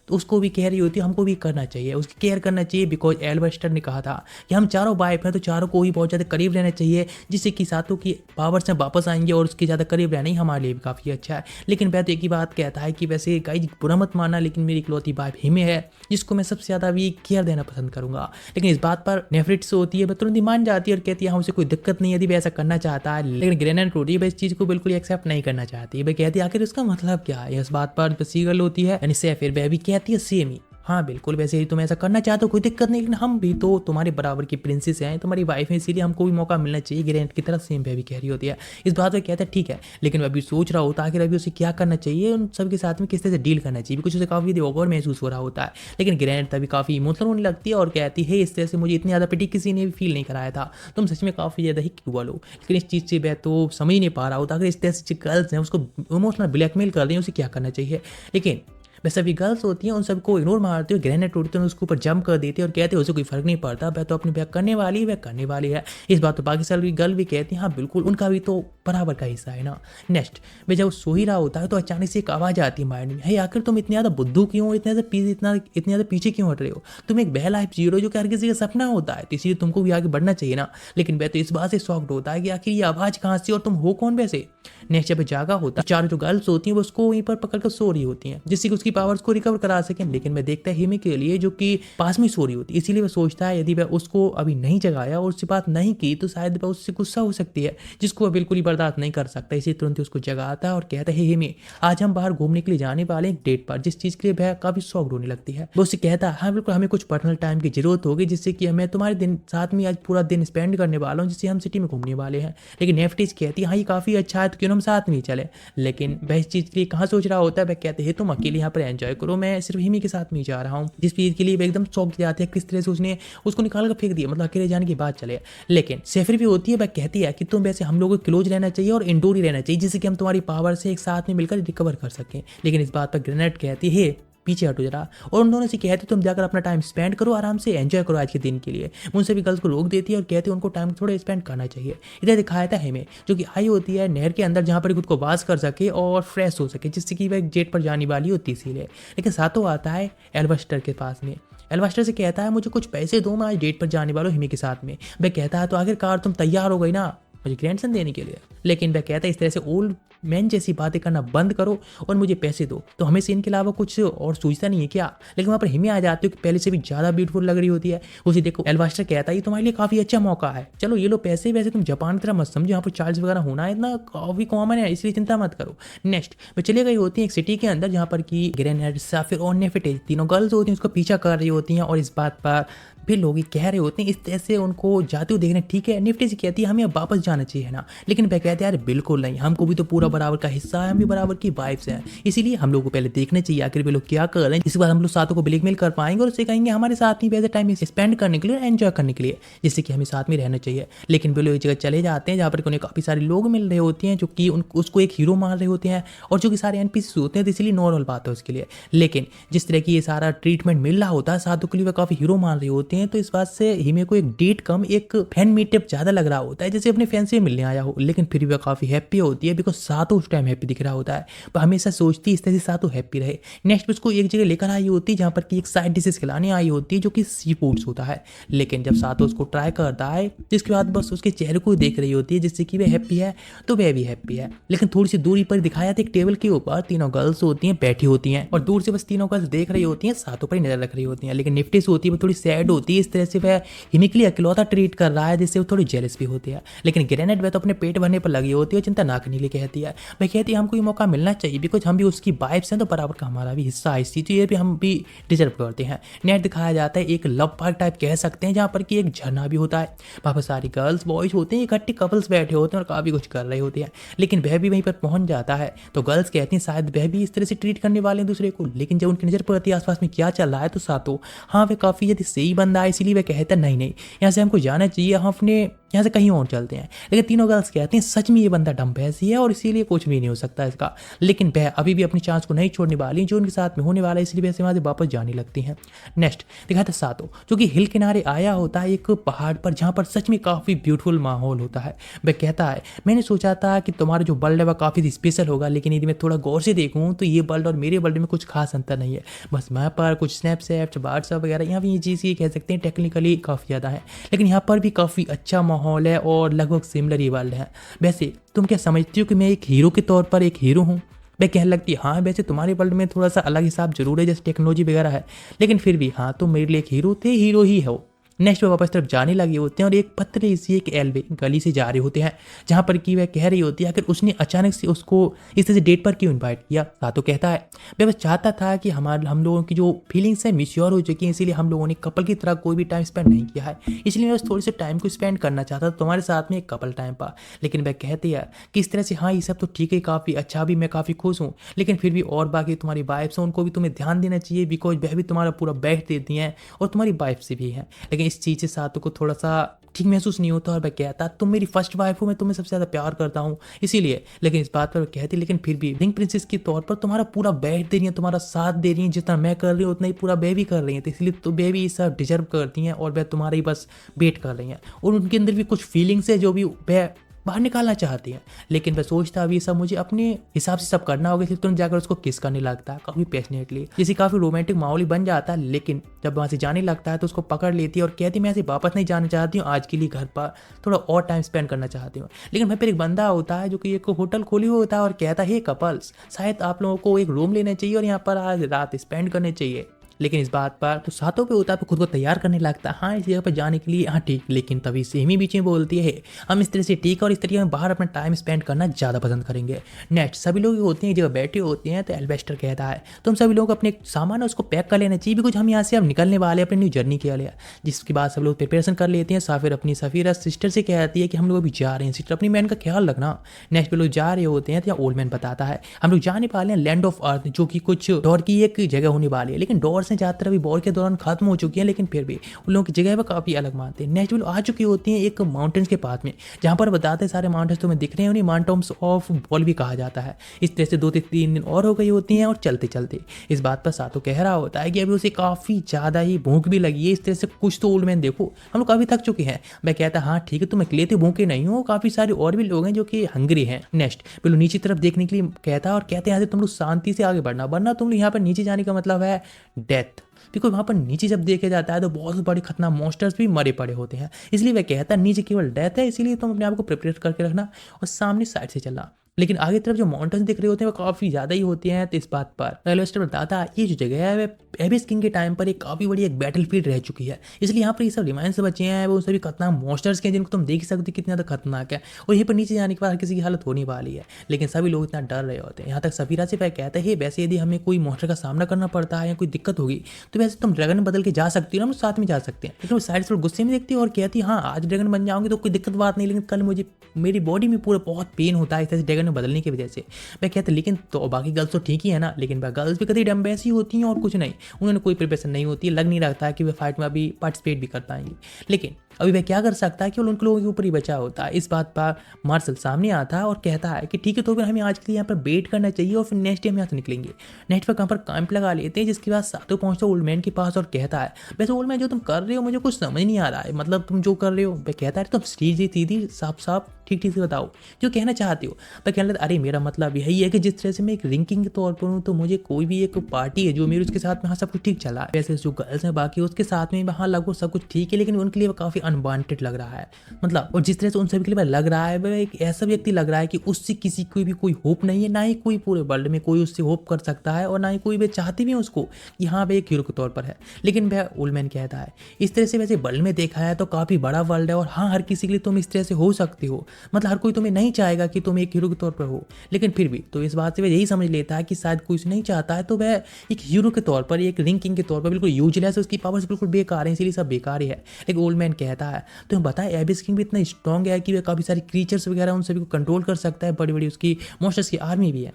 तो उसको भी कह रही होती है हमको भी करना चाहिए, उसकी केयर करना चाहिए बिकॉज एल्बस्टर ने कहा था कि हम चारों वाइफ हैं तो चारों को ही बहुत ज़्यादा करीब रहना चाहिए जिससे कि सातों की पावर से वापस आएंगे और उसके ज़्यादा करीब रहना ही हमारे लिए भी काफ़ी अच्छा है। लेकिन वह तो एक ही बात कहता है कि वैसे गाइस बुरा मत मानना लेकिन मेरी इकलौती वाइफ हिमे है जिसको मैं सबसे ज़्यादा भी केयर देना पसंद करूँगा। लेकिन इस बात पर नेफ्रिट्स होती है, वह तुरंत ही मान जाती है और कहती है हमसे कोई दिक्कत नहीं यदि वह ऐसा करना चाहता है। लेकिन ग्रेनेड होती है वह इस चीज़ को बिल्कुल एक्सेप्ट नहीं करना चाहती। वह कहती है आखिर इसका मतलब क्या है। इस बात पर सीगल होती है यानी से फिर वह भी कहती है सेम ही हाँ बिल्कुल वैसे ही तुम ऐसा करना चाहते हो कोई दिक्कत नहीं, लेकिन हम भी तो तुम्हारे बराबर की प्रिंसेस हैं, तुम्हारी वाइफ है, इसीलिए हमको भी मौका मिलना चाहिए। ग्रेनेड की तरह सेम भी कह रही होती है। इस बात पर कहता है ठीक है, लेकिन वह अभी सोच रहा होता है कि अभी उसे क्या करना चाहिए, उन सबके साथ में किस तरह से डील करना चाहिए, कुछ उसे काफ़ी ओवर महसूस हो रहा होता है। लेकिन ग्रेनेड तभी काफ़ी इमोशनल होने लगती है और कहती है इस तरह से मुझे इतनी ज़्यादा पिटी किसी ने भी फील नहीं कराया था, तुम सच में काफ़ी ज़्यादा ही क्रूअल हो। लेकिन इस चीज़ से वह तो समझ नहीं पा रहा होता अगर इस तरह से गर्ल्स हैं उसको इमोशनल ब्लैकमेल कर रही हैं उसे क्या करना चाहिए। लेकिन वह सभी गर्ल्स होती हैं उन सबको इग्नोर मारते हुए ग्रेनेड टूटते हैं उसके ऊपर जंप कर देते हैं और कहते हैं उसे कोई फर्क नहीं पड़ता, वह तो अपनी ब्याह करने वाली है, वह करने वाली है। इस बात तो बाकी सारी गर्ल भी कहती हैं हाँ बिल्कुल उनका भी तो बराबर का हिस्सा है ना। नेक्स्ट वह जब सो ही रहा होता है तो अचानक से एक आवाज़ आती है माइंड में, है आखिर तुम इतने ज़्यादा बुद्धू क्यों हो, इतने ज़्यादा पीछे क्यों हट रहे हो, तुम एक बह लाइफ जी रहे हो जो कि हर किसी का सपना होता है, तो इसलिए तुमको भी आगे बढ़ना चाहिए ना। लेकिन वह तो इस बात से शॉक्ड होता है कि आखिर ये आवाज़ कहाँ से और तुम हो कौन वैसे। नेक्स्ट जब जागा होता है चारों जो गर्ल्स होती हैं वो उसको वहीं पर पकड़ कर सो रही होती हैं जिससे कि उसकी पावर्स को रिकवर करा सकें। लेकिन मैं देखता है हिमे के लिए जो कि पास में सो रही होती है, इसीलिए वह सोचता है यदि वह उसको अभी नहीं जगाया और उससे बात नहीं की तो शायद वह उससे गुस्सा हो सकती है जिसको वह बिल्कुल ही बर्दाश्त नहीं कर सकता। इसी तुरंत उसको जगाता है और कहता है हिमे आज हम बाहर घूमने के लिए जाने वाले एक डेट पर, जिस चीज के लिए वह काफी शॉक्ड होने लगती है। वो उससे कहता है हाँ बिल्कुल हमें कुछ पर्सनल टाइम की जरूरत होगी जिससे कि मैं तुम्हारे दिन साथ में आज पूरा दिन स्पेंड करने वाला हूँ जिससे हम सिटी में घूमने वाले हैं। लेकिन नेफ्टिस कहती है हाँ ये काफी अच्छा है तो क्यों हम साथ में चले। लेकिन वह इस चीज के लिए कहाँ सोच रहा होता है, वह कहते हैं तुम अकेले यहाँ पर एंजॉय करो, मैं सिर्फ हिमी के साथ में जा रहा हूँ। जिस चीज के लिए वह एकदम शौक जाते हैं किस तरह से उसने उसको निकाल कर फेंक दिया, मतलब अकेले जाने की बात चले। लेकिन सेफिर भी होती है, वह कहती है कि तुम वैसे हम लोगों को क्लोज रहना चाहिए और इंडोर ही रहना चाहिए जिससे कि हम तुम्हारी पावर से एक साथ में मिलकर रिकवर कर सकें। लेकिन इस बात पर ग्रेनेड कहती है पीछे हटो जरा। और उन दोनों से कहते तुम जाकर अपना टाइम स्पेंड करो, आराम से एंजॉय करो आज के दिन के लिए। उनसे भी गर्ल्स को रोक देती है और कहते हैं उनको टाइम थोड़ा स्पेंड करना चाहिए। इधर दिखाया था हेमे जो कि आई होती है नहर के अंदर जहाँ पर खुद को वाश कर सके और फ्रेश हो सके, जिससे कि वह एक जेट पर जाने वाली होती है इसीलिए। लेकिन सातों आता है एल्बस्टर के पास में। एल्बस्टर से कहता है मुझे कुछ पैसे दो, मैं आज डेट पर जाने वाला हूँ हिमी के साथ में। वह कहता है तो आखिरकार तुम तैयार हो गई ना मुझे ग्रैंडसन देने के लिए। लेकिन वह कहता है इस तरह से ओल्ड मैन जैसी बातें करना बंद करो और मुझे पैसे दो। तो हमें सीन के अलावा कुछ और सूझता नहीं है क्या। लेकिन वहाँ पर हिमी आ जाती है कि पहले से भी ज़्यादा ब्यूटीफुल लग रही होती है। उसे देखो एल्बस्टर कहता है ये तुम्हारे लिए काफ़ी अच्छा मौका है, चलो ये लो पैसे। वैसे तुम जापान की तरह मत समझो, यहाँ पर चार्ज वगैरह होना इतना काफ़ी कॉमन है, इसलिए चिंता मत करो। नेक्स्ट वे चले गई होती है एक सिटी के अंदर जहाँ पर कि ग्रेनेड, साफिर और नेफिटे तीनों गर्ल्स होती हैं उसको पीछा कर रही होती हैं और इस बात पर भी लोग कह रहे होते हैं इस तरह से उनको जाते हुए देखने। ठीक है, निफ्टी से कहती है हमें अब वापस जाना चाहिए ना, लेकिन वह कहते हैं यार बिल्कुल नहीं, हमको भी तो पूरा बराबर का हिस्सा है, हम भी बराबर की वाइफ्स हैं, इसीलिए हम लोग को पहले देखने चाहिए आखिर वे लोग क्या कर रहे हैं। इसके बाद हम लोग सातों को ब्लैकमेल कर पाएंगे और उससे कहेंगे हमारे साथ में वैसे टाइम स्पेंड करने के लिए और एंजॉय करने के लिए, जिससे कि हमें साथ में रहना चाहिए। लेकिन वे लोग एक जगह चले जाते हैं जहाँ पर उन्हें काफ़ी सारे लोग मिल रहे होते हैं जो कि उसको एक हीरो मान रहे होते हैं और जो कि सारे एनपीसी होते हैं, तो इसलिए नॉर्मल बात है उसके लिए। लेकिन जिस तरह की ये सारा ट्रीटमेंट मिल रहा होता है सातों के लिए, वह काफ़ी हीरो मान रहे होते हैं, तो इस बात से हिमे को एक डेट कम एक फैन मीटअप ज्यादा लग रहा होता है, जैसे अपने फैन से मिलने आया हो। लेकिन फिर भी वह काफी हैप्पी होती है बिकॉज सातों उस टाइम हैप्पी दिख रहा होता है। वह हमेशा सोचती है इस तरह से सातों हैप्पी रहे। नेक्स्ट उसको एक जगह लेकर आई होती है जहाँ पर कि एक साइड डिशेस खिलाने आई होती है जो कि सी फूड्स होता है। लेकिन जब सातों उसको ट्राई करता है जिसके बाद बस उसके चेहरे को देख रही होती है जिससे कि वह हैप्पी है, तो वह भी हैप्पी है। लेकिन थोड़ी सी दूरी पर दिखाया था एक टेबल के ऊपर तीनों गर्ल्स होती हैं बैठी होती हैं और दूर से बस तीनों गर्ल्स देख रही होती हैं, सातों पर ही नजर रख रही होती हैं। लेकिन निफ्टी से होती है वो थोड़ी सैड होती है, इस तरह से वह हिमी के लिए इकलौता ट्रीट कर रहा है जिससे वो थोड़ी जेलस भी होती है। लेकिन ग्रेनेड वह तो अपने पेट भरने पर लगी होती है, चिंता ना करने के लिए कहती है। वह कहती है हमको ये मौका मिलना चाहिए बिकॉज हम भी उसकी वाइफ्स हैं, तो बराबर का हमारा भी हिस्सा है इस चीज़, तो ये भी हम भी डिजर्व करते हैं। नेट दिखाया जाता है एक लव पार्क टाइप कह सकते हैं जहाँ पर कि एक झरना भी होता है, वहाँ पर सारी गर्ल्स बॉयज होते हैं, इकट्ठे कपल्स बैठे होते हैं और काफ़ी कुछ कर रहे होते हैं। लेकिन वह भी वहीं पर पहुंच जाता है तो गर्ल्स कहती हैं शायद वह भी इस तरह से ट्रीट करने वाले हैं दूसरे को। लेकिन जब उनकी नज़र पड़ती है आसपास में क्या चल रहा है तो सातों हाँ वह काफ़ी यदि सही बंदा है, इसीलिए वह कहता है नहीं नहीं यहाँ से हमको जाना चाहिए, हम अपने यहाँ से कहीं और चलते हैं। लेकिन तीनों गर्ल्स कहते हैं सच में ये बंदा डम्बैसी है और इसीलिए कुछ भी नहीं हो सकता इसका। लेकिन वह अभी भी अपनी चांस को नहीं छोड़ने वाली जो उनके साथ में होने वाला है, इसलिए वैसे वहाँ से वापस जाने लगती हैं। नेक्स्ट दिखाता है सातों जो कि हिल किनारे आया होता है एक पहाड़ पर जहाँ पर सच में काफ़ी ब्यूटीफुल माहौल होता है। वह कहता है मैंने सोचा था कि तुम्हारा जो वर्ल्ड है वह काफ़ी स्पेशल होगा, लेकिन यदि मैं थोड़ा गौर से देखूँ तो ये वर्ल्ड और मेरे वर्ल्ड में कुछ खास अंतर नहीं है, बस वहाँ पर कुछ स्नैपचैट व्हाट्सएप वगैरह यहाँ भी ये चीज़ ये कह सकते हैं टेक्निकली काफ़ी ज़्यादा है, लेकिन यहाँ पर भी काफ़ी अच्छा माहौल है और लगभग सिमिलर ही वर्ल्ड है। वैसे तुम क्या समझती हो कि मैं एक हीरो के तौर पर एक हीरो हूँ। वह कहने लगती है हाँ वैसे तुम्हारे वर्ल्ड में थोड़ा सा अलग हिसाब जरूर है जैसे टेक्नोलॉजी वगैरह है, लेकिन फिर भी हाँ तुम मेरे लिए एक हीरो थे, हीरो ही हो। नेक्स्ट वो वापस तरफ जाने लगे होते हैं और एक पतली सी एक एलवे गली से जा रहे होते हैं जहाँ पर कि वह कह रही होती है आखिर उसने अचानक से उसको इस तरह से डेट पर क्यों इनवाइट किया। सातो कहता है वह बस चाहता था कि हम लोगों की जो फीलिंग्स है मिच्योर हो चुकी हैं, इसीलिए हम लोगों ने कपल की तरह कोई भी टाइम स्पेंड नहीं किया है, इसलिए मैं बस थोड़े से टाइम को स्पेंड करना चाहता था तुम्हारे साथ में एक कपल टाइम पर। लेकिन वह कहती है कि इस तरह से हाँ ये सब तो ठीक है काफ़ी अच्छा भी, मैं काफ़ी खुश हूँ, लेकिन फिर भी और बाकी तुम्हारी वाइफ्स हैं उनको भी तुम्हें ध्यान देना चाहिए बिकॉज वह भी तुम्हारा पूरा बैठ देती हैं और तुम्हारी वाइफ से भी है। लेकिन इस चीज़ से सातों को थोड़ा सा ठीक महसूस नहीं होता और वह कहता तुम मेरी फर्स्ट वाइफ हो, मैं तुम्हें सबसे ज़्यादा प्यार करता हूँ इसीलिए। लेकिन इस बात पर वह कहती लेकिन फिर भी रिंग प्रिंसेस के तौर पर तुम्हारा पूरा बैठ दे रही है, तुम्हारा साथ दे रही है, जितना मैं कर रही हूँ उतना ही पूरा वह भी कर रही है, तो इसलिए तो वह भी सब डिजर्व करती हैं और वह तुम्हारा ही बस वेट कर रही हैं और उनके अंदर भी कुछ फीलिंग्स है जो भी वह बाहर निकालना चाहती है। लेकिन वह सोचता अभी सब मुझे अपने हिसाब से सब करना होगा, इसलिए तुरंत जाकर उसको किस करने लगता है काफ़ी पैशनेटली, जैसे काफ़ी रोमांटिक माहौल ही बन जाता है। लेकिन जब वहाँ से जाने लगता है तो उसको पकड़ लेती है और कहती मैं ऐसे वापस नहीं जाना चाहती हूँ, आज के लिए घर पर थोड़ा और टाइम स्पेंड करना चाहती हूँ। लेकिन वहाँ पर एक बंदा होता है जो कि एक होटल खोली हुआ होता है और कहता है हे कपल्स शायद आप लोगों को एक रूम लेना चाहिए और यहाँ पर आज रात स्पेंड करनी चाहिए। लेकिन इस बात पर तो सातों पे होता है तो खुद को तैयार करने लगता है हाँ इस जगह पर जाने के लिए, हाँ ठीक। लेकिन तभी सेमी बीच में बोलती है हम इस तरह से ठीक और इस तरीके में बाहर अपना टाइम स्पेंड करना ज़्यादा पसंद करेंगे। नेक्स्ट सभी लोग होते हैं जगह बैठे होते हैं तो एल्बेस्टर कहता है तुम सभी लोग अपने सामान है उसको पैक कर लेना चाहिए बिकॉज हम यहाँ से अब निकलने वाले अपनी न्यू जर्नी के लिए। जिसके बाद सब लोग प्रिपरेशन कर लेते हैं। साफिर अपनी सफीरा सिस्टर से कहती है कि हम लोग अभी जा रहे हैं, सिस्टर अपनी मैन का ख्याल रखना। नेक्स्ट पे लोग जा रहे होते हैं तो ओल्ड मैन बताता है हम लोग जाने वाले हैं लैंड ऑफ अर्थ जो कि कुछ डोर की एक जगह होने वाली है, लेकिन डोर डॉट्स हैं ज़्यादातर अभी वॉर के दौरान खत्म हो चुकी हैं, लेकिन फिर भी उन लोगों की जगह पर काफ़ी अलग मानते हैं। नेक्स्ट वो लोग आ चुकी होती हैं एक माउंटेन्स के पास में, जहाँ पर बताते हैं सारे माउंटेन्स तुम्हें दिख रहे हैं, उन्हें माउंटेन्स ऑफ बॉल भी कहा जाता है। इस तरह से 2 से 3 दिन और हो गई होती हैं और चलते चलते इस बात पर सातो कह रहा होता है कि अभी उसे काफ़ी ज़्यादा ही भूख भी लगी है। इस तरह से कुछ तो ओल्ड मैन देखो, हम लोग काफ़ी थक चुके हैं। मैं कहता हाँ ठीक है, तुम अकेले तो भूखे नहीं हो, काफ़ी सारे और भी लोग हैं जो कि हंग्री हैं। नेक्स्ट बिल्कुल नीचे तरफ देखने के लिए कहता है और कहते हैं यहाँ से तुम लोग शांति से आगे बढ़ना, वरना तुम लोग यहाँ पर नीचे जाने का मतलब है डेथ। बिकॉज वहाँ पर नीचे जब देखा जाता है तो बहुत बड़े खतरनाक मॉन्स्टर्स भी मरे पड़े होते हैं, इसलिए वह कहता है नीचे केवल डेथ है, इसीलिए तुम अपने आप को प्रिपेयर करके रखना और सामने साइड से चलना। लेकिन आगे तरफ जो माउंटेन्स दिख रहे होते हैं वो काफ़ी ज़्यादा ही होती हैं। तो इस बात पर रेलवेस्टर बताता है ये जो जगह है वह एबिस किंग के टाइम पर एक काफ़ी बड़ी एक बैटल फील्ड रह चुकी है, इसलिए यहाँ पर ये सब रिमाइंस बचे हैं वो सभी खतरनाक मॉन्स्टर्स के, जिनको तुम देख सकते हो कितना ज़्यादा खतरनाक है। और यहीं पर नीचे जाने के बाद हर किसी की हालत होने वाली है, लेकिन सभी लोग इतना डर रहे होते हैं। यहाँ तक सफीरा से वह कहता है वैसे यदि हमें कोई मॉन्स्टर का सामना करना पड़ता है या कोई दिक्कत होगी तो वैसे तुम ड्रैगन बदल के जा सकती हो, हम साथ में जा सकते हैं। लेकिन वो साइड से गुस्से में देखती है और कहती है हाँ आज ड्रैगन बन जाऊंगी तो कोई दिक्कत बात नहीं, लेकिन कल मुझे मेरी बॉडी में पूरा बहुत पेन होता है इस तरह से ड्रैगन में बदलने की वजह से। मैं कहते लेकिन तो बाकी गर्ल्स तो ठीक ही है ना, लेकिन वह गर्ल्स भी कभी डम्ब ऐसी होती हैं और कुछ नहीं, उन्होंने कोई प्रिपरेशन नहीं होती है, लग नहीं रखता है कि वे फाइट में अभी पार्टिसिपेट भी कर पाएंगी। लेकिन अभी वह क्या कर सकता है कि उन लोगों के ऊपर ही बचा होता है। इस बात पर मार्शल सामने आता है और कहता है कि ठीक है तो फिर हमें आज के लिए यहाँ पर वेट करना चाहिए और फिर नेक्स्ट डे हम यहाँ से निकलेंगे। नेक्स्ट पर कहाँ पर कैंप लगा लेते हैं, जिसके बाद सातों पहुँचता ओल्ड मैन के पास और कहता है वैसे ओल्ड मैन जो तुम कर रहे हो मुझे कुछ समझ नहीं आ रहा है, मतलब तुम जो कर रहे हो। वह कहता है तुम सीधी सीधी साफ साफ ठीक ठीक से बताओ जो कहना चाहते हो। पर कहने लगा अरे मेरा मतलब यही है कि जिस तरह से मैं एक रिंकिंग के तौर पर हूँ तो मुझे कोई भी एक पार्टी है जो मेरे उसके साथ में हाँ सब कुछ ठीक चला है, वैसे जो गर्ल्स हैं बाकी उसके साथ में हाँ लगभग सब कुछ ठीक है, लेकिन उनके लिए वो काफ़ी अनवांटेड लग रहा है। मतलब और जिस तरह से उन सभी के लिए लग रहा है वह एक ऐसा व्यक्ति लग रहा है कि उससे किसी को भी कोई होप नहीं है, ना ही कोई पूरे वर्ल्ड में कोई उससे होप कर सकता है और ना ही कोई वे चाहते भी हैं उसको कि हाँ वह एक हीरो के तौर पर है। लेकिन वह ओल्ड मैन कहता है इस तरह से वैसे वर्ल्ड में देखा है तो काफ़ी बड़ा वर्ल्ड है और हाँ हर किसी के लिए तुम इस तरह से हो सकते हो, मतलब हर कोई तुम्हें नहीं चाहेगा कि तुम एक हीरो के तौर पर हो, लेकिन फिर भी तो इस बात से वह यही समझ लेता है कि शायद कोई उसे नहीं चाहता है तो वह एक हीरो के तौर पर एक रिंकिंग के तौर पर बिल्कुल यूजलेस है, उसकी पावर्स बिल्कुल बेकार है, इसीलिए सब बेकार ही है। लेकिन ओल्ड मैन कहता है तो बताएं एबिस किंग भी इतना स्ट्रॉन्ग है कि वह काफ़ी सारी क्रीचर्स वगैरह उन सभी को कंट्रोल कर सकता है, बड़ी बड़ी उसकी मॉन्स्टर्स की आर्मी भी है,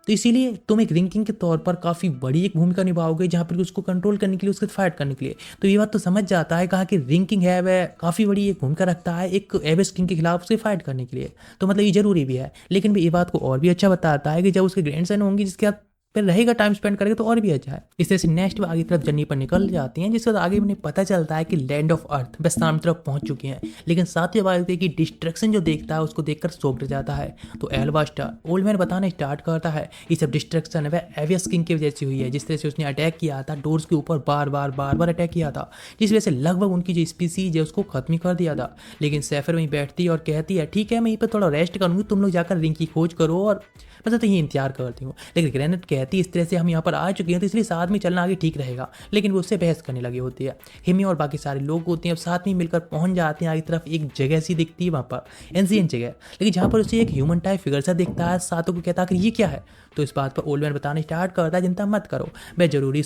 तो इसीलिए तुम एक रिंकिंग के तौर पर काफ़ी बड़ी एक भूमिका निभाओगे जहाँ पर उसको कंट्रोल करने के लिए उसके फाइट करने के लिए। तो ये बात तो समझ जाता है कहा कि रिंकिंग है वह काफ़ी बड़ी एक भूमिका रखता है एक एबिस किंग के खिलाफ उससे फाइट करने के लिए, तो मतलब ये जरूरी भी है। लेकिन ये बात को और भी अच्छा बताता है कि जब उसके ग्रैंडसन होंगी जिसके साथ फिर रहेगा टाइम स्पेंड करेगा तो और भी अच्छा है। इस तरह से नेक्स्ट वो आगे तरफ जर्नी पर निकल जाती हैं, जिसके बाद आगे उन्हें पता चलता है कि लैंड ऑफ अर्थ बस सामने तरफ पहुंच चुके हैं। लेकिन साथ ही बात होती है कि डिस्ट्रक्शन जो देखता है उसको देखकर शॉक रह जाता है। तो एल्बास्टर ओल्ड मैन बताना स्टार्ट करता है ये सब डिस्ट्रक्शन वह एवियस किंग की वजह से हुई है, जिस तरह से उसने अटैक किया था डोर्स के ऊपर बार बार अटैक किया था, जिस वजह से लगभग उनकी जो स्पीसीज है उसको खत्म कर दिया था। लेकिन सैफर वहीं बैठती है और कहती है ठीक है मैं यहीं पर थोड़ा रेस्ट करूँगी, तुम लोग जाकर रिंग की खोज करो और मैं तो ये इंतजार करती हूँ। लेकिन ग्रेनेट कहती है इस तरह से हम यहाँ पर आ चुके हैं तो इसलिए साथ में चलना आगे ठीक रहेगा, लेकिन वो उससे बहस करने लगी होती है। हिमी और बाकी सारे लोग होते हैं अब साथ में मिलकर पहुंच जाते हैं आगे तरफ, एक जगह सी दिखती है वहाँ पर एंशिएंट जगह, लेकिन जहाँ पर उसे एक ह्यूमन टाइप फिगर सा दिखता है। सातों को कहता है कि ये क्या है, तो इस बात पर ओल्ड मैन बताना स्टार्ट करता है चिंता मत करो मैं जरूरी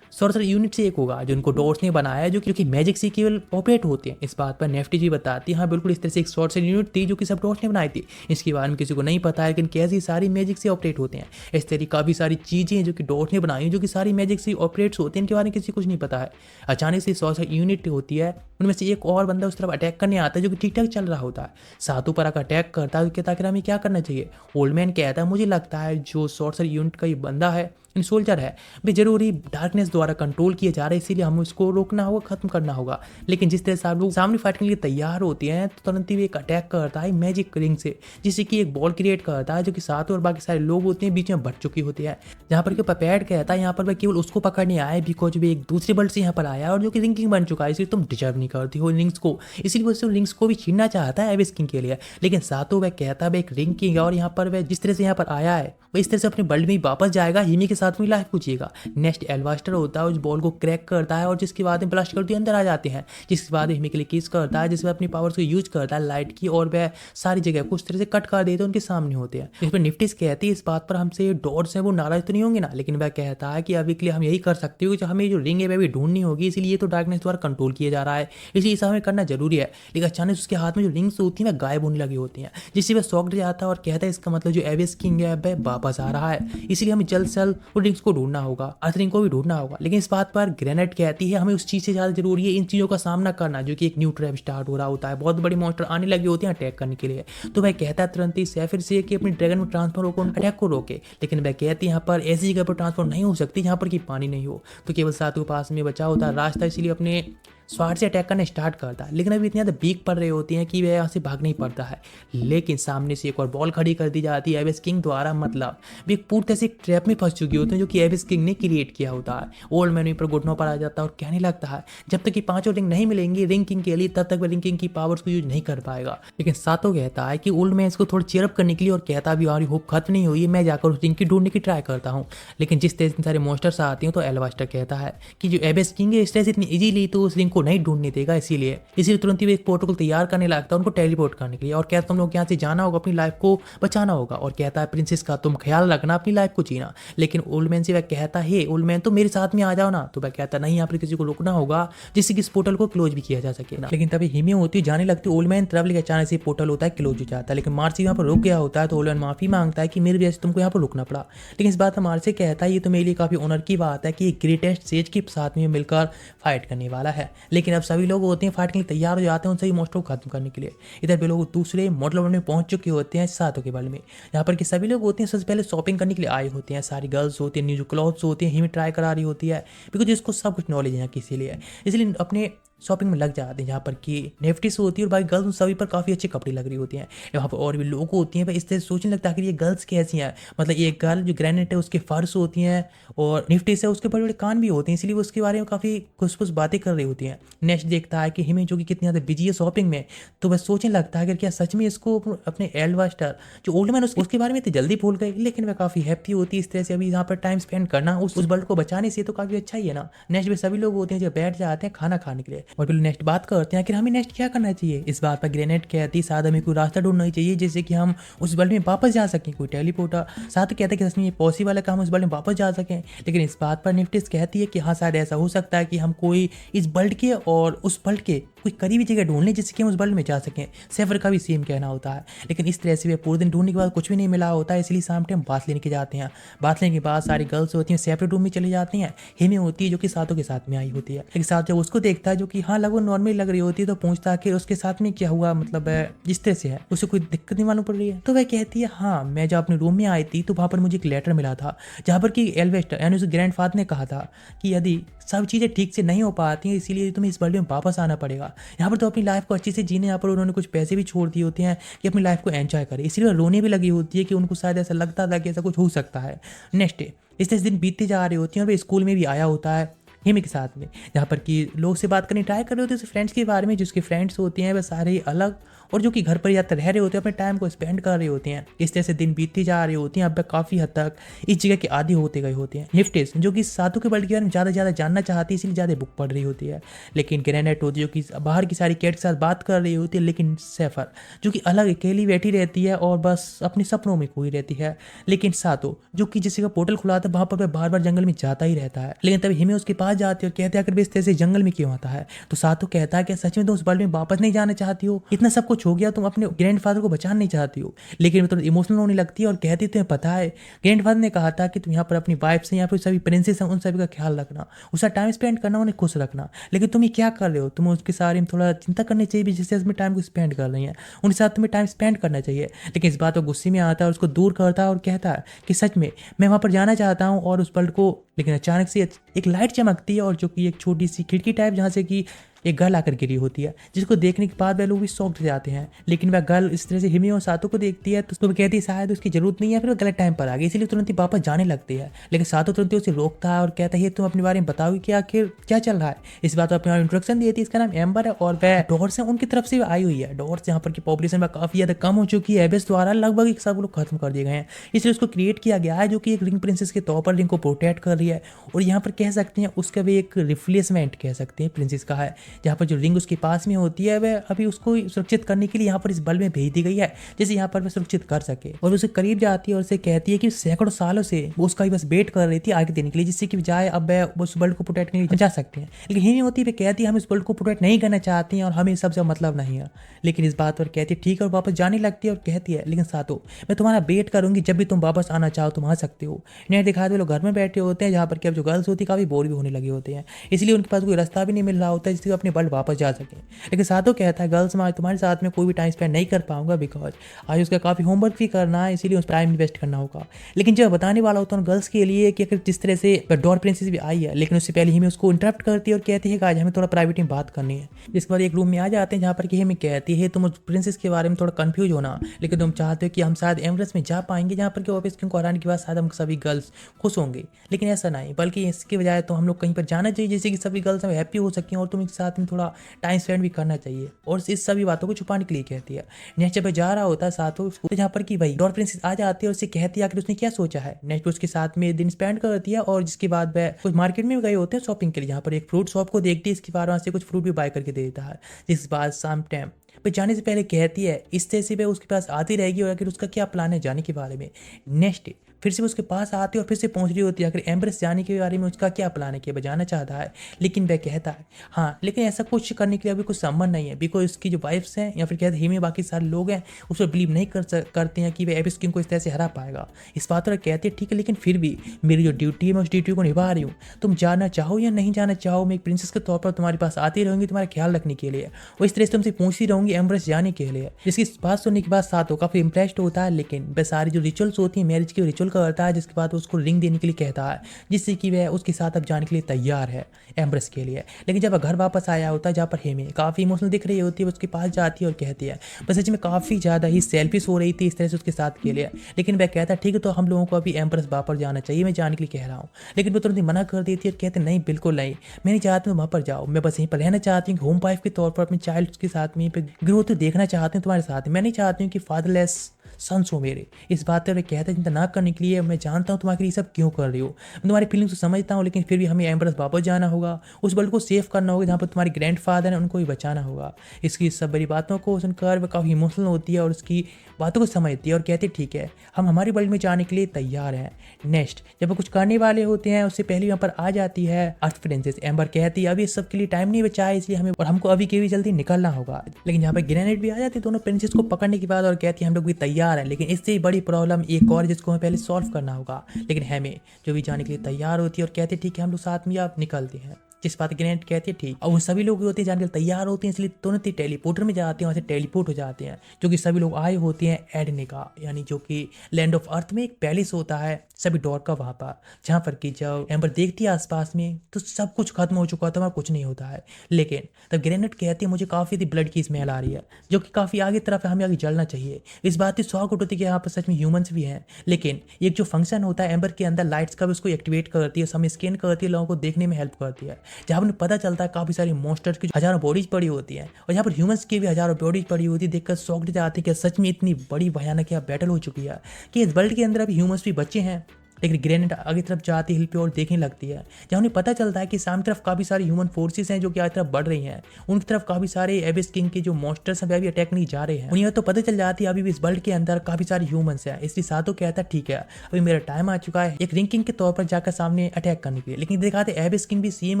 सॉर्सर यूनिट से एक होगा जो उनको डॉट्स ने बनाया है, जो कि मैजिक से केवल ऑपरेट होते हैं। इस बात पर नेफ्टी जी बताती है हाँ बिल्कुल इस तरह से एक सॉर्सर यूनिट थी जो कि सब डॉट्स ने बनाई थी, इसके बारे में किसी को नहीं पता है, लेकिन कैसी सारी मैजिक से ऑपरेट होते हैं। इस तरह काफ़ी सारी चीज़ें हैं जो कि डॉट्स ने बनाई हैं जो कि सारी मैजिक से ऑपरेट्स होते हैं, इनके बारे में किसी को कुछ नहीं पता है। अचानक से सॉर्सर यूनिट होती है, उनमें से एक और बंदा उस तरफ अटैक करने आता है जो कि ठीक ठाक चल रहा होता है। सातों पर आकर अटैक करता है, कहता है हमें क्या करना चाहिए। ओल्ड मैन कहता है मुझे लगता है जो सॉर्सर यूनिट का ये बंदा है इन सोल्जर है वे जरूरी डार्कनेस द्वारा कंट्रोल किए जा रहे हैं, इसीलिए हमें उसको रोकना होगा खत्म करना होगा। लेकिन जिस तरह से आप लोग सामने फाइट के लिए तैयार होते हैं तो तुरंत ही एक अटैक करता है मैजिक रिंग से, जिससे कि एक बॉल क्रिएट करता है जो कि सातों और बाकी सारे लोग होते हैं बीच में बढ़ चुकी होती है। जहाँ पर पपेट कहता है यहाँ पर वह केवल उसको पकड़ने आए बिकॉज वे एक दूसरे बल्ट से यहाँ पर आया और जो कि रिंकिंग बन चुका है, इसलिए तुम डिजर्व नहीं करती हो रिंग्स को, इसीलिए वो रिंग्स को भी छीनना चाहता है एविस किंग के लिए। लेकिन सातों वह कहता है वह एक रिंग किंग है और यहाँ पर वह जिस तरह से यहाँ पर आया है वह इस तरह से अपने बल्ट में वापस जाएगा, हिमी के साथ में लाइफ पूछिएगा। नेक्स्ट एल्बास्टर होता है उस बॉल को क्रैक करता है और जिसके बाद में ब्लास्ट करते अंदर आ जाते हैं, जिसके बाद हिमी के लिए किस करता है जिसमें अपनी पावर्स को यूज करता है लाइट की और वह सारी जगह कुछ तरह से कट कर देते हैं उनके सामने होते हैं। इस पर निफ्टिस कहती है इस बात पर हमसे डॉट्स हैं वो नाराज तो नहीं होंगे ना, लेकिन वह कहता है कि अभी के लिए हम यही कर सकते हो कि हमें जो रिंग है वह भी ढूंढनी होगी, इसलिए तो डार्कनेस द्वारा कंट्रोल किया जा रहा है, इसलिए इसे हमें करना जरूरी है। लेकिन अचानक उसके हाथ में जो रिंग्स होती हैं वह गायब होने लगी होती हैं, जिससे वह शॉक्ड जाता है और कहता है इसका मतलब जो एवियस किंग है वह वापस आ रहा है, इसलिए हमें जल्द से जल्द उन रिंग्स को ढूंढना होगा, अर्थ रिंग को भी ढूंढना होगा। लेकिन इस बात पर ग्रेनेड कहती है हमें उस चीज़ से ज़्यादा जरूरी है इन चीज़ों का सामना करना, जो कि एक न्यू ट्रैप स्टार्ट हो रहा होता है, बहुत बड़ी मॉन्स्टर आने लगे होते हैं अटैक करने के लिए। तो वह कहता है तुरंत ही सैफिर से कि अपनी ड्रैगन में ट्रांसफर होकर उन अटैक को रोके। लेकिन वह कहती है यहाँ पर ऐसी जगह पर ट्रांसफर नहीं हो सकती जहाँ पर कि पानी नहीं हो। तो केवल सातों के पास में बचा होता है रास्ता, इसलिए अपने स्वाट से अटैक करना स्टार्ट करता है। लेकिन अभी इतनी ज़्यादा वीक पड़ रही होती हैं कि वह यहाँ से भाग नहीं पड़ता है। लेकिन सामने से एक और बॉल खड़ी कर दी जाती है एबिस किंग द्वारा, मतलब वे एक पूरी तरह से एक ट्रैप में फंस चुकी होती हैं जो कि एबिस किंग ने क्रिएट किया होता है। ओल्ड मैन पर घुटनों पर आ जाता है और कहने लगता है जब तक कि 5 रिंग नहीं मिलेंगी रिंग किंग के लिए तब तक वह रिंग किंग की पावर्स को यूज नहीं कर पाएगा। लेकिन सातो कहता है कि ओल्ड मैन इसको थोड़ा चेयरअप करने के लिए और कहता भी हमारी होप खत्म नहीं हुई है, मैं जाकर उस रिंग की ढूंढने की ट्राई करता हूँ। लेकिन जिस तरह से सारे मॉन्स्टर्स आते हैं तो एलवास्टर कहता है कि जो एबिस किंग है इस तरह से इतनी इजीली तो उस रिंग को नहीं ढूंढने देगा, इसीलिए तुरंत ही वो एक प्रोटोकॉल तैयार करने लगता है उनको टेलीपोर्ट करने के लिए और कहता तुम लोग यहाँ से जाना होगा, अपनी लाइफ को बचाना होगा। और कहता है प्रिंसेस का तुम ख्याल रखना, अपनी लाइफ को जीना। लेकिन ओल्ड मैन से वह कहता है ओल्ड मैन तो मेरे साथ में आ जाओ ना। तो वह कहता नहीं, यहाँ पर किसी को रुकना होगा जिससे कि इस पोर्टल को क्लोज भी किया जा सके ना। लेकिन तभी हिमी होती जाने लगती ओल्ड मैन तरफ, लेकिन अचानक से पोर्टल होता है क्लोज हो जाता है। लेकिन मार्सी यहाँ पर रुक गया होता है तो ओल्ड मैन माफी मांगता है कि मेरे वजह से तुमको यहाँ पर रुकना पड़ा। लेकिन इस बात मार्सी कहता है ये तो मेरे लिए काफी ऑनर की बात है कि ग्रेटेस्ट सेज के साथ में मिलकर फाइट करने वाला है। लेकिन अब सभी लोग होते हैं फाइट के लिए तैयार हो जाते हैं उन सभी मॉन्स्टर को खत्म करने के लिए। इधर भी लोग दूसरे मॉडल वर्ल्ड में पहुंच चुके होते हैं सातों के बारे में, यहाँ पर कि सभी लोग होते हैं सबसे पहले शॉपिंग करने के लिए आए होते हैं। सारी गर्ल्स होती हैं, न्यू जो क्लॉथ्स होती हैं हिमी ट्राई करा रही होती है बिकॉज इसको सब कुछ नॉलेज है यहाँ किसी लिए, इसलिए अपने शॉपिंग में लग जाते हैं जहाँ पर कि नेफ्टिस होती है और भाई गर्ल्स उन सभी पर काफ़ी अच्छी कपड़े लग रही होती हैं। वहाँ पर और भी लोग होती हैं, भाई इस तरह सोचने लगता है कि ये गर्ल्स कैसी हैं, मतलब एक गर्ल जो ग्रेनेट है उसके फर्स होती हैं और निफ्टिस है उसके बड़े बड़े कान भी होते हैं, इसलिए वो उसके बारे में काफ़ी खुश खुश बातें कर रही होती हैं। नेक्स्ट देखता है कि हिमी जो कि कितनी ज़्यादा बिजी है शॉपिंग में, तो वह सोचने लगता है कि क्या सच में इसको अपने एल्डवास्टर जो ओल्ड मैन उसके बारे में इतनी जल्दी भूल गई। लेकिन वह काफ़ी हैप्पी होती है इस तरह से अभी यहाँ पर टाइम स्पेंड करना उस वर्ल्ड को बचाने से, तो काफ़ी अच्छा ही है ना। नेक्स्ट में सभी लोग होते हैं जो बैठ जाते हैं खाना खाने के लिए और नेक्स्ट बात करते हैं कि हमें नेक्स्ट क्या करना चाहिए। इस बात पर ग्रेनेड कहती है शायद हमें कोई रास्ता ढूंढना ही चाहिए जिससे कि हम उस वर्ल्ड में वापस जा सकें, कोई टेलीपोर्टर। साथ कहता है कि सच में ये पॉसिबल है कि हम उस वर्ल्ड में वापस जा सकें। लेकिन इस बात पर निफ्टिस कहती है कि हाँ शायद ऐसा हो सकता है कि हम कोई इस वर्ल्ड के और उस वर्ल्ड के कोई करीबी जगह ढूंढ लें जिससे कि हम उस वर्ल्ड में जा सकें। सेफर का भी सेम कहना होता है। लेकिन इस तरह से वे पूरे दिन ढूंढने के बाद कुछ भी नहीं मिला होता है, इसलिए शाम टाइम बात लेने के जाते हैं। बात लेने के बाद सारी गर्ल्स होती हैं सेपरेट रूम में चली जाती हैं। हिमी होती है जो कि सातों के साथ में आई होती है। लेकिन साथ जब उसको देखता है जो कि हाँ लगभग नॉर्मल लग रही होती है तो पूछता है कि उसके साथ में क्या हुआ, मतलब जिस तरह से है उसे कोई दिक्कत नहीं मालूम पड़ रही है। तो वह कहती है हाँ मैं जब अपने रूम में आई थी तो वहाँ पर मुझे एक लेटर मिला था जहाँ पर कि एल्वेस्टर यानी उसके ग्रैंडफादर ने कहा था कि यदि सब चीज़ें ठीक से नहीं हो पाती हैं इसीलिए तुम्हें इस वर्ल्ड में वापस आना पड़ेगा। यहाँ पर तो अपनी लाइफ को अच्छे से जीने, यहाँ पर उन्होंने कुछ पैसे भी छोड़ दिए होते हैं कि अपनी लाइफ को एंजॉय करें, इसलिए रोने भी लगी होती है कि उनको शायद ऐसा लगता था कि ऐसा कुछ हो सकता है। नेक्स्ट डे इस तरह दिन बीतते जा रहे होती हैं और वे स्कूल में भी आया होता है हिमी के साथ में, जहाँ पर कि लोग से बात करने ट्राई कर रहे होते हैं फ्रेंड्स के बारे में। जिसके फ्रेंड्स होते हैं वह सारे अलग और जो कि घर पर जाकर रह रहे होते हैं, अपने टाइम को स्पेंड कर रहे होते हैं। इस तरह से दिन बीतती जा रही होती हैं। अब काफ़ी हद तक इस जगह के आदी होते गए होते हैं। निफ्टिस जो कि सातों के वर्ल्ड के बारे में ज़्यादा ज़्यादा जानना चाहती है इसलिए ज़्यादा बुक पढ़ रही होती है। लेकिन ग्रेनेट होती है जो कि बाहर की सारी कैट के साथ बात कर रही होती है। लेकिन सेफर जो कि अलग अकेली बैठी रहती है और बस अपने सपनों में खोई रहती है। लेकिन सातो जो कि जिसका पोर्टल खुला था वहाँ पर वह बार बार जंगल में जाता ही रहता है। लेकिन तभी हिमे उसके पास जाती है और कहते हैं अगर इस तरह से जंगल में क्यों आता है। तो सातो कहता है कि सच में तुम उस वर्ल्ड में वापस नहीं जाना चाहती हो, इतना सब कुछ हो गया तुम अपने ग्रैंडफादर को बचाना नहीं चाहती हो। लेकिन मैं थोड़ा इमोशनल होने लगती है और कहती तुम्हें पता है ग्रैंडफादर ने कहा था कि तुम यहाँ पर अपनी वाइफ से या फिर सभी प्रिंसेस हैं उन सभी का ख्याल रखना, उसका टाइम स्पेंड करना, उन्हें खुश रखना। लेकिन तुम ये क्या कर रहे हो, तुम उसके सारे में थोड़ा चिंता करनी चाहिए भी जिससे उसमें टाइम को स्पेंड कर रही हैं, उनके साथ तुम्हें टाइम स्पेंड करना चाहिए। लेकिन इस बात को गुस्से में आता है और उसको दूर करता है और कहता है कि सच में मैं वहाँ पर जाना चाहता हूँ और उस वर्ल्ड को। लेकिन अचानक से एक लाइट चमकती है और जो कि एक छोटी सी खिड़की टाइप जहाँ से कि एक गर्ल आकर गिरी होती है, जिसको देखने के बाद वह लोग भी शॉक्ड हो जाते हैं। लेकिन वह गर्ल इस तरह से हिमी और सातो को देखती है तो उसको कहती है शायद उसकी जरूरत नहीं है, फिर वो गलत टाइम पर आ गई इसलिए तुरंत ही वापस जाने लगती है। लेकिन सातो तुरंत ही उसे रोकता है और कहता है तुम अपने बारे में बताओगे कि आखिर क्या चल रहा है। इस बात पर अपना इंट्रोडक्शन देती है, इसका नाम एम्बर है और वह डॉर्स है उनकी तरफ से आई हुई है। डॉर्स यहाँ पर की पॉपुलेशन में काफी ज्यादा कम हो चुकी है, एबेस द्वारा लगभग सब लोग खत्म कर दिए गए हैं, इसलिए उसको क्रिएट किया गया है जो कि एक रिंग प्रिंसेस के तौर पर रिंग को प्रोटेक्ट कर रही है। और यहाँ पर कह सकते हैं उसका भी एक रिप्लेसमेंट कह सकते हैं प्रिंसेस का है, जहाँ पर जो रिंग उसके पास में होती है वह अभी उसको सुरक्षित करने के लिए यहाँ पर इस बल्ब में भेज दी गई है, जैसे यहाँ पर वह सुरक्षित कर सके। और उसके करीब जाती है और उसे कहती है कि सैकड़ों सालों से वो उसका ही बस वेट कर रही थी आगे देने के लिए, जिससे कि बजाय अब वह उस बल्ब को प्रोटेक्ट करने के लिए जा सकते हैं। लेकिन हिमी होती है कहती है हम इस बल्ब को प्रोटेक्ट नहीं करना चाहती हैं और हमें सबसे मतलब नहीं है। लेकिन इस बात पर कहती है ठीक है और वापस जाने लगती है और कहती है लेकिन साथों मैं तुम्हारा वेट करूंगी, जब भी तुम वापस आना चाहो तुम आ सकते हो। इन्हें दिखाते हुए लोग घर में बैठे होते हैं, जहाँ पर कि अब जो गर्ल्स होती है काफ़ी बोर भी होने लगे होते हैं, इसलिए उनके पास कोई रास्ता भी नहीं मिल रहा होता है जिससे अपने वर्ल्ड वापस जा सकें। लेकिन साथों कहता है गर्ल्स मैं तुम्हारे साथ में कोई भी टाइम स्पेंड नहीं कर पाऊंगा, बिकॉज आज उसका काफ़ी होमवर्क भी करना है, इसीलिए उस टाइम इन्वेस्ट करना होगा। लेकिन जब बताने वाला होता है गर्ल्स के लिए कि अगर जिस तरह से डॉर प्रिंसेस भी आई है, लेकिन उससे पहले ही उसको इंटरप्ट करती है और कहती है कि आज हमें थोड़ा प्राइवेट में बात करनी है। जिसके बाद एक रूम में आ जाते हैं जहाँ पर कि हमें कहती है तुम उस प्रिंसेस के बारे में थोड़ा कंफ्यूज होना, लेकिन तुम चाहते हो कि हम शायद एमरेस में जा पाएंगे जहाँ पर कि वापस किंग को हराने के बाद शायद हम सभी गर्ल्स खुश होंगे। लेकिन ऐसा नहीं, बल्कि इसके बजाय तो हम लोग कहीं पर जाना चाहिए जिससे कि सभी गर्ल्स हम हैप्पी हो सकें और तुम एक साथ में थोड़ा टाइम स्पेंड भी करना चाहिए। और इस सभी बातों को छुपाने के लिए कहती है। नेक्स्ट जब जा रहा होता है साथ तो जहाँ पर कि भाई डॉर प्रिंसेस आ जाती है और उससे कहती है आखिर उसने क्या सोचा है। नेक्स्ट उसके साथ में दिन स्पेंड करती है और जिसके बाद वह कुछ मार्केट में गए होते हैं शॉपिंग के लिए, जहाँ पर एक फ्रूट शॉप को देखती है, इसके बाद वहाँ से कुछ फ्रूट भी बाय करके दे देता है। जिस बाद शाम टाइम पर जाने से पहले कहती है इस तरह से वह उसके पास आती रहेगी और आखिर उसका क्या प्लान है जाने के बारे में। नेक्स्ट फिर से उसके पास आती है और फिर से पहुंच रही होती है आखिर एम्ब्रेस जाने के बारे में उसका क्या प्लान है कि वह जाना चाहता है। लेकिन वह कहता है हाँ, लेकिन ऐसा कुछ करने के लिए अभी कुछ संबंध नहीं है, बिकॉज उसकी जो वाइफ्स हैं या फिर कहते हैं में बाकी सारे लोग हैं उस पर बिलीव नहीं करते हैं कि वह एबिस किंग को इस तरह से हरा पाएगा। इस बात पर कहती है ठीक है, लेकिन फिर भी मेरी जो ड्यूटी है मैं उस ड्यूटी को निभा रही हूँ। तुम जाना चाहो या नहीं जाना चाहो, मैं एक प्रिंसेस के तौर पर तुम्हारे पास आती रहूंगी तुम्हारा ख्याल रखने के लिए, और इस तरह से तुमसे पूछती रहूंगी एम्ब्रेस जाने के लिए। जिसकी बात सुनने के बाद साथ काफी इंप्रेस्ड होता है, लेकिन वह सारी जो रिचुअल्स होती है मैरिज की रिचुअल करता है, जिसके बाद उसको रिंग देने के लिए कहता है जिससे कि वह उसके साथ अब जाने के लिए तैयार है एम्ब्रेस के लिए। लेकिन जब वह घर वापस आया होता है जहाँ पर हेमी काफ़ी इमोशनल दिख रही होती है, उसके पास जाती है और कहती है बस सच में काफ़ी ज़्यादा ही सेल्फिश हो रही थी इस तरह से उसके साथ के लिए। लेकिन वह कहता है ठीक है तो हम लोगों को अभी एम्ब्रेस वापस जाना चाहिए, मैं जाने के लिए कह रहा हूँ। लेकिन वो तुरंत मना कर देती है और कहते नहीं बिल्कुल नहीं, मैं नहीं चाहती हूँ वहाँ पर जाओ, मैं बस यहीं पर रहना चाहती हूँ होम वाइफ के तौर पर अपने चाइल्ड के साथ में ग्रोथ देखना चाहती हूँ तुम्हारे साथ। मैं नहीं चाहती हूँ कि फादरलेस सन्स हो मेरे। इस बात पर कहते हैं चिंता ना करने के लिए, मैं जानता हूँ तुम्हारे लिए सब क्यों कर रही हो, मैं तुम्हारी फीलिंग्स को समझता हूँ, लेकिन फिर भी हमें एम्ब्रेस वापस जाना होगा, उस वर्ल्ड को सेव करना होगा जहाँ पर तुम्हारे ग्रैंडफादर हैं उनको भी बचाना होगा। इसकी सब बड़ी बातों को सुनकर वह काफ़ी इमोशनल होती है और उसकी बातों को समझती है और कहती है ठीक है हम हमारी वर्ल्ड में जाने के लिए तैयार हैं। नेक्स्ट जब वो कुछ करने वाले होते हैं उससे पहले यहाँ पर आ जाती है अर्थ प्रिंसेस। एम्बर कहती है अभी इस सब के लिए टाइम नहीं बचा है, इसलिए हमें और हमको अभी के भी जल्दी निकलना होगा। लेकिन यहाँ पर ग्रेनेड भी आ जाती है दोनों प्रिंसेस को पकड़ने के बाद और कहती है हम लोग भी तैयार है, लेकिन इससे बड़ी प्रॉब्लम एक और जिसको हमें पहले सॉल्व करना होगा। लेकिन हमें जो भी जाने के लिए तैयार होती है और कहते हैं ठीक है हम लोग साथ में आप निकलते हैं। जिस बात ग्रेनेड कहती है ठीक, और वो सभी लोग होते हैं जाने के लिए तैयार होते हैं, इसलिए तुरंत ही टेलीपोर्टर में जाते हैं, वहाँ से टेलीपोर्ट हो जाते हैं। जो कि सभी लोग आए होते हैं एडने का, यानी जो कि लैंड ऑफ अर्थ में एक पैलेस होता है सभी डॉर का वहाँ पर, जहाँ पर कि जब एम्बर देखती है आसपास में तो सब कुछ खत्म हो चुका था, वहाँ कुछ नहीं होता है। लेकिन तब ग्रेनेड कहती है मुझे काफ़ी ब्लड की स्मेल आ रही है, जो कि काफ़ी आगे तरफ है, हमें आगे जलना चाहिए। इस बात की शौक उठती है कि यहाँ पर सच में ह्यूमंस भी हैं। लेकिन एक जो फंक्शन होता है एम्बर के अंदर लाइट्स का भी उसको एक्टिवेट करती है, समय स्कैन करती है, लोगों को देखने में हेल्प करती है, जहाँ पर पता चलता है काफ़ी सारी मॉन्स्टर्स की हजारों बॉडीज पड़ी होती हैं और यहाँ पर ह्यूमंस की भी हजारों बॉडीज पड़ी होती है। देखकर शॉक्ड जाती है कि सच में इतनी बड़ी भयानक यहाँ बैटल हो चुकी है कि इस वर्ल्ड के अंदर अभी ह्यूमंस भी बचे हैं। लेकिन ग्रेनेड आगे तरफ जाती हिल पे और देखने लगती है, जहाँ उन्हें पता चलता है कि सामने तरफ काफ़ी सारी ह्यूमन फोर्सेस हैं जो कि आगे तरफ बढ़ रही हैं। उनकी तरफ काफ़ी सारे एबिस किंग के जो मॉन्स्टर्स हैं वे भी अटैक नहीं जा रहे हैं। उन्हें तो पता चल जाती है अभी भी इस वर्ल्ड के अंदर काफ़ी सारे ह्यूमंस हैं, इसलिए सातों कहता है ठीक है अभी मेरा टाइम आ चुका है एक रिंग किंग के तौर पर जाकर सामने अटैक करने के लिए। लेकिन दिखाते एबिस किंग भी सेम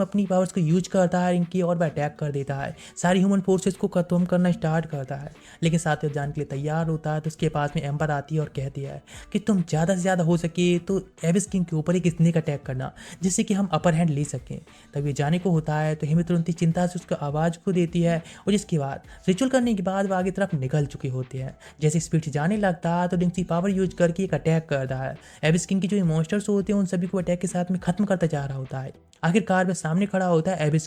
अपनी पावर्स को यूज करता है रिंग की और वह अटैक कर देता है, सारी ह्यूमन फोर्सेस को खत्म करना स्टार्ट करता है। लेकिन साथ ही जाने के लिए तैयार होता है तो उसके पास में एम्बर आती है और कहती है कि तुम ज़्यादा से ज़्यादा हो सके तो एबिस किंग के ऊपर एक स्नेक अटैक करना जिससे कि हम अपर हैंड ले सकें। तब ये जाने को होता है तो हिमी तुरंत ही चिंता से उसको आवाज़ को देती है और जिसके बाद रिचुअल करने के बाद वो आगे तरफ निकल चुके होते हैं। जैसे स्पीड से जाने लगता है तो डिंक्सी पावर यूज करके एक अटैक करता है। एबिस किंग की जो मॉन्स्टर्स होते हैं उन सभी को अटैक के साथ में खत्म करता जा रहा होता है। आखिरकार वह सामने खड़ा होता है एबिस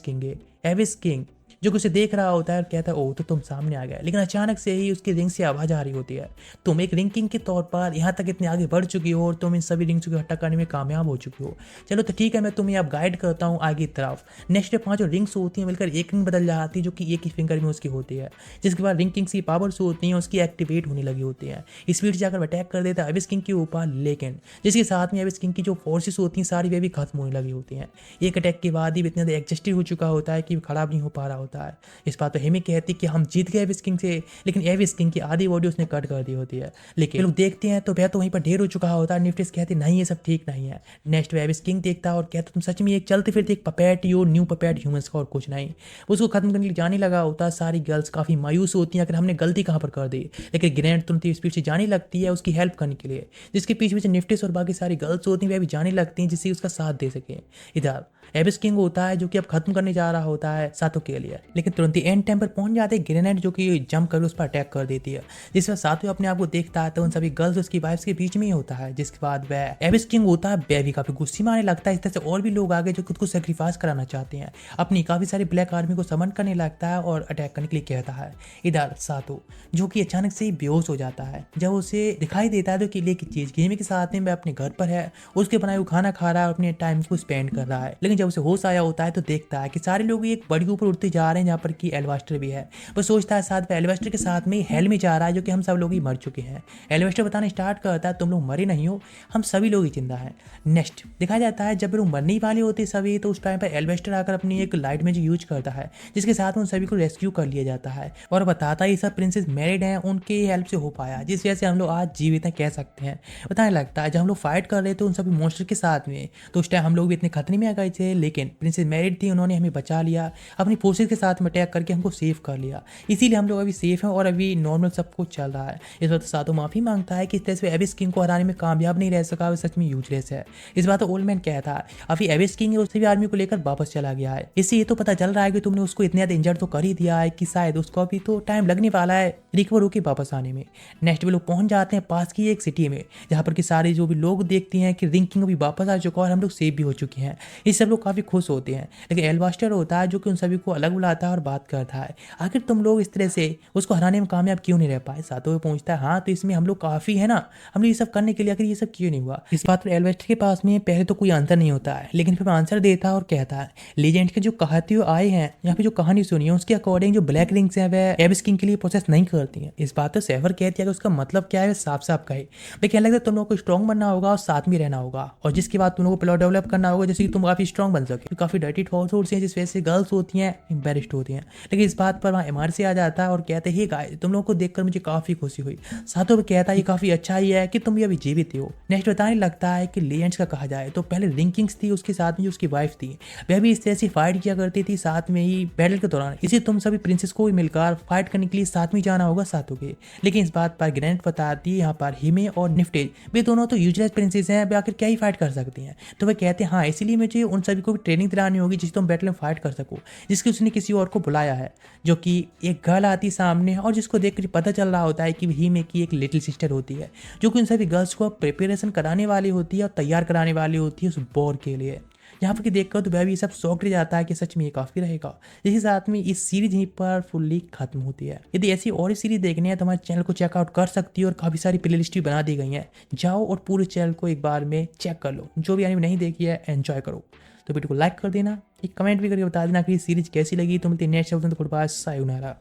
किंग जो कि उसे देख रहा होता है और कहता है ओह तो तुम सामने आ गए। लेकिन अचानक से ही उसकी रिंग से आवाज आ रही होती है तुम एक रिंग किंग के तौर पर यहाँ तक इतने आगे बढ़ चुकी हो और तुम इन सभी रिंग्स को इकट्ठा करने में कामयाब हो चुकी हो। चलो तो ठीक है मैं तुम्हें अब गाइड करता हूँ आगे की तरफ। नेक्स्ट 5 जो रिंग्स होती हैं मिलकर एक रिंग बदल जाती है जो कि एक ही फिंगर में उसकी होती है, जिसके बाद रिंग किंग्स की पावर्स होती हैं उसकी एक्टिवेट होने लगी होती है। स्पीड से जाकर अटैक कर देता है एबिस किंग के ऊपर, लेकिन जिसके साथ में एबिस किंग की जो फोर्सेस होती हैं सारी वे भी खत्म होने लगी होती हैं। एक अटैक के बाद ही इतना एग्जस्टेड हो चुका होता है कि खड़ा नहीं हो पा रहा होता होता है। इस बात पर हिमे कहती कि हम जीत गए एविस किंग से, लेकिन एविस किंग की आधी बॉडी उसने कट कर दी होती है। लेकिन लोग देखते हैं तो वह तो वहीं पर ढेर हो चुका होता है। निफ्टिस कहते नहीं ये सब ठीक नहीं है। नेक्स्ट एविस किंग देखता है और कहता तुम सच में एक चलते फिरते एक पपेट यो न्यू पपेट ह्यूमंस का और कुछ नहीं। वो उसको खत्म करने के लिए जाने लगा होता है। सारी गर्ल्स काफ़ी मायूस होती हैं, अगर हमने गलती कहाँ पर कर दी। लेकिन ग्रैंड तुरंत स्पीड से जाने लगती है उसकी हेल्प करने के लिए, जिसके पीछे पीछे निफ्टिस और बाकी सारी गर्ल्स होती हैं वह भी जाने लगती हैं जिससे उसका साथ दे सके। इधर एबिस किंग होता है जो कि अब खत्म करने जा रहा होता है सातों के लिए, लेकिन तुरंत ही एंड टाइम पर पहुंच जाते हैं ग्रेनेड जो कि जंप करके उस पर अटैक कर देती है। जिसमें सातों अपने आप को देखता है तो उन सभी गर्ल्स उसकी वाइफ्स के बीच में ही होता है। जिसके बाद वह एबिस किंग होता है वह भी काफी गुस्से में आने लगता है। इस तरह से और भी लोग आगे जो खुद को सेक्रीफाइस कराना चाहते हैं, अपनी काफी सारी ब्लैक आर्मी को समन करने लगता है और अटैक करने के लिए कहता है। इधर सातों जो कि अचानक से ही बेहोश हो जाता है जब उसे दिखाई देता है तो किले की चीज गेम के साथ में वह अपने घर पर है, उसके बनाए हुए खाना खा रहा है और अपने टाइम को स्पेंड कर रहा है। लेकिन जब उसे होश आया होता है तो देखता है कि सारे लोग एक बड़ी ऊपर उड़ते जा रहे हैं जहाँ पर कि एल्वेस्टर भी है। वो सोचता है साथ में एल्वेस्टर के साथ में हेल में जा रहा है जो कि हम सब लोग ही मर चुके हैं। एल्वेस्टर बताना स्टार्ट करता है तुम लोग मरे नहीं हो, हम सभी लोग ही जिंदा हैं। नेक्स्ट दिखाया जाता है जब लोग मरने वाले होते सभी तो उस टाइम पर एल्वेस्टर आकर अपनी एक लाइट मैजिक यूज करता है जिसके साथ में उन सभी को रेस्क्यू कर लिया जाता है और बताता है ये सब प्रिंसेस मैरिड हैं, उनकी हेल्प से हो पाया जिस वजह से हम लोग आज जीवित हैं कह सकते हैं। बताने लगता है जब हम लोग फाइट कर रहे थे उन सभी मॉन्स्टर के साथ में तो उस टाइम हम लोग भी इतने खतरे में आ गए थे, लेकिन प्रिंसेस मैरिड थी, उन्होंने हमें बचा लिया, अपनी फोर्सेस के साथ में अटैक करके हमको सेव कर लिया, इसीलिए हम लोग अभी सेफ हैं और अभी नॉर्मल सब कुछ चल रहा है। इस बात सातों माफी मांगता है कि इस तरह से एबिस किंग को हराने में कामयाब नहीं रह सका, वो सच में यूजलेस है। इस बात ओल्ड मैन कहता है अभी एबिस किंग उससे भी आर्मी को लेकर वापस चला गया है, इससे ये तो पता चल रहा है कि तुमने उसको इतने ज्यादा इंजर्ड तो कर ही दिया है कि शायद उसको अभी तो टाइम लगने वाला है रिकवर होकर वापस आने में। नेक्स्ट वे लोग पहुंच जाते हैं पास की एक सिटी में जहाँ पर कि सारे जो भी लोग देखते हैं कि रिंग किंग भी वापस आ चुका और हम लोग सेफ भी हो चुके हैं। ये सब लोग काफी खुश होते हैं, लेकिन एल्वेस्टर होता है जो कि उन सभी को अलग बुलाता है और बात करता है आखिर तुम लोग इस तरह से उसको हराने में कामयाब क्यों नहीं रह पाए। सातों में पहुंचता है हाँ तो इसमें हम लोग काफी है ना, हम लोग ये सब करने के लिए आखिर ये सब क्यों नहीं हुआ। इस बात पर एल्वेस्टर के पास में पहले तो कोई आंसर नहीं होता है, लेकिन फिर आंसर देता है और कहता है लीजेंड के जो कहते हुए आए हैं यहाँ पे जो कहानी सुनी है उसके अकॉर्डिंग जो ब्लैक रिंग्स हैं वह एबिस किंग के लिए प्रोसेस नहीं करती हैं। इस बात पर सेवर कहती है कि उसका मतलब क्या है साफ साफ कहे भाई क्या लगता है तुम लोग को स्ट्रॉन्ग बनना होगा और साथ में रहना होगा और जिसके बाद तुम लोग को प्लॉट डेवलप करना होगा जैसे कि तुम काफी स्ट्रॉन्ग बन सके। काफी डर्टी थॉट्स हैं जिस वजह से गर्ल्स होती हैं एम्बेरस्ड होती हैं, लेकिन इस बात पर वहाँ एमआर से आ जाता है और कहते हैं गाइस तुम लोगों को देखकर मुझे काफी खुशी हुई। साथों में कहता है ये काफी अच्छा ही है कि तुम भी अभी जीवित हो। नेक्स्ट बताने लगता है कि लीजेंड्स का कहा जाए तो पहले रिंग किंग्स थी, उसके साथ में जो उसकी वाइफ थी वह भी इस तरह से फाइट किया करती थी साथ में ही बैटल के दौरान, इसी तुम सभी प्रिंसेस को भी मिलकर फाइट करने के लिए साथ में जाना होगा साथों के। लेकिन इस बात पर ग्रैंड बताती है यहाँ पर हिमे और निफ्टेज वे दोनों तो यूजलेस प्रिंसेस हैं, वे आखिर क्या ही फाइट कर सकती हैं। तो वे कहते हैं हाँ इसीलिए मुझे उन सभी को भी ट्रेनिंग दिलानी होगी जिससे तुम बैटल में फाइट कर सको, जिसकी उसने किसी और को बुलाया है जो कि एक गर्ल आती सामने और जिसको देखकर पता चल रहा होता है कि हिमे की एक लिटिल सिस्टर होती है जो कि उन सभी गर्ल्स को प्रिपरेशन कराने वाली होती है और तैयार कराने वाली होती है उस वॉर के लिए। यहाँ पर देखकर तो वह भी सब शौक रह जाता है कि सच में ये काफ़ी रहेगा। इसी साथ में इस सीरीज यहीं पर फुल्ली खत्म होती है। यदि ऐसी और सीरीज देखनी है तो हमारे चैनल को चेकआउट कर सकती है और काफ़ी सारी प्लेलिस्ट भी बना दी गई हैं, जाओ और पूरे चैनल को एक बार में चेक कर लो, जो भी एनीमे नहीं देखी है एंजॉय करो। तो वीडियो को लाइक कर देना, एक कमेंट भी करके बता देना कि सीरीज कैसी लगी। तो मिलती है नेक्स्ट एपिसोड में, गुड बाय, सायोनारा।